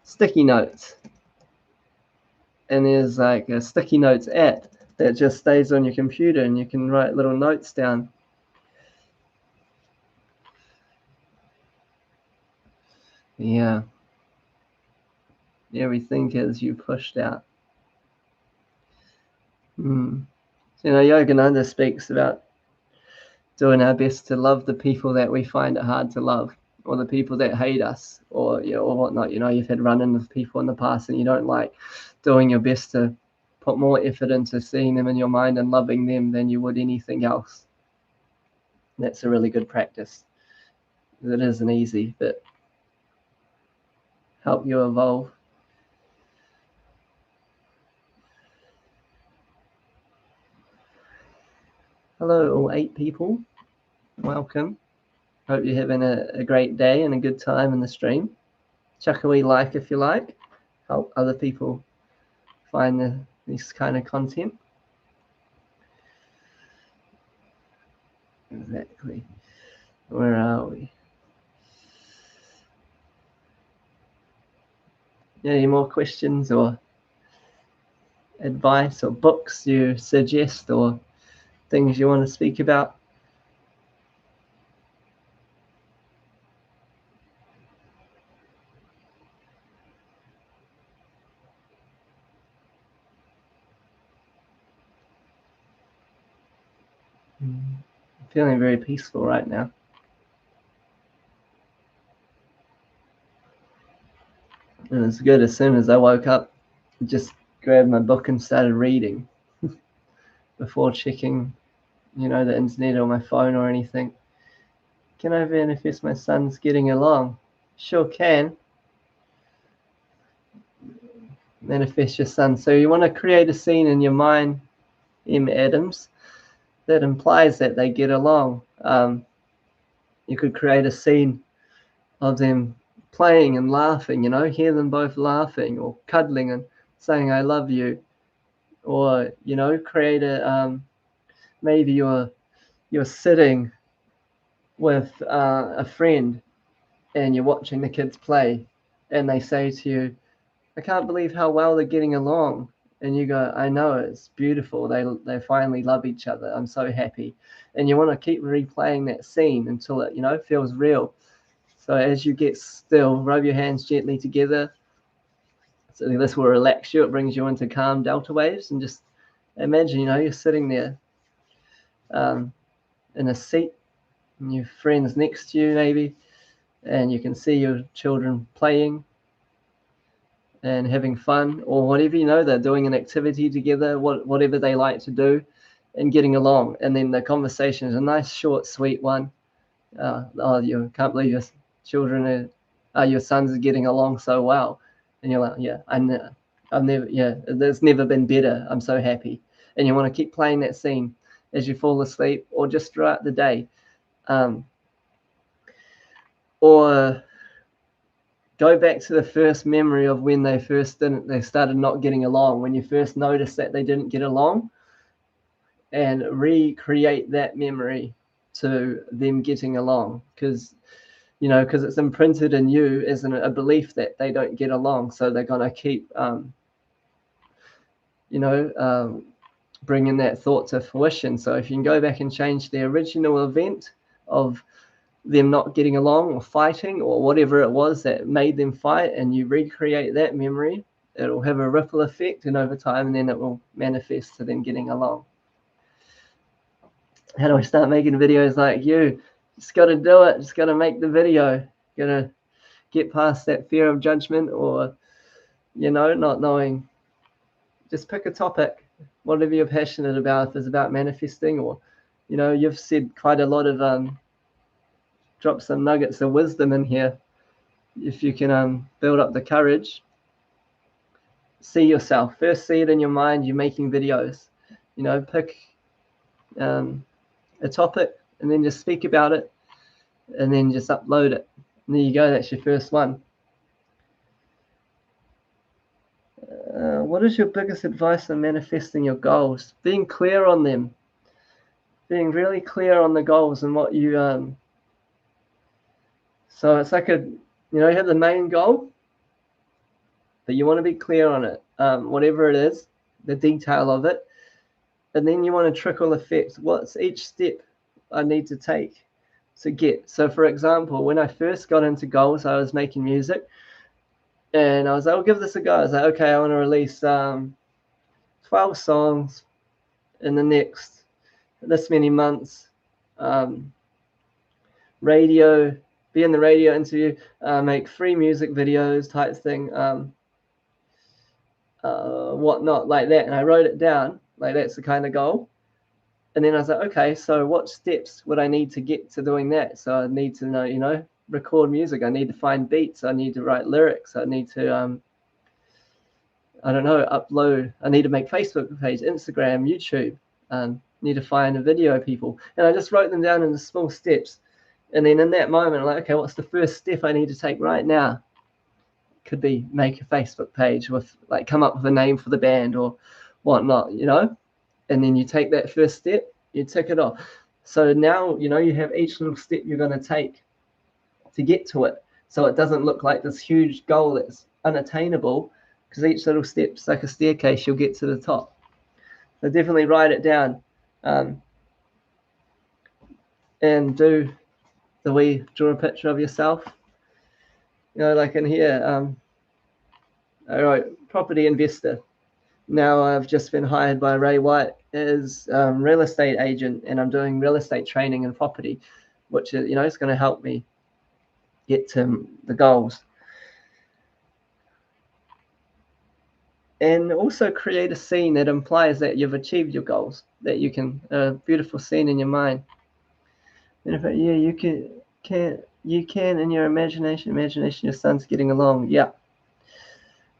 sticky notes, and there's like a sticky notes app that just stays on your computer, and you can write little notes down. Yeah. Everything is you pushed out. So, you know, Yogananda speaks about doing our best to love the people that we find it hard to love, or the people that hate us, or, you know, or whatnot. You know, you've had run-in with people in the past and you don't like, doing your best to put more effort into seeing them in your mind and loving them than you would anything else. That's a really good practice. It isn't easy, but help you evolve. Hello, all 8 people. Welcome. Hope you're having a great day and a good time in the stream. Chuck a wee like if you like. Help other people find this kind of content. Exactly. Where are we? Any more questions or advice or books you suggest or things you want to speak about? I'm feeling very peaceful right now. And it's good. As soon as I woke up, I just grabbed my book and started reading before checking, the internet or my phone or anything. Can I manifest my son's getting along? Sure can. Manifest your son. So you want to create a scene in your mind, M. Adams, that implies that they get along. You could create a scene of them playing and laughing, hear them both laughing or cuddling and saying, I love you. Or, create maybe you're sitting with a friend and you're watching the kids play and they say to you, I can't believe how well they're getting along. And you go, I know, it's beautiful. They finally love each other. I'm so happy. And you want to keep replaying that scene until it, feels real. So as you get still, rub your hands gently together. So this will relax you. It brings you into calm delta waves. And just imagine, you're sitting there in a seat and your friend's next to you maybe. And you can see your children playing and having fun or whatever, they're doing an activity together, whatever they like to do and getting along. And then the conversation is a nice, short, sweet one. You can't believe your children your sons are getting along so well. And you're like, yeah, there's never been better. I'm so happy. And you want to keep playing that scene as you fall asleep or just throughout the day. Or go back to the first memory of when they started not getting along, when you first noticed that they didn't get along, and recreate that memory to them getting along, because it's imprinted in you as a belief that they don't get along, so they're going to keep bringing that thought to fruition. So if you can go back and change the original event of them not getting along or fighting or whatever it was that made them fight, and you recreate that memory, it'll have a ripple effect, and over time then it will manifest to them getting along. How do I start making videos like you? Just got to do it. Just got to make the video. Got to get past that fear of judgment or not knowing. Just pick a topic, whatever you're passionate about. If it's about manifesting, or you've said quite a lot of drop some nuggets of wisdom in here. If you can build up the courage, see yourself first, see it in your mind. You're making videos, pick a topic and then just speak about it and then just upload it. And there you go, that's your first one. What is your biggest advice on manifesting your goals? Being clear on them, being really clear on the goals and what you so it's like you have the main goal, but you want to be clear on it, whatever it is, the detail of it, and then you want to trickle effect. What's each step I need to take to get? So for example, when I first got into goals, I was making music and I was like, I'll give this a go. I was like, okay, I want to release 12 songs in the next this many months. Radio, be in the radio interview, make 3 music videos type thing, whatnot like that. And I wrote it down, like that's the kind of goal. And then I was like, okay, so what steps would I need to get to doing that? So I need to know, record music. I need to find beats. I need to write lyrics. I need to, I don't know, upload. I need to make Facebook page, Instagram, YouTube. need to find a video, people. And I just wrote them down into small steps. And then in that moment, I'm like, okay, what's the first step I need to take right now? Could be make a Facebook page with, like, come up with a name for the band or whatnot, you know? And then you take that first step, you tick it off. So now, you know, you have each little step you're going to take to get to it. So it doesn't look like this huge goal that's unattainable, because each little step's like a staircase, you'll get to the top. So definitely write it down, and do the wee draw a picture of yourself. You know, like in here, I wrote property investor. Now I've just been hired by Ray White as real estate agent, and I'm doing real estate training in property, which is, you know, is going to help me get to the goals. And also create a scene that implies that you've achieved your goals, that you can, a beautiful scene in your mind. And if yeah, you can in your imagination your son's getting along. Yeah.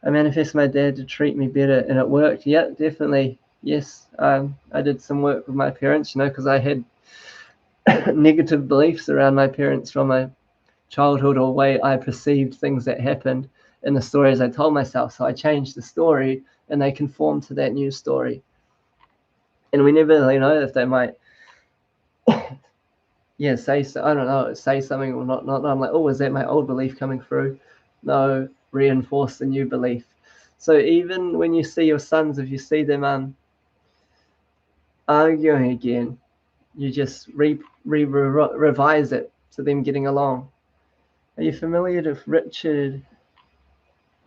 I manifest my dad to treat me better, and it worked. Yeah, definitely. Yes. I did some work with my parents, you know, because I had negative beliefs around my parents from my childhood, or way I perceived things that happened in the stories I told myself. So I changed the story, and they conformed to that new story. And we never really know if they might, yeah, say so. I don't know, say something or not. I'm like, oh, is that my old belief coming through? No, reinforce the new belief. So even when you see your sons, if you see them arguing again, you just revise it to them getting along. Are you familiar with Richard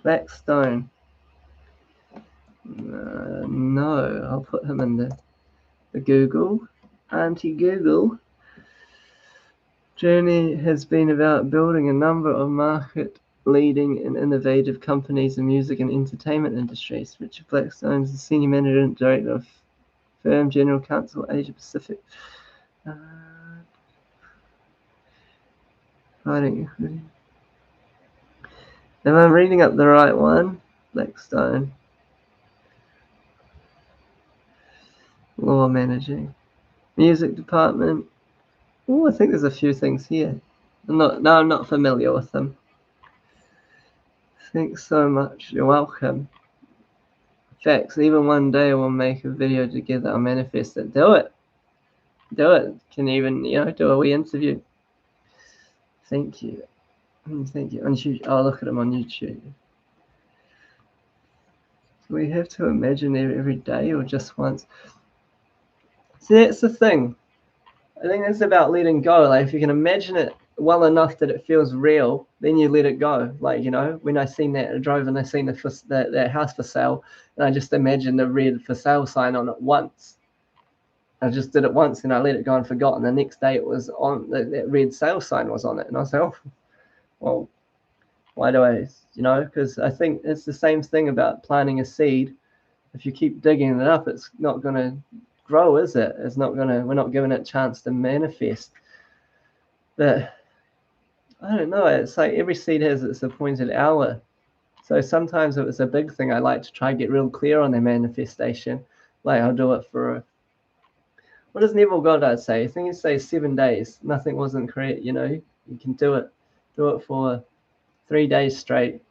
Blackstone? No, I'll put him in the Google. Auntie Google. Journey has been about building a number of market-leading and innovative companies in music and entertainment industries. Richard Blackstone is the Senior Manager and Director of Firm General Counsel, Asia Pacific. Writing. Am I reading up the right one? Blackstone. Law managing. Music department. Oh, I think there's a few things here. I'm not familiar with them. Thanks so much. You're welcome. Facts. Even one day we'll make a video together. I'll manifest it. Do it. Do it. Can even, you know, do a wee interview. Thank you. Thank you. I'll look at them on YouTube. Do we have to imagine it every day or just once? See, that's the thing. I think it's about letting go. Like, if you can imagine it well enough that it feels real, then you let it go. Like, you know, when I seen that, I drove and I seen that house for sale, and I just imagined the red for sale sign on it once. I just did it once, and I let it go and forgot. And the next day, it was on, that red sale sign was on it, and I was like, oh, well, why do I, you know? Because I think it's the same thing about planting a seed. If you keep digging it up, it's not going to grow, is it? It's not gonna, we're not giving it a chance to manifest. But I don't know, it's like every seed has its appointed hour. So sometimes if it's a big thing, I like to try and get real clear on the manifestation. Like, I'll do it for, what does Neville Goddard say? I think he says 7 days. Nothing wasn't created, you know. You can do it for 3 days straight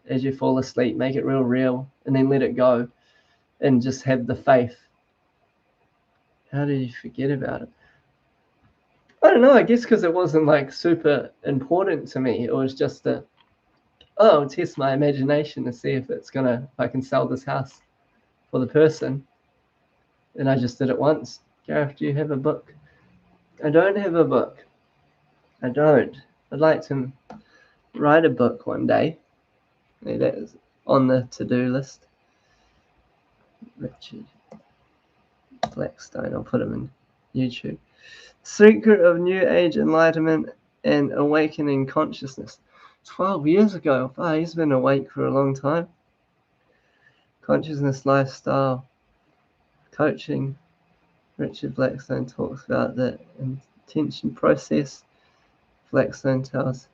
as you fall asleep, make it real, and then let it go, and just have the faith. How did you forget about it? I don't know, I guess because it wasn't like super important to me. It was just test my imagination to see if I can sell this house for the person. And I just did it once. Gareth, do you have a book? I don't have a book. I don't. I'd like to write a book one day. Maybe that is on the to-do list. Richard Blackstone, I'll put him in YouTube. Secret of New Age Enlightenment and Awakening Consciousness. 12 years ago. Wow, he's been awake for a long time. Consciousness lifestyle coaching. Richard Blackstone talks about the intention process. Blackstone tells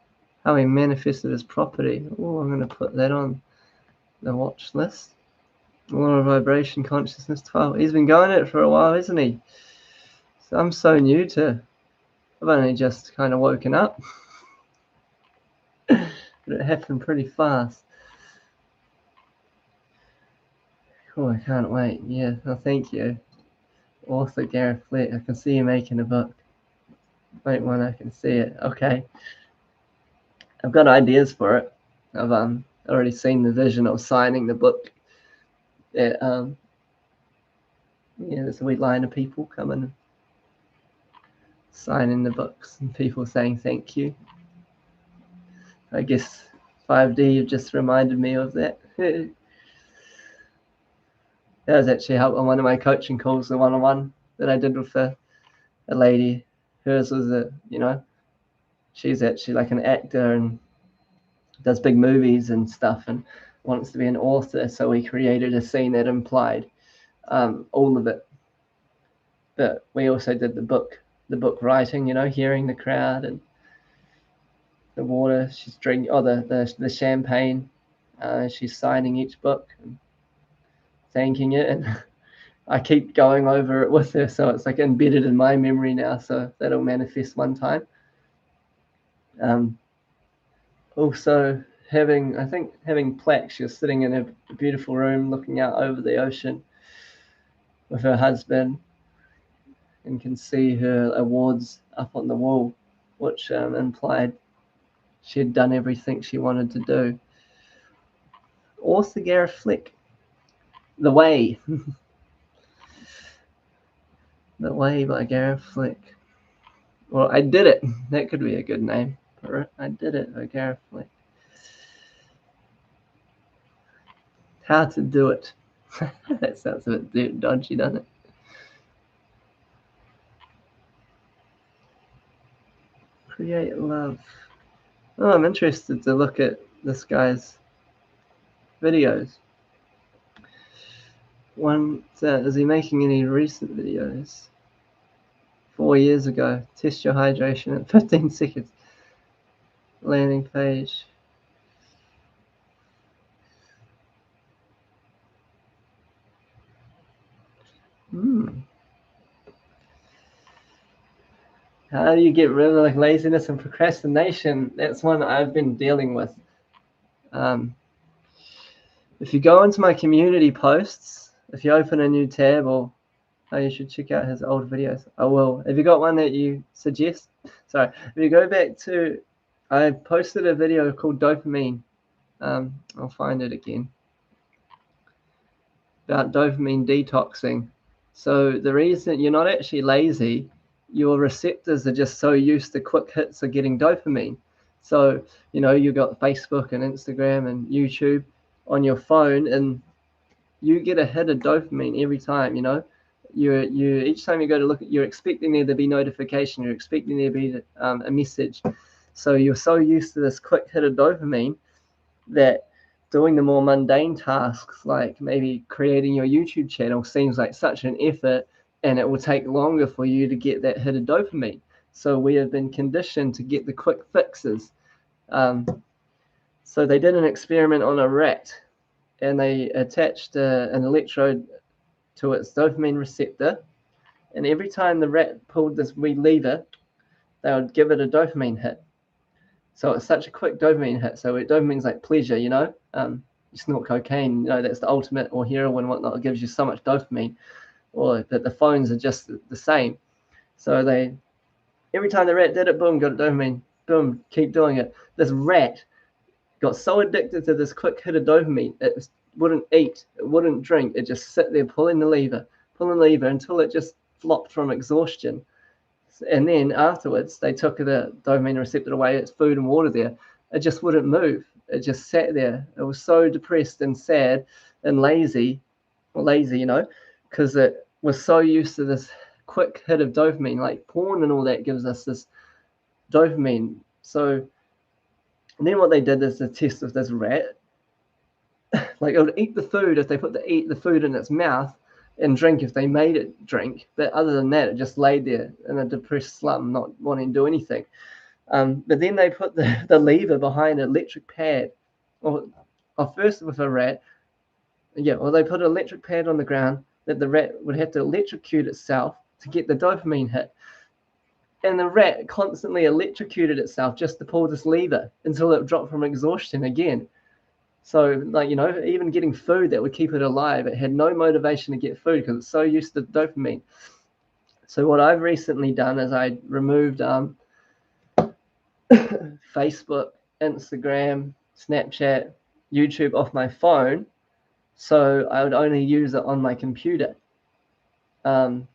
how he manifested his property. Oh, I'm going to put that on the watch list. Law of Vibration Consciousness 12. He's been going at it for a while, hasn't he? So I'm so new to, I've only just kind of woken up. But it happened pretty fast. Oh, I can't wait. Yeah, well, thank you. Author Gareth Flett, I can see you making a book. Wait one, I can see it. Okay. I've got ideas for it. I've already seen the vision of signing the book. Yeah, there's a wee line of people coming, signing the books, and people saying thank you. I guess 5D, you've just reminded me of that. That was actually how on one of my coaching calls, the one-on-one that I did with a lady. Hers was she's actually like an actor and does big movies and stuff and wants to be an author. So we created a scene that implied all of it. But we also did the book writing, hearing the crowd and the water she's drinking, the champagne. She's signing each book and thanking it, and I keep going over it with her, so it's like embedded in my memory now. So that'll manifest one time. Also having plaques. She was sitting in a beautiful room looking out over the ocean with her husband, and can see her awards up on the wall, which implied she had done everything she wanted to do. Author Gareth Fleck. The Way. The Way by Gareth Fleck. Well, I Did It. That could be a good name for it. I Did It by Gareth Fleck. How to Do It. That sounds a bit dodgy, doesn't it? Create Love. Oh, I'm interested to look at this guy's videos. Is he making any recent videos? 4 years ago, test your hydration in 15 seconds. Landing page. How do you get rid of laziness and procrastination? That's one I've been dealing with. If you go into my community posts, if you open a new tab, you should check out his old videos. I will. Have you got one that you suggest? Sorry. If you go back to, I posted a video called Dopamine. I'll find it again. About dopamine detoxing. So the reason you're not actually lazy, your receptors are just so used to quick hits of getting dopamine. So, you've got Facebook and Instagram and YouTube on your phone, and you get a hit of dopamine every time, you each time you go to look at, you're expecting there to be notification, you're expecting there to be a message. So you're so used to this quick hit of dopamine that doing the more mundane tasks, like maybe creating your YouTube channel, seems like such an effort, and it will take longer for you to get that hit of dopamine. So we have been conditioned to get the quick fixes. So they did an experiment on a rat, and they attached an electrode to its dopamine receptor, and every time the rat pulled this wee lever, they would give it a dopamine hit. So it's such a quick dopamine hit. So dopamine's like pleasure, you snort cocaine, that's the ultimate, or heroin and whatnot. It gives you so much dopamine, or that the phones are just the same. So every time the rat did it, boom, got a dopamine, boom, keep doing it. This rat got so addicted to this quick hit of dopamine, it wouldn't eat, it wouldn't drink, it just sit there pulling the lever until it just flopped from exhaustion. And then afterwards, they took the dopamine receptor away, its food and water there. It just wouldn't move. It just sat there. It was so depressed and sad and lazy, because it was so used to this quick hit of dopamine, like porn and all that gives us this dopamine. So then what they did is a test of this rat. Like it would eat the food if they put the food in its mouth, and drink if they made it drink. But other than that, it just laid there in a depressed slump, not wanting to do anything. But then they put the lever behind an electric pad. Or first with a rat, they put an electric pad on the ground that the rat would have to electrocute itself to get the dopamine hit. And the rat constantly electrocuted itself just to pull this lever until it dropped from exhaustion again. So, like, even getting food that would keep it alive, it had no motivation to get food because it's so used to dopamine. So what I've recently done is I removed Facebook, Instagram, Snapchat, YouTube off my phone, so I would only use it on my computer. And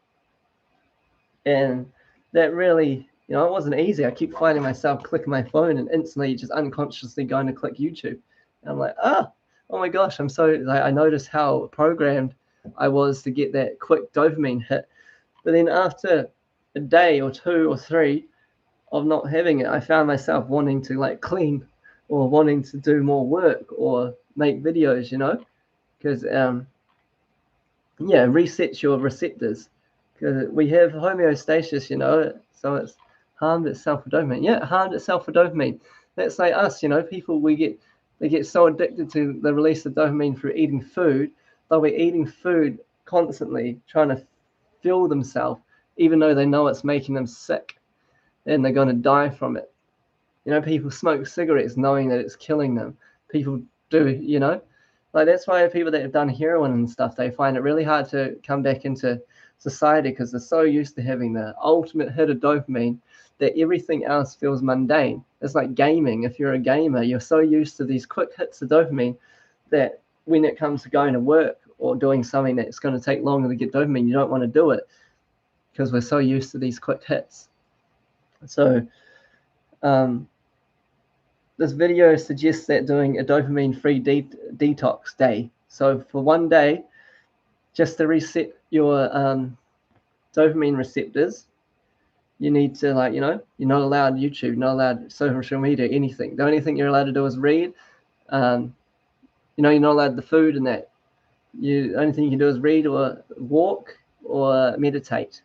that really, it wasn't easy. I keep finding myself clicking my phone and instantly just unconsciously going to click YouTube. And I'm like, oh my gosh, I noticed how programmed I was to get that quick dopamine hit. But then after a day or 2 or 3 of not having it, I found myself wanting to like clean or wanting to do more work or make videos, because resets your receptors. Because we have homeostasis, so it's harmed itself for dopamine. Yeah, it harmed itself for dopamine. That's like us, people, they get so addicted to the release of dopamine through eating food. They'll be eating food constantly, trying to fuel themselves, even though they know it's making them sick and they're going to die from it. People smoke cigarettes knowing that it's killing them. People do, like that's why people that have done heroin and stuff, they find it really hard to come back into society because they're so used to having the ultimate hit of dopamine that everything else feels mundane. It's like gaming. If you're a gamer, you're so used to these quick hits of dopamine that when it comes to going to work or doing something that's going to take longer to get dopamine, you don't want to do it because we're so used to these quick hits. So this video suggests that doing a dopamine-free detox day. So for one day, just to reset your dopamine receptors, you need to you're not allowed YouTube, not allowed social media, anything. The only thing you're allowed to do is read. You're not allowed the food and that. The only thing you can do is read or walk or meditate.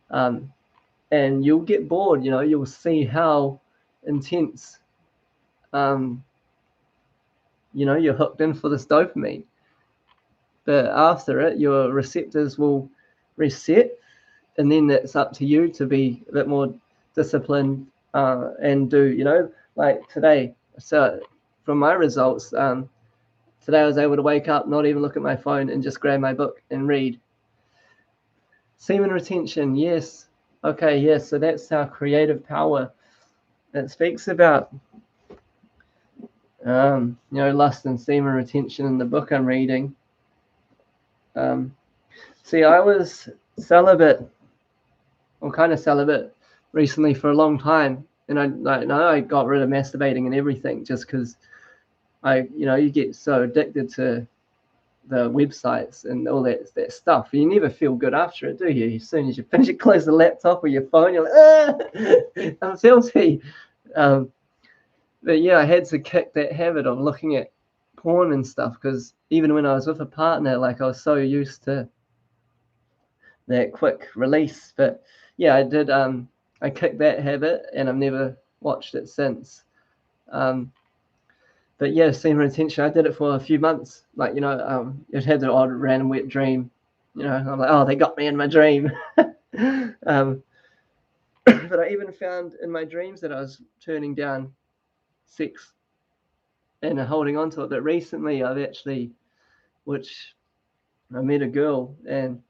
And you'll get bored, you'll see how intense you're hooked in for this dopamine. But after it, your receptors will reset, and then it's up to you to be a bit more disciplined and do, like today. So from my results, today I was able to wake up, not even look at my phone, and just grab my book and read. Semen retention, yes. Okay, yes, so that's our creative power. It speaks about lust and semen retention in the book I'm reading. See, I was celibate, or kind of celibate, recently for a long time, and I got rid of masturbating and everything just because you get so addicted to the websites and all that stuff. You never feel good after it, do you? As soon as you finish, you close the laptop or your phone, you're like, I'm filthy. But yeah, I had to kick that habit of looking at porn and stuff because even when I was with a partner, like I was so used to that quick release. But yeah, I did. I kicked that habit and I've never watched it since. But yeah, semen retention, I did it for a few months. Like, it had the odd random wet dream. I'm like, oh, they got me in my dream. But I even found in my dreams that I was turning down sex and holding on to it. But recently I've actually, which I met a girl and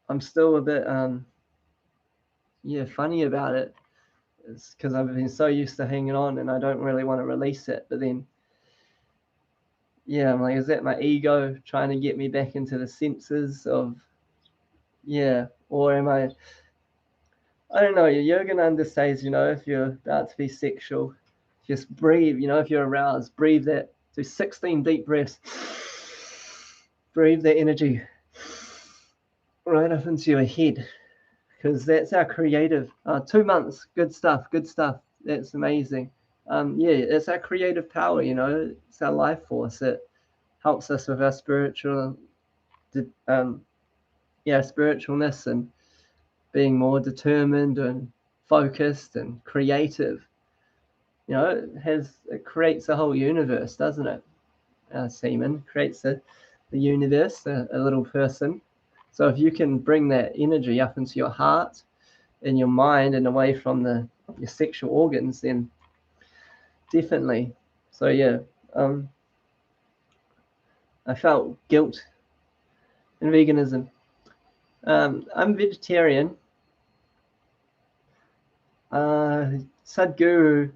I'm still a bit, funny about it. It's because I've been so used to hanging on and I don't really want to release it. But then, yeah, I'm like, is that my ego trying to get me back into the senses of, or am I don't know. Yogananda says, if you're about to be sexual, just breathe, if you're aroused, breathe that. Do 16 deep breaths. Breathe that energy right up into your head because that's our creative. 2 months, good stuff. That's amazing. It's our creative power, it's our life force. It helps us with our spiritualness and being more determined and focused and creative. It creates a whole universe, doesn't it? Semen creates the universe, a little person. So if you can bring that energy up into your heart and your mind and away from your sexual organs, then definitely. So yeah, I felt guilt in veganism. I'm vegetarian. Sadhguru,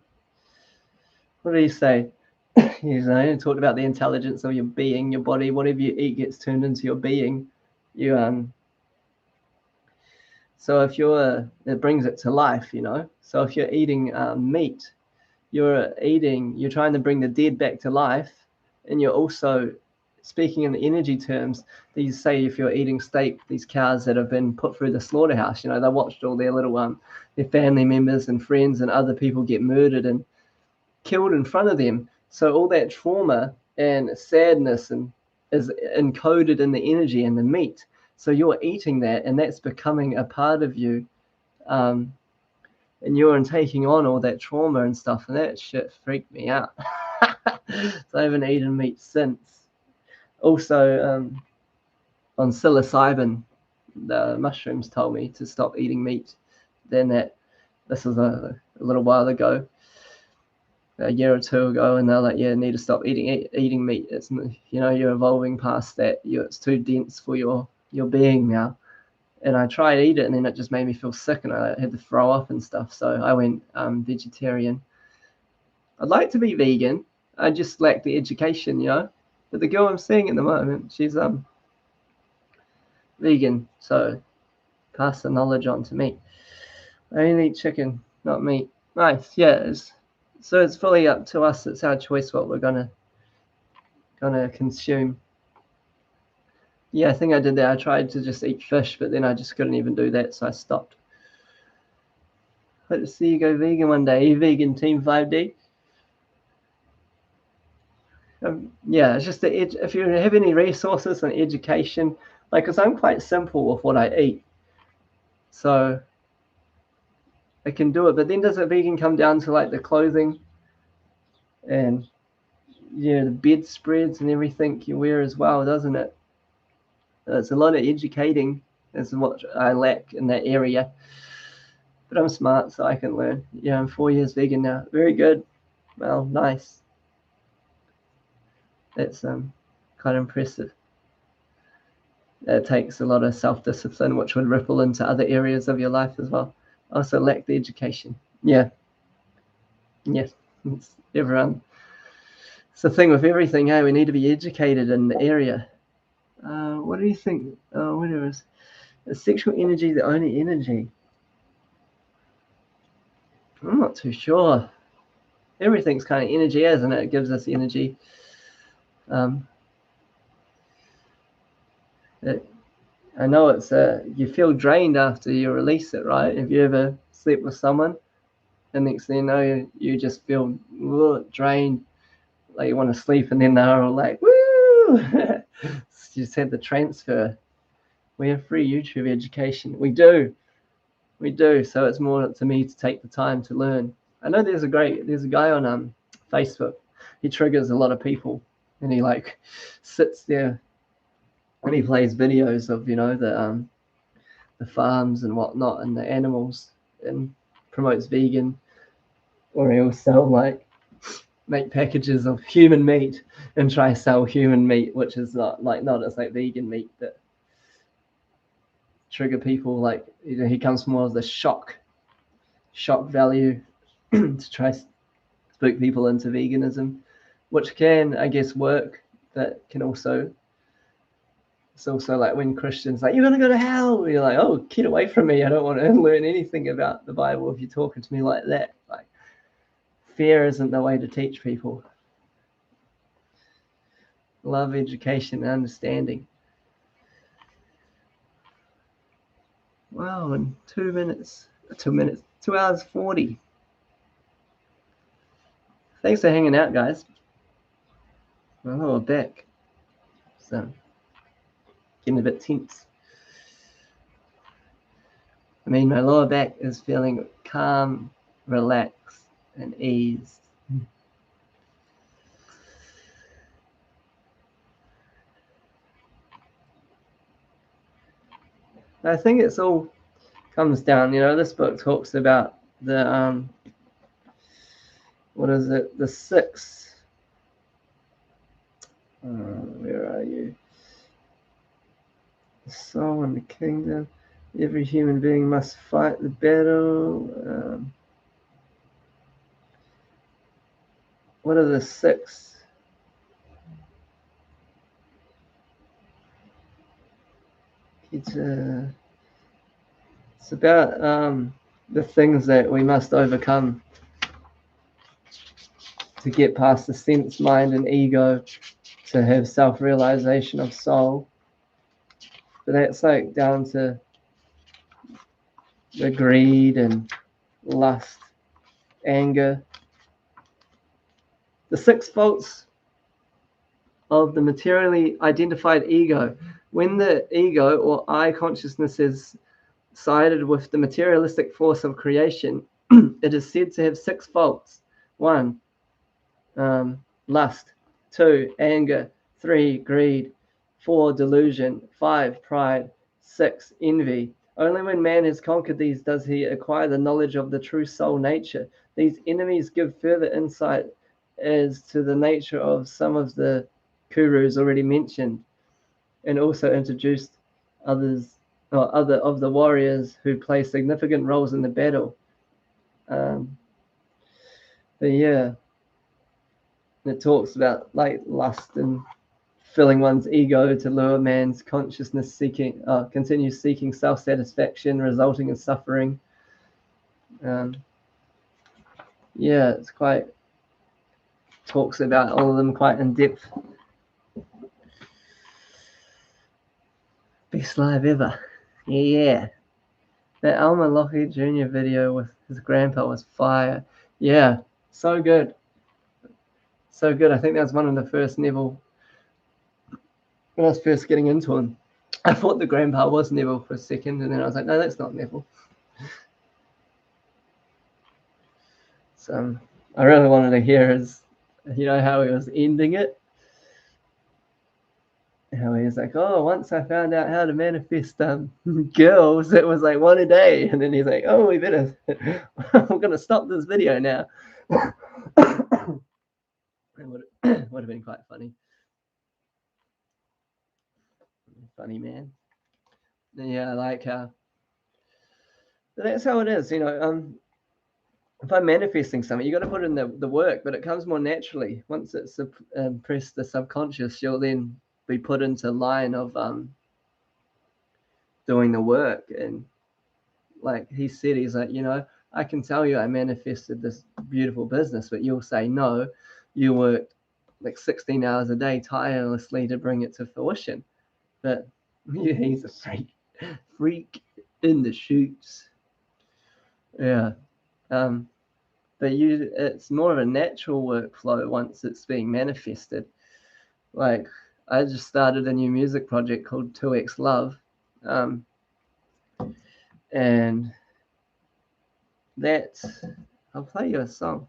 what did he say? He talked about the intelligence of your being, your body. Whatever you eat gets turned into your being. So if it brings it to life, So if you're eating meat, you're trying to bring the dead back to life, and you're also speaking in the energy terms. These say if you're eating steak, these cows that have been put through the slaughterhouse, they watched all their little their family members and friends and other people get murdered and killed in front of them. So all that trauma and sadness is encoded in the energy and the meat. So you're eating that, and that's becoming a part of you. And you're taking on all that trauma and stuff, and that shit freaked me out. So I haven't eaten meat since. Also, on psilocybin, the mushrooms told me to stop eating meat. This was a little while ago, a year or two ago, and they're like, yeah, need to stop eating meat. It's, you're evolving past that. It's too dense for your being now. And I tried to eat it, and then it just made me feel sick, and I had to throw up and stuff. So I went vegetarian. I'd like to be vegan. I just lack the education, But the girl I'm seeing at the moment, she's vegan, so pass the knowledge on to me. I only eat chicken, not meat. Nice, yeah. So it's fully up to us. It's our choice what we're gonna consume. Yeah, I think I did that. I tried to just eat fish, but then I just couldn't even do that, so I stopped. Hope to see you go vegan one day. Are you vegan, Team 5D? Yeah, it's just if you have any resources on education, because I'm quite simple with what I eat, so I can do it. But then does a vegan come down to the clothing and the bedspreads and everything you wear as well, doesn't it? It's a lot of educating. Is what I lack in that area. But I'm smart, so I can learn. Yeah, I'm 4 years vegan now. Very good. Well, nice. That's quite impressive. It takes a lot of self-discipline, which would ripple into other areas of your life as well. I also lack the education. Yeah. Yes. Everyone. It's the thing with everything, hey? We need to be educated in the area. What do you think? Whatever. Is sexual energy the only energy? I'm not too sure. Everything's kind of energy, isn't it? It gives us energy. I know it's you feel drained after you release it, right? Have you ever slept with someone and next thing you know, you just feel drained, like you want to sleep, and then they're all like, woo! You just had the transfer. We have free YouTube education. We do. So it's more to me to take the time to learn. I know there's a guy on Facebook. He triggers a lot of people, and he sits there and he plays videos of the farms and whatnot and the animals, and promotes vegan, or he'll sell make packages of human meat and try to sell human meat, which is not it's like vegan meat, that trigger people. He comes from more of the shock value to try spook people into veganism, which can, I guess, work, but can also, it's also like when Christians you're gonna go to hell, you're like, oh, get away from me, I don't want to learn anything about the Bible if you're talking to me like that. Fear isn't the way to teach people. Love, education, and understanding. Wow, in 2 minutes, 2 hours 40. Thanks for hanging out, guys. My lower back, so getting a bit tense. My lower back is feeling calm, relaxed, and ease. I think it's all comes down, this book talks about the, what is it, the six, where are you? The soul and the kingdom. Every human being must fight the battle. What are the six? It's about the things that we must overcome to get past the sense, mind, and ego, to have self-realization of soul. But that's like down to the greed and lust, anger. The six faults of the materially identified ego. When the ego or I consciousness is sided with the materialistic force of creation, it is said to have six faults. 1, lust. 2, anger. 3, greed. 4, delusion. 5, pride. 6, envy. Only when man has conquered these does he acquire the knowledge of the true soul nature. These enemies give further insight as to the nature of some of the gurus already mentioned, and also introduced others or other of the warriors who play significant roles in the battle. But yeah, it talks about like lust and filling one's ego to lure man's consciousness continue seeking self-satisfaction, resulting in suffering. Yeah, it's quite talks about all of them quite in depth. Best live ever. Yeah. That Alma Lockheed Jr. video with his grandpa was fire. Yeah, so good. So good. I think that was one of the first Neville, when I was first getting into him. I thought the grandpa was Neville for a second, and then I was like, no, that's not Neville. So I really wanted to hear his, how he was ending it. How he was like, oh, once I found out how to manifest girls, it was like one a day. And then he's like, oh, we better, I'm going to stop this video now. It would have been quite funny. Funny man. Yeah, I like how. That's how it is, if I'm manifesting something, you got to put in the work, but it comes more naturally. Once it's impressed the subconscious, you'll then be put into line of doing the work. And like he said, he's like, I can tell you I manifested this beautiful business, but you'll say no, you worked like 16 hours a day tirelessly to bring it to fruition. But yeah, he's a freak in the shoots. Yeah. But it's more of a natural workflow once it's being manifested. Like I just started a new music project called 2X Love, and I'll play you a song.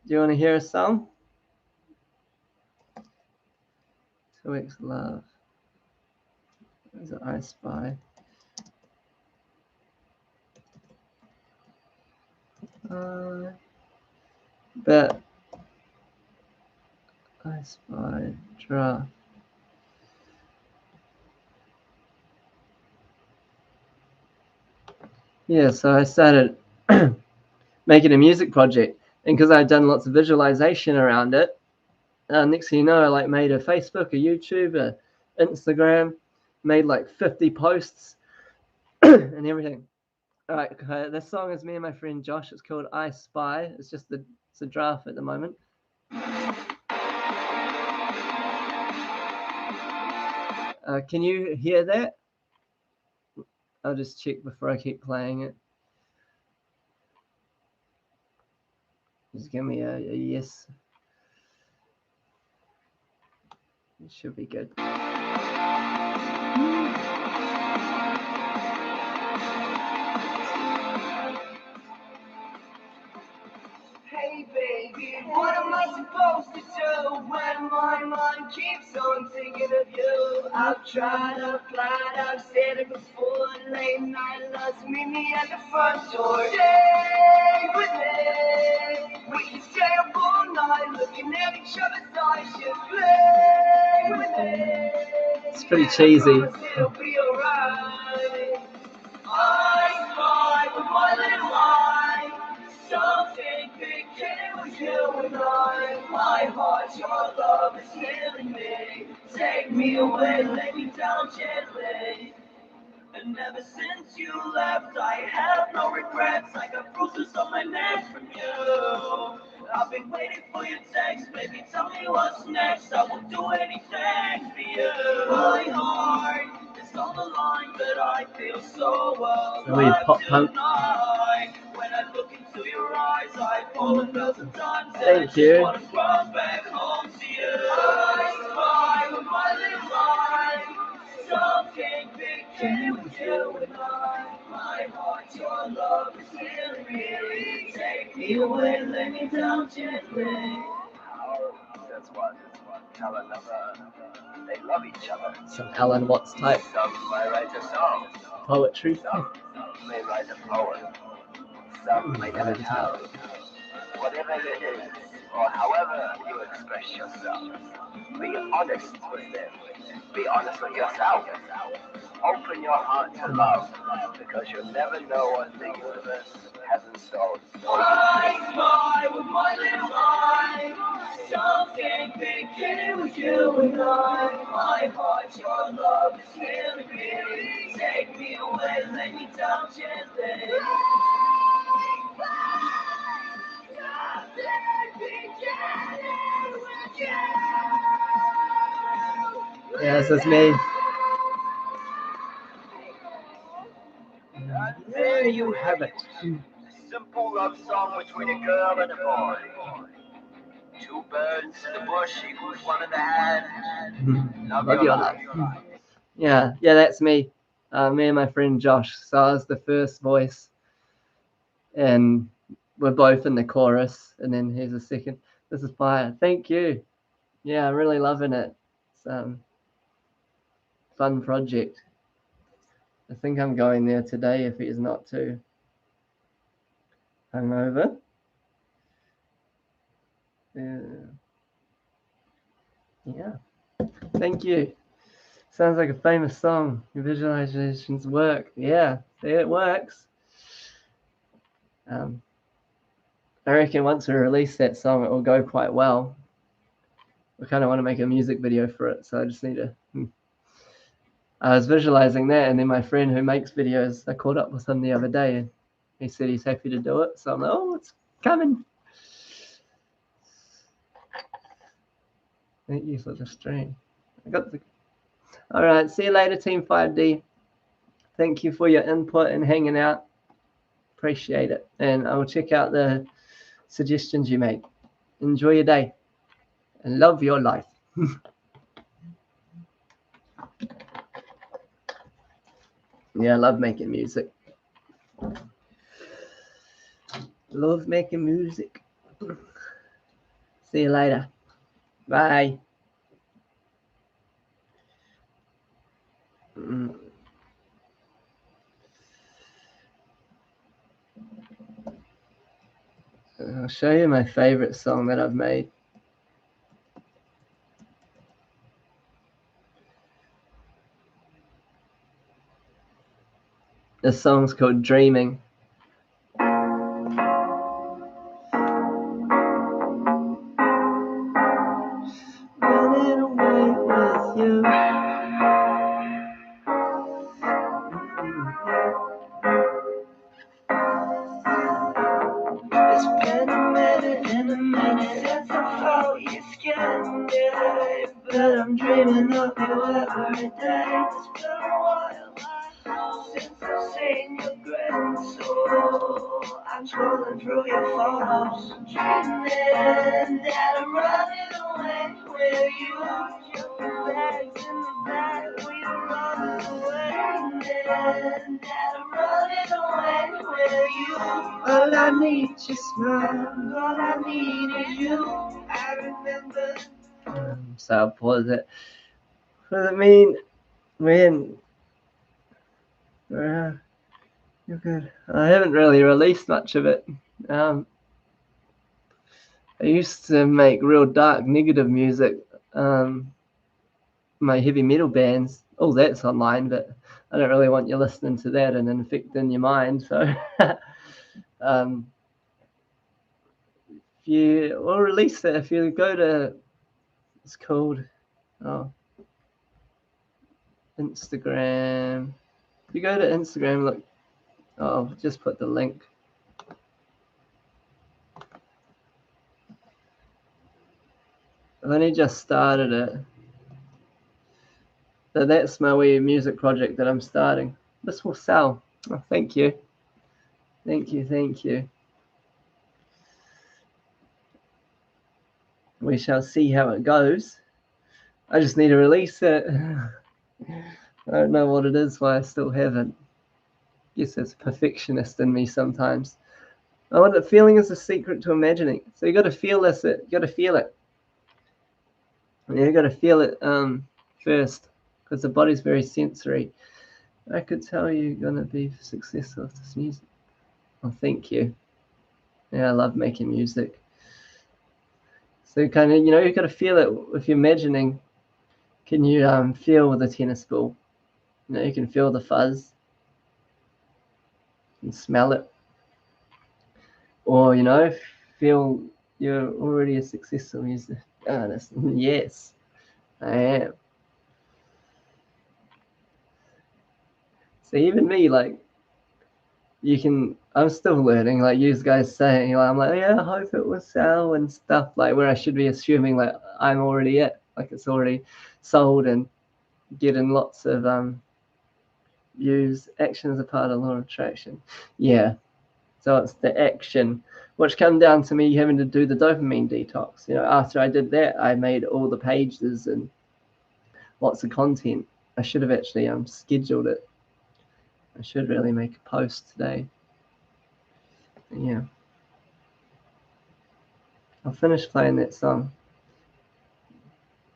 Do you want to hear a song? 2X Love. Is it I Spy? But I Spy draft. Yeah, so I started making a music project, and because I'd done lots of visualization around it, next thing you know, I like made a Facebook, a YouTube, a Instagram, made like 50 posts and everything. All right, this song is me and my friend Josh. It's called I Spy. It's a draft at the moment. Can you hear that? I'll just check before I keep playing it. Just give me a yes. It should be good. baby, what am I supposed to do when my mind keeps on thinking of you? I've tried, I've planned, I've said it before. Late night loves meet me at the front door. Stay with me. We can stay up all night looking at each other's eyes. Just play with me. It's pretty cheesy. It'll be alright. I spy with my little eye. Something big came with you and I. My heart, your love is healing me. Take me away, lay me down gently. And ever since you left, I have no regrets. I got bruises on my neck from you. I've been waiting for your text, baby. Tell me what's next. I will do anything for you. My heart is on the line, but I feel so well. Tonight, when I look into your eyes, I fall 1,000 times. Thank you. I just wanna run back home to you. I spy with my little eye. Something big came with you and I. My heart, your love is healing me. Take me away, lay me down gently. That's what tell another. They love each other. Some Alan Watts type. Some may write a song. Poetry. Some may write a poem. Some may have a tale. Whatever it is, or however you express yourself, be honest with them. Be honest with yourself. Open your heart to love, because you'll never know what the universe has in store. I spy with my little eye. Something big came with you and I. My heart, your love is healing me. Take me away, lay me down gently. Yeah, this is me. And there you have it. A simple love song between a girl and a boy. Two birds in the bush equals one in the hand. Love your life. Yeah, that's me. Me and my friend Josh. So I was the first voice, and we're both in the chorus, and then here's the second. This is fire. Thank you. Yeah, I'm really loving it. It's fun project. I think I'm going there today if he's not too hungover. Yeah. Thank you. Sounds like a famous song. Your visualizations work. Yeah, see, it works. I reckon once we release that song, it will go quite well. We kind of want to make a music video for it, so I just need to. I was visualizing that, and then my friend who makes videos, I caught up with him the other day, and he said he's happy to do it. So I'm like, oh, it's coming. Thank you for the stream. All right, see you later, Team 5D. Thank you for your input and hanging out. Appreciate it. And I will check out the suggestions you make. Enjoy your day and love your life. Yeah, I love making music. Love making music. See you later. Bye. I'll show you my favorite song that I've made. This song's called Dreaming. Running away with you. It's been a minute since I felt your skin, yeah. But I'm dreaming of you every day. It's been a while since I've seen your grin, so I'm scrolling through your photos, dreaming that I'm running away with you. Your bags in the back, we are running away, and that I'm running away. away with you. All I need is your smile. All I need is you. I remember. So I'll pause it. What does it mean? Man, you're good. I haven't really released much of it. I used to make real dark, negative music. My heavy metal bands, all that's online, but I don't really want you listening to that and infecting your mind. So, we'll release it. If you go to, it's called Instagram. If you go to Instagram, look. I'll just put the link. I've only just started it. So that's my wee music project that I'm starting. This will sell. Oh, thank you. Thank you, thank you. We shall see how it goes. I just need to release it. I don't know what it is, why I still haven't. Guess it's perfectionist in me sometimes. Oh, the feeling is the secret to imagining. So you got to feel this. You got to feel it. You got to feel it first, because the body's very sensory. I could tell you're gonna be successful with this music. Oh, thank you. Yeah, I love making music. So kind of, you got to feel it. If you're imagining, can you feel the tennis ball? You can feel the fuzz. You can smell it. Or, feel you're already a successful music artist. Yes, I am. So even me, like, I'm still learning, like you guys saying, I'm like, yeah, I hope it will sell and stuff, like where I should be assuming like I'm already it, like it's already sold and getting lots of views. Action is a part of law of attraction. Yeah. So it's the action, which come down to me having to do the dopamine detox. After I did that, I made all the pages and lots of content. I should have actually scheduled it. I should really make a post today. Yeah. I'll finish playing that song.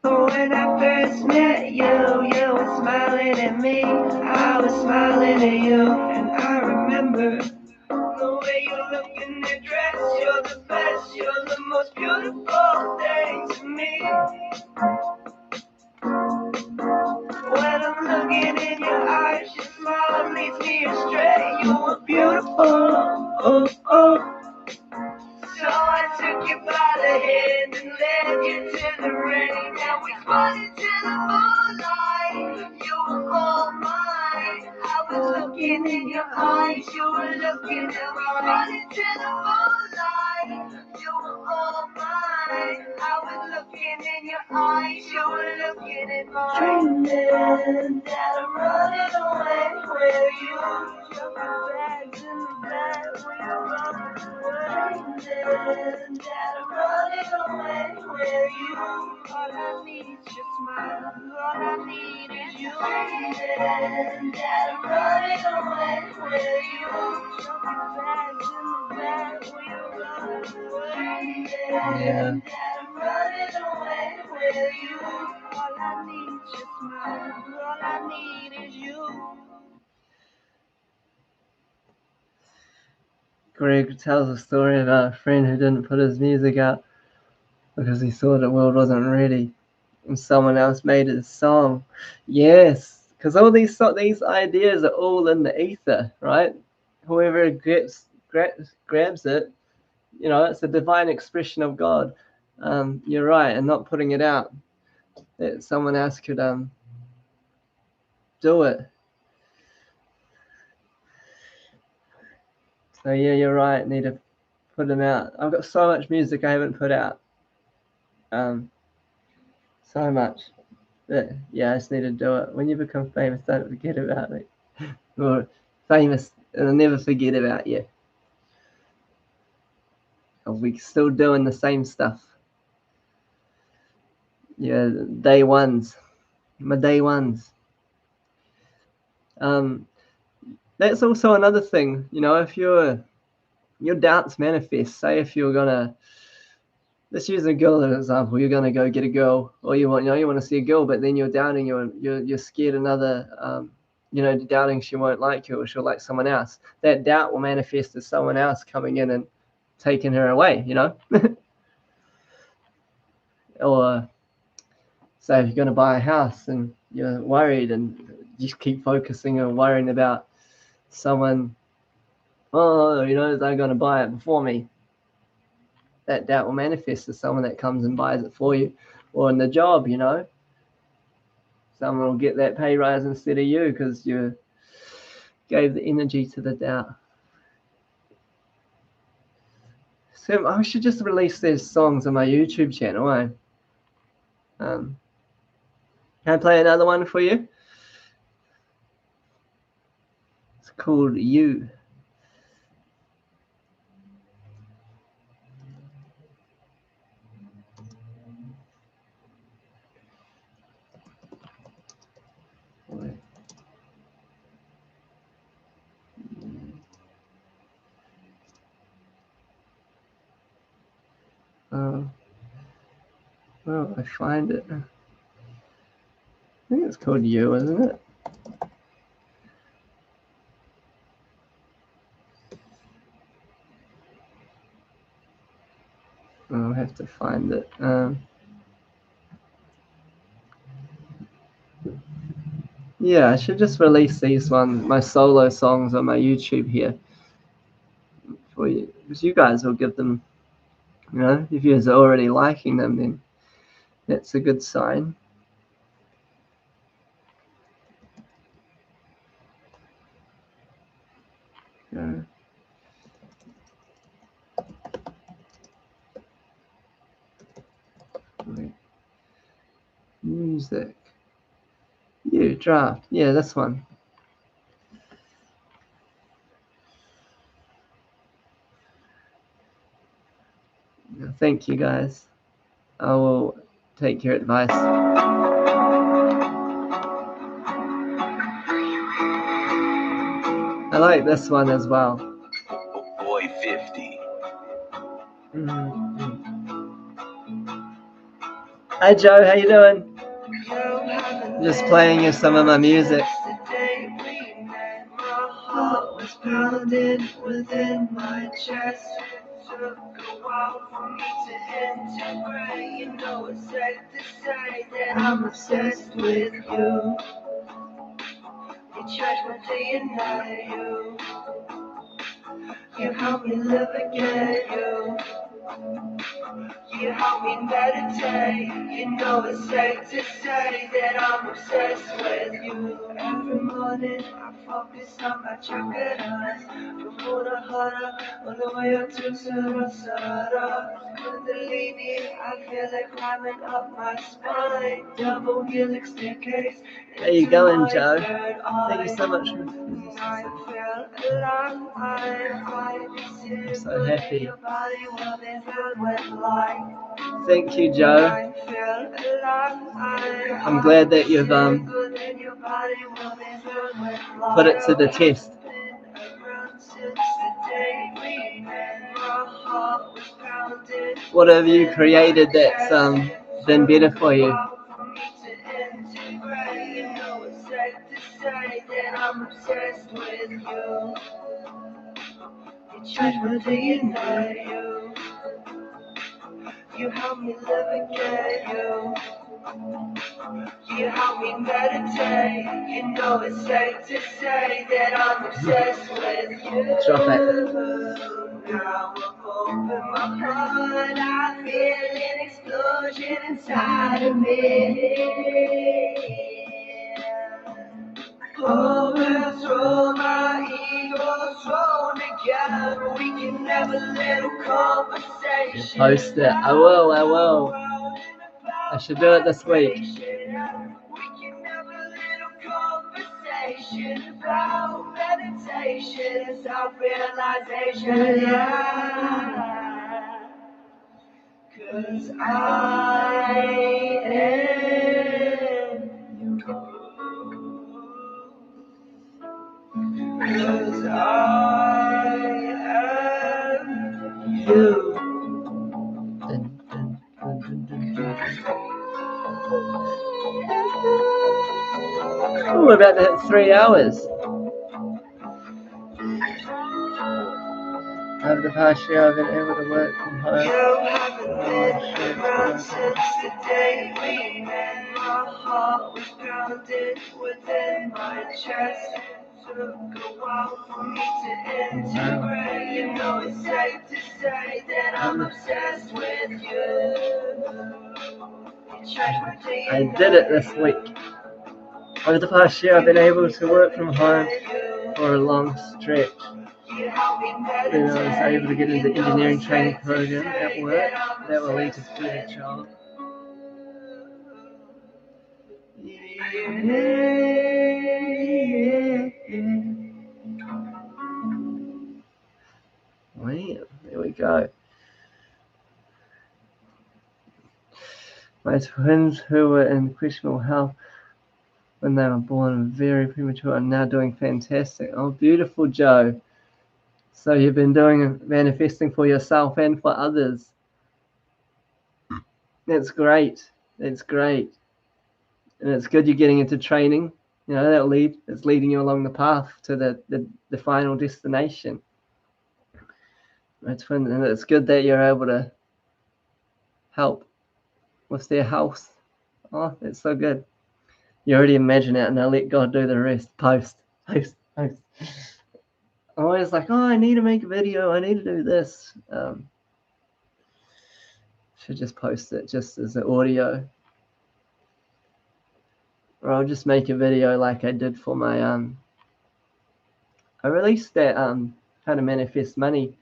When I first met you, you were smiling at me. I was smiling at you, and I remember the way you look in that dress. You're the best, you're the most beautiful thing to me. When I'm looking in your eyes, your smile leads me astray. You were beautiful, oh, oh. So I took you by the hand and led you to the rain. Now we spun into the moonlight. You were all mine. I was looking in your eyes. You were looking at me. Spun into the moonlight. You were all mine. I was looking in your eyes. You were looking at mine. Dreaming that I'm running away where you jumping bags in the bag when you're running away. Dreaming that I'm running away where you. All I need is your smile. All I need is you. Dreaming that I'm running away where you. Jumping bags in the bag when you're running away. Dreaming that I'm running away where you. All I need is your smile. All I need is you. Greg tells a story about a friend who didn't put his music out because he thought the world wasn't ready, and someone else made his song. Yes, because all these ideas are all in the ether, right? Whoever grabs it, it's a divine expression of God. You're right, and not putting it out. That someone else could do it. So yeah, you're right. Need to put them out. I've got so much music I haven't put out. So much. But yeah, I just need to do it. When you become famous, don't forget about me. Or famous, and I'll never forget about you. We're still doing the same stuff. Yeah, day ones. My day ones. That's also another thing, you know, if your doubts manifest. Say if you're gonna, let's use a girl as an example. You're gonna go get a girl, or you want to see a girl, but then you're doubting, you're scared another, doubting she won't like you or she'll like someone else. That doubt will manifest as someone else coming in and taking her away, or say if you're going to buy a house and you're worried and you keep focusing on worrying about someone, they're going to buy it before me. That doubt will manifest as someone that comes and buys it for you. Or in the job, someone will get that pay rise instead of you because you gave the energy to the doubt. So I should just release these songs on my YouTube channel, eh? Can I play another one for you? It's called You. Well, I find it. I think it's called You, isn't it? I'll have to find it. Yeah, I should just release these ones, my solo songs on my YouTube here for you, because you guys will give them, if you guys are already liking them, then that's a good sign. Music. You draft. Yeah, this one. Thank you guys. I will take your advice. I like this one as well. Boy 50. Hi Joe, how you doing? Just playing you some of my music. Was pounded within my chest. Took a while for me to integrate. You know it's safe to say that I'm obsessed with you. You change my day and night, you help me live again, you help me meditate. You know it's safe to say that I'm obsessed with you. Every morning I focus on my chakras. From Buddha Hara all the way up to Sarasara. Kundalini, I feel it climbing up my spine. Double helix staircase. How you going, Joe? Thank you so much for I'm so happy. Thank you, Joe. I'm glad that you've put it to the test. What have you created that's been better for you? I'm obsessed with you. You change my day and night, you help me live again, you help me meditate. You know it's safe to say that I'm obsessed with you. Drop it. Now I open my heart, I feel an explosion inside of me. Overthrow my ego, thrown together. We can have a little conversation. Post it. I will. I should do it this week. We can have a little conversation about meditation, self-realization. Yeah. 'Cause I am you. you. Oh, we're about to hit 3 hours. Over the past year, I've been able to work from home. You haven't been around since the day we met. My heart was grounded within my chest. It took a while for me to integrate. You know it's safe to say that I'm obsessed with you. I did it this week. Over the past year, I've been able to work from home for a long stretch. Then I was able to get into the engineering training program at work that will lead to a better job. Man, there we go. My twins, who were in questionable health when they were born very premature, are now doing fantastic. Oh, beautiful, Joe. So you've been doing manifesting for yourself and for others. That's great. That's great. And it's good you're getting into training. You know, it's leading you along the path to the final destination. And it's good that you're able to help with their health. Oh, it's so good. You already imagine it, and now let God do the rest. Post. I'm always like, oh, I need to make a video. I need to do this. Should just post it just as an audio. Or I'll just make a video like I did for my I released that how to manifest money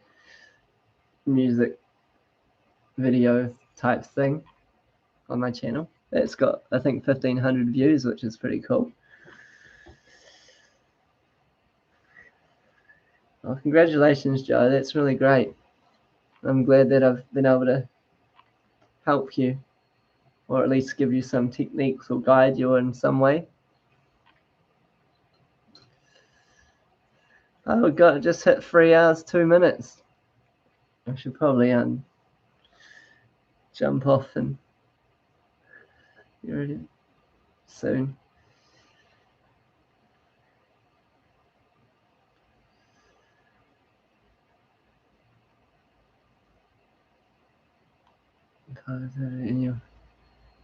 music video type thing on my channel. It's got, I think, 1,500 views, which is pretty cool. Well, congratulations, Joe. That's really great. I'm glad that I've been able to help you, or at least give you some techniques or guide you in some way. Oh God, just hit 3 hours, 2 minutes. I should probably jump off and be ready soon. In your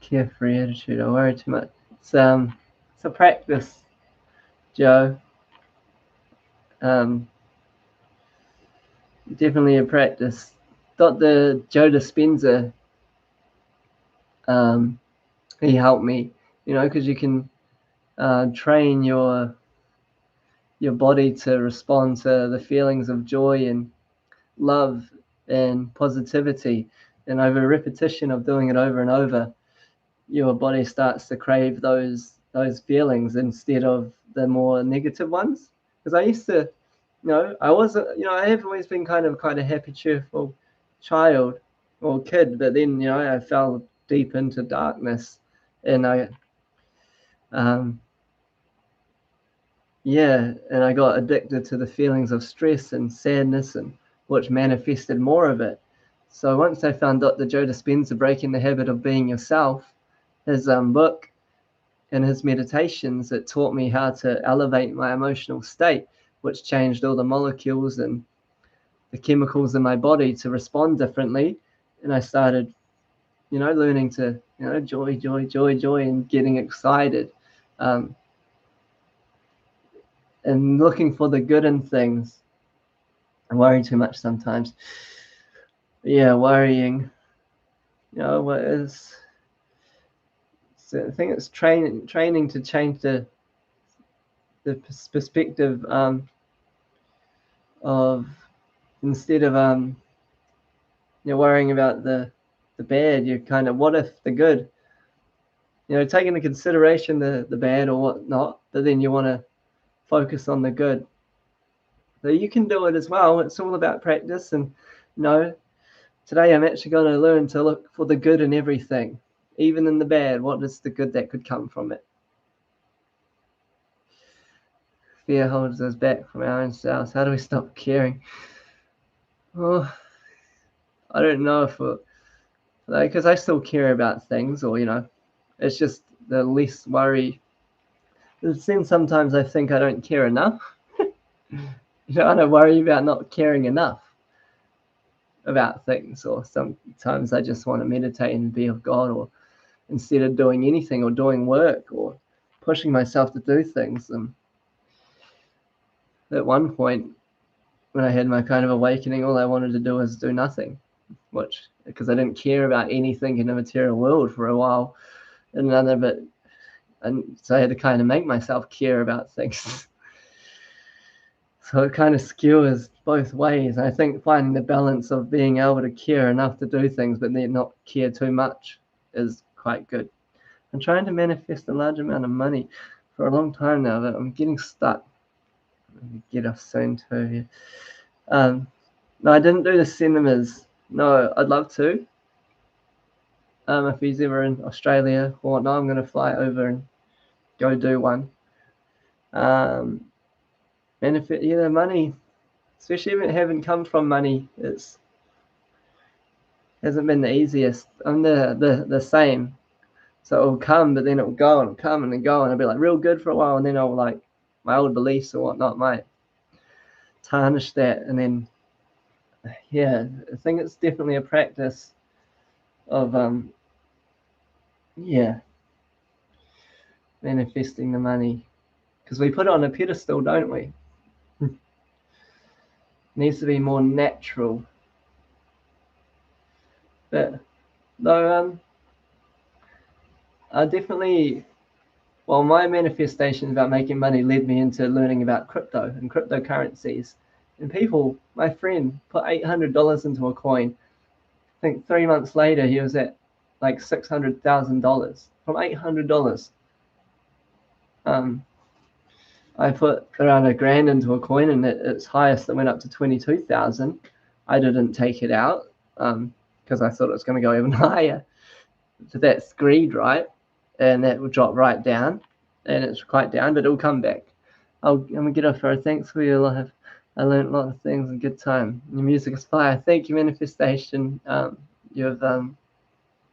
carefree attitude, I worry too much. It's a practice, Joe. Definitely a practice. Dr. Joe Dispenza, he helped me, you know, because you can train your body to respond to the feelings of joy and love and positivity, and over repetition of doing it over and over, your body starts to crave those feelings instead of the more negative ones. Because I used to, I wasn't, I have always been kind of a happy, cheerful child or kid, but then I fell deep into darkness, and I and I got addicted to the feelings of stress and sadness, and which manifested more of it. So once I found Dr. Joe Dispenza, Breaking the Habit of Being Yourself, his book and his meditations, it taught me how to elevate my emotional state, which changed all the molecules and the chemicals in my body to respond differently. And I started, learning to, joy, and getting excited, and looking for the good in things. I worry too much sometimes. Yeah, worrying. What is? So I think it's training to change the perspective of, instead of worrying about the bad, you're kind of, what if the good? Taking into consideration the bad or whatnot, but then you want to focus on the good. So you can do it as well. It's all about practice. And today I'm actually going to learn to look for the good in everything, even in the bad. What is the good that could come from it? fear holds us back from our own selves. How do we stop caring? Well, I don't know if because I still care about things, or it's just the less worry. It seems sometimes I think I don't care enough. I don't worry about not caring enough about things, or sometimes I just want to meditate and be of God, or instead of doing anything or doing work or pushing myself to do things. And at one point, when I had my kind of awakening, all I wanted to do was do nothing, because I didn't care about anything in the material world for a while. And so I had to kind of make myself care about things. So it kind of skewers both ways. I think finding the balance of being able to care enough to do things, but then not care too much, is quite good. I'm trying to manifest a large amount of money for a long time now, but I'm getting stuck. I'll get off soon too. No, I didn't do the cinemas. No, I'd love to. If he's ever in Australia or whatnot, I'm going to fly over and go do one. Benefit, the money, especially if it haven't come from money, hasn't been the easiest. I'm the same. So it'll come, but then it'll go, and it'll come and then go, and it'll be like real good for a while, and then I'll like my old beliefs or whatnot might tarnish that, and then I think it's definitely a practice of manifesting the money, because we put it on a pedestal, don't we? It needs to be more natural. But though I definitely, well, my manifestation about making money led me into learning about crypto and cryptocurrencies. And my friend put $800 into a coin. I think 3 months later he was at like $600,000 from $800. I put around $1,000 into a coin, and its highest that went up to 22,000. I didn't take it out because I thought it was going to go even higher. So that's greed, right? And that will drop right down, and it's quite down, but it'll come back. I'm gonna get off for thanks for your life. I learned a lot of things and good time. Your music is fire. Thank you, manifestation. You've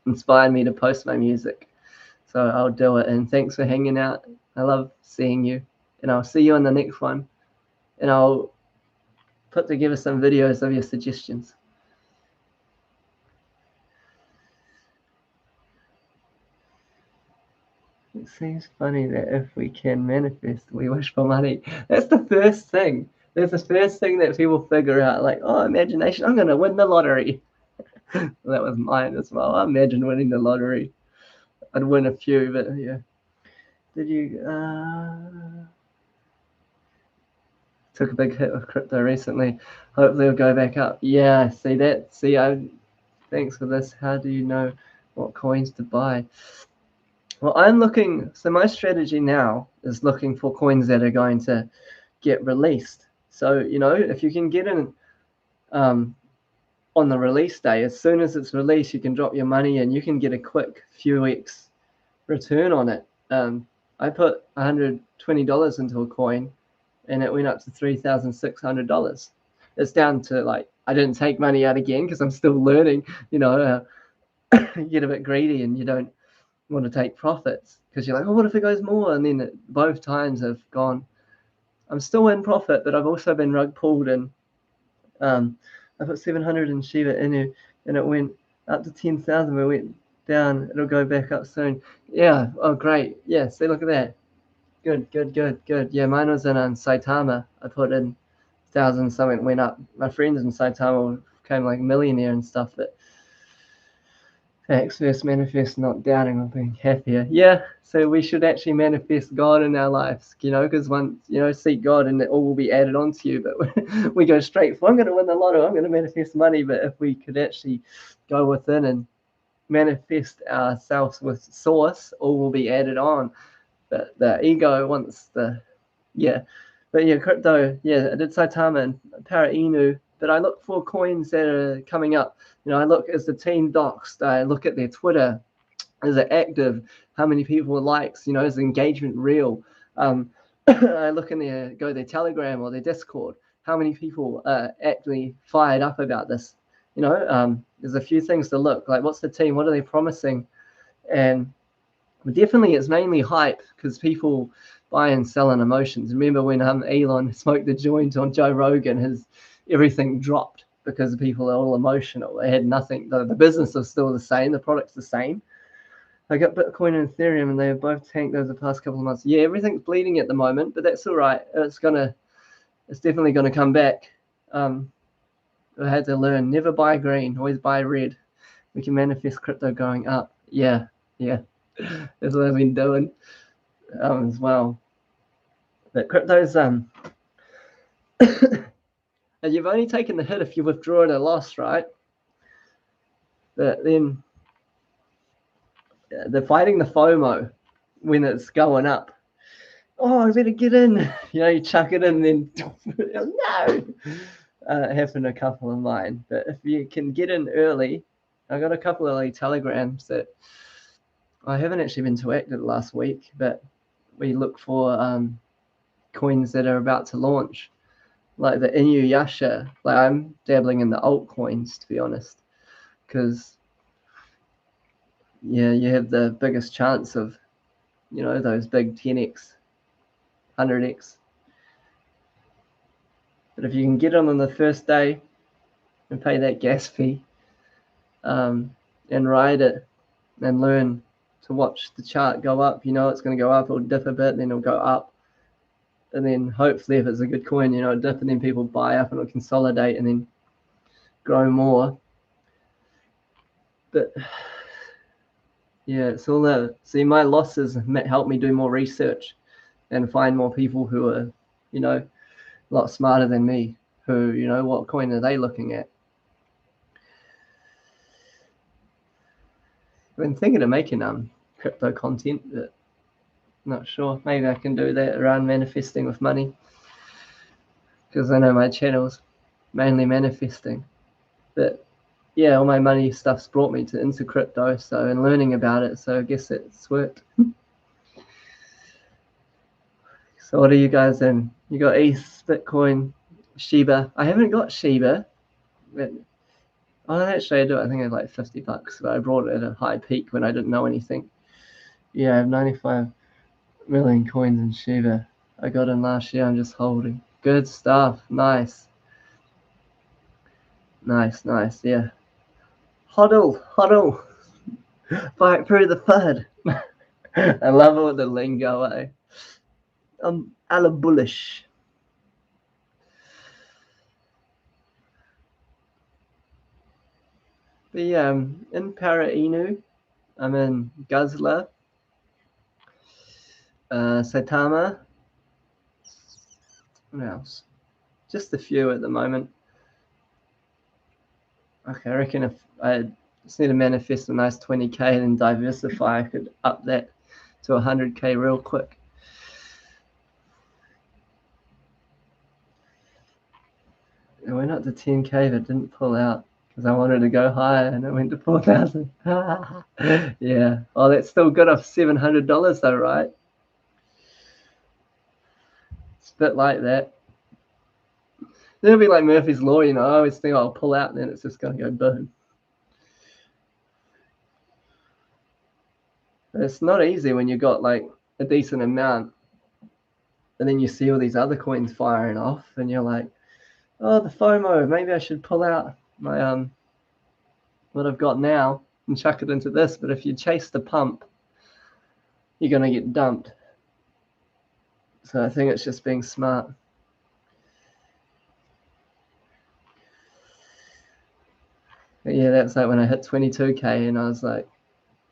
inspired me to post my music, so I'll do it. And thanks for hanging out. I love seeing you, and I'll see you on the next one. And I'll put together some videos of your suggestions. It seems funny that if we can manifest, we wish for money. That's the first thing. That's the first thing that people figure out. Like, oh, imagination, I'm going to win the lottery. Well, that was mine as well. I imagine winning the lottery. I'd win a few, but yeah. Did you... took a big hit with crypto recently. Hopefully it'll go back up. Yeah, see that? Thanks for this. How do you know what coins to buy? Well, so my strategy now is looking for coins that are going to get released. So, if you can get in on the release day, as soon as it's released, you can drop your money and you can get a quick few X return on it. I put $120 into a coin and it went up to $3,600. It's down to I didn't take money out again because I'm still learning, you get a bit greedy and you don't want to take profits because you're like, oh, what if it goes more? And then both times have gone. I'm still in profit, but I've also been rug pulled, and I put 700 in Shiba Inu and it went up to 10,000, but it went down. It'll go back up soon. Yeah. Oh, great. Yeah. See, look at that. Good. Yeah, mine was in Saitama. I put in 1,000 something, went up. My friends in Saitama became like a millionaire and stuff, but facts first, manifest, not doubting, or being happier. Yeah, so we should actually manifest God in our lives, because once, seek God and it all will be added onto you. But we go straight for, I'm going to win the lotto, I'm going to manifest money. But if we could actually go within and manifest ourselves with source, all will be added on. But the ego wants crypto, I did Saitama and Para Inu, but I look for coins that are coming up. I look, as the team docs, I look at their Twitter, is it active, how many people likes, is the engagement real? I look in their Telegram or their Discord, how many people are actually fired up about this. There's a few things to look like. What's the team? What are they promising? And definitely it's mainly hype because people buy and sell on emotions. Remember when Elon smoked the joint on Joe Rogan, everything dropped because people are all emotional. They had nothing. The business was still the same. The product's the same. I got Bitcoin and Ethereum, and they have both tanked over the past couple of months. Yeah, everything's bleeding at the moment, but that's all right. It's definitely gonna come back. I had to learn: never buy green, always buy red. We can manifest crypto going up. Yeah. That's what I've been doing as well. But crypto's you've only taken the hit if you withdraw at a loss, right? But then they're fighting the FOMO when it's going up. Oh, I better get in. You chuck it in, then no. It happened a couple of mine. But if you can get in early, I got a couple of telegrams that I haven't actually been too active last week, but we look for coins that are about to launch, like the Inuyasha. Like I'm dabbling in the altcoins, to be honest, because you have the biggest chance of those big 10x, 100x. But if you can get them on the first day and pay that gas fee, and ride it and learn to watch the chart go up, it's going to go up, it'll dip a bit, then it'll go up. And then hopefully if it's a good coin, it'll dip and then people buy up and it'll consolidate and then grow more. But yeah, it's all that. See, my losses help me do more research and find more people who are, a lot smarter than me, who, what coin are they looking at? I've been thinking of making crypto content, but not sure. Maybe I can do that around manifesting with money, because I know my channel's mainly manifesting. But yeah, all my money stuff's brought me into crypto, and learning about it. So I guess it's worked. So what are you guys in? You got ETH, Bitcoin, Shiba. I haven't got Shiba. But, actually I do. I think I have like $50, but I brought it at a high peak when I didn't know anything. Yeah, I have 95 million coins in Shiba. I got in last year. I'm just holding. Good stuff. Nice. Yeah. Huddle. Fight through the FUD. I love it with the lingo, eh? I'm alla bullish. But yeah, I'm in Para Inu. I'm in Guzzler. Saitama. What else? Just a few at the moment. Okay, I reckon if I just need to manifest a nice 20k and diversify, I could up that to 100k real quick. I went up to 10k but didn't pull out because I wanted to go higher and it went to 4,000. Yeah. Oh, that's still good off $700 though, right? It's a bit like that. It'll be like Murphy's Law, I always think I'll pull out and then it's just going to go boom. But it's not easy when you got like a decent amount and then you see all these other coins firing off and you're like, oh, the FOMO, maybe I should pull out my what I've got now and chuck it into this. But if you chase the pump, you're going to get dumped. So I think it's just being smart. But yeah, that's like when I hit 22k and I was like,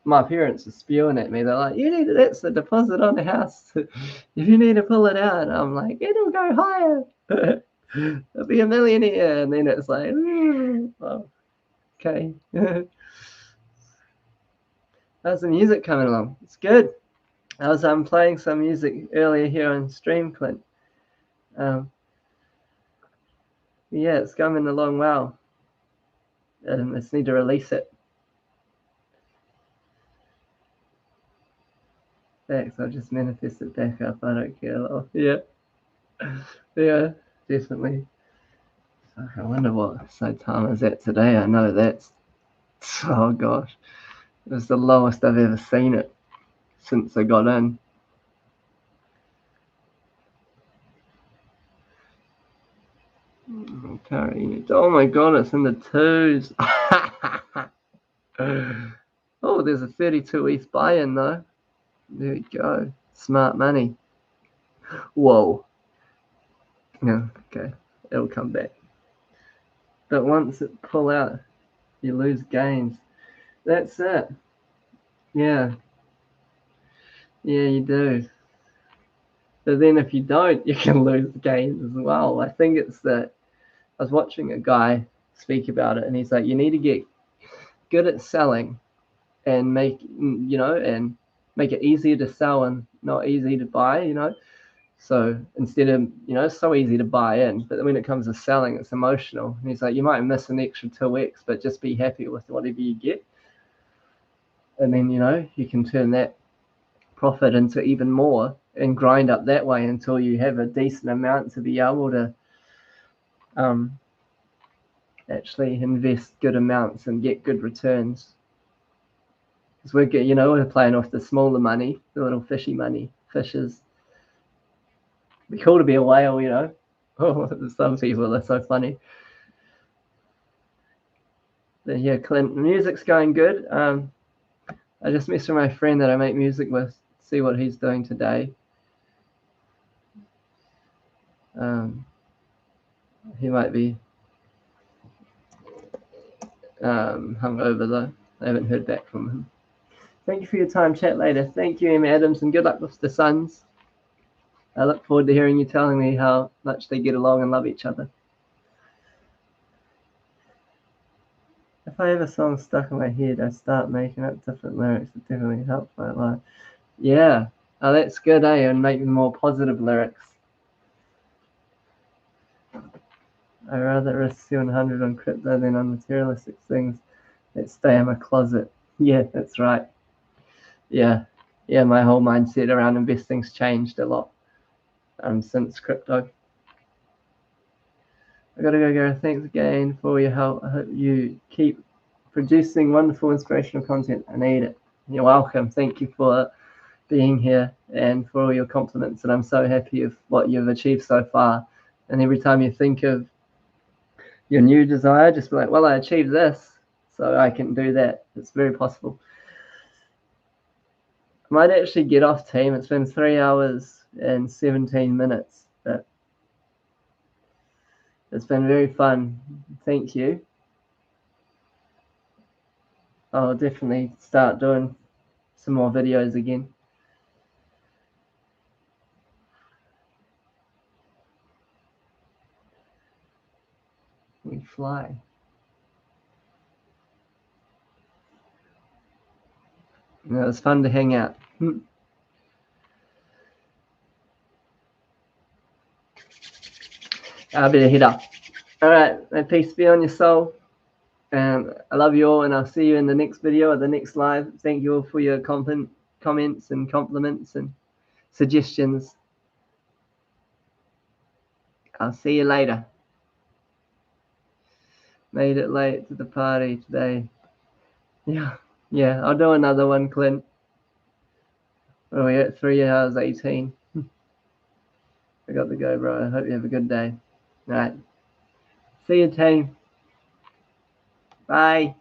my parents are spewing at me. They're like, that's the deposit on the house. If you need to pull it out, I'm like, it'll go higher. I'll be a millionaire. And then it's like, oh, okay. How's the music coming along? It's good. I was playing some music earlier here on stream, Clint. Yeah, it's coming along well. I just need to release it. Facts, I'll just manifest it back up. I don't care. Lol. Yeah. Yeah, definitely. Fuck, I wonder what Saitama's at today. I know that's. Oh gosh. It was the lowest I've ever seen it since I got in. Oh my god, it's in the twos. Oh, there's a 32 ETH buy-in though. There we go. Smart money. Whoa. Yeah, okay. It'll come back. But once it pull out, you lose gains. That's it. Yeah. Yeah, you do. But then if you don't, you can lose gains as well. I think it's that I was watching a guy speak about it, and he's like, you need to get good at selling and make it easier to sell and not easy to buy. So instead of, it's so easy to buy in, but when it comes to selling, it's emotional. And he's like, you might miss an extra 2x, but just be happy with whatever you get. And then, you can turn that profit into even more and grind up that way until you have a decent amount to be able to actually invest good amounts and get good returns. Because we're playing off the smaller money, the little fishy money, fishes. It'd be cool to be a whale. Oh, some people are so funny. But yeah, Clint, music's going good. I just messaged my friend that I make music with, see what he's doing today. He might be hungover though. I haven't heard back from him. Thank you for your time. Chat later. Thank you, Emma Adams, and good luck with the Suns. I look forward to hearing you telling me how much they get along and love each other. If I have a song stuck in my head, I start making up different lyrics that definitely help my life. Yeah. Oh, that's good, eh? And make more positive lyrics. I rather risk 700 on crypto than on materialistic things that stay in my closet. Yeah, that's right. Yeah. Yeah, my whole mindset around investing's changed a lot since crypto. I gotta go, Gareth. Thanks again for your help. I hope you keep producing wonderful, inspirational content. I need it. You're welcome. Thank you for being here and for all your compliments. And I'm so happy with what you've achieved so far. And every time you think of your new desire, just be like, well, I achieved this, so I can do that. It's very possible. I might actually get off, team. It's been 3 hours and 17 minutes, but it's been very fun. Thank you. I'll definitely start doing some more videos again. We fly. It was fun to hang out. I better head up. All right, may peace be on your soul. I love you all, and I'll see you in the next video or the next live. Thank you all for your comments and compliments and suggestions. I'll see you later. Made it late to the party today. Yeah, I'll do another one, Clint. We're at 3 hours 18. I got to go, bro. I hope you have a good day. All right. See you, team. Bye.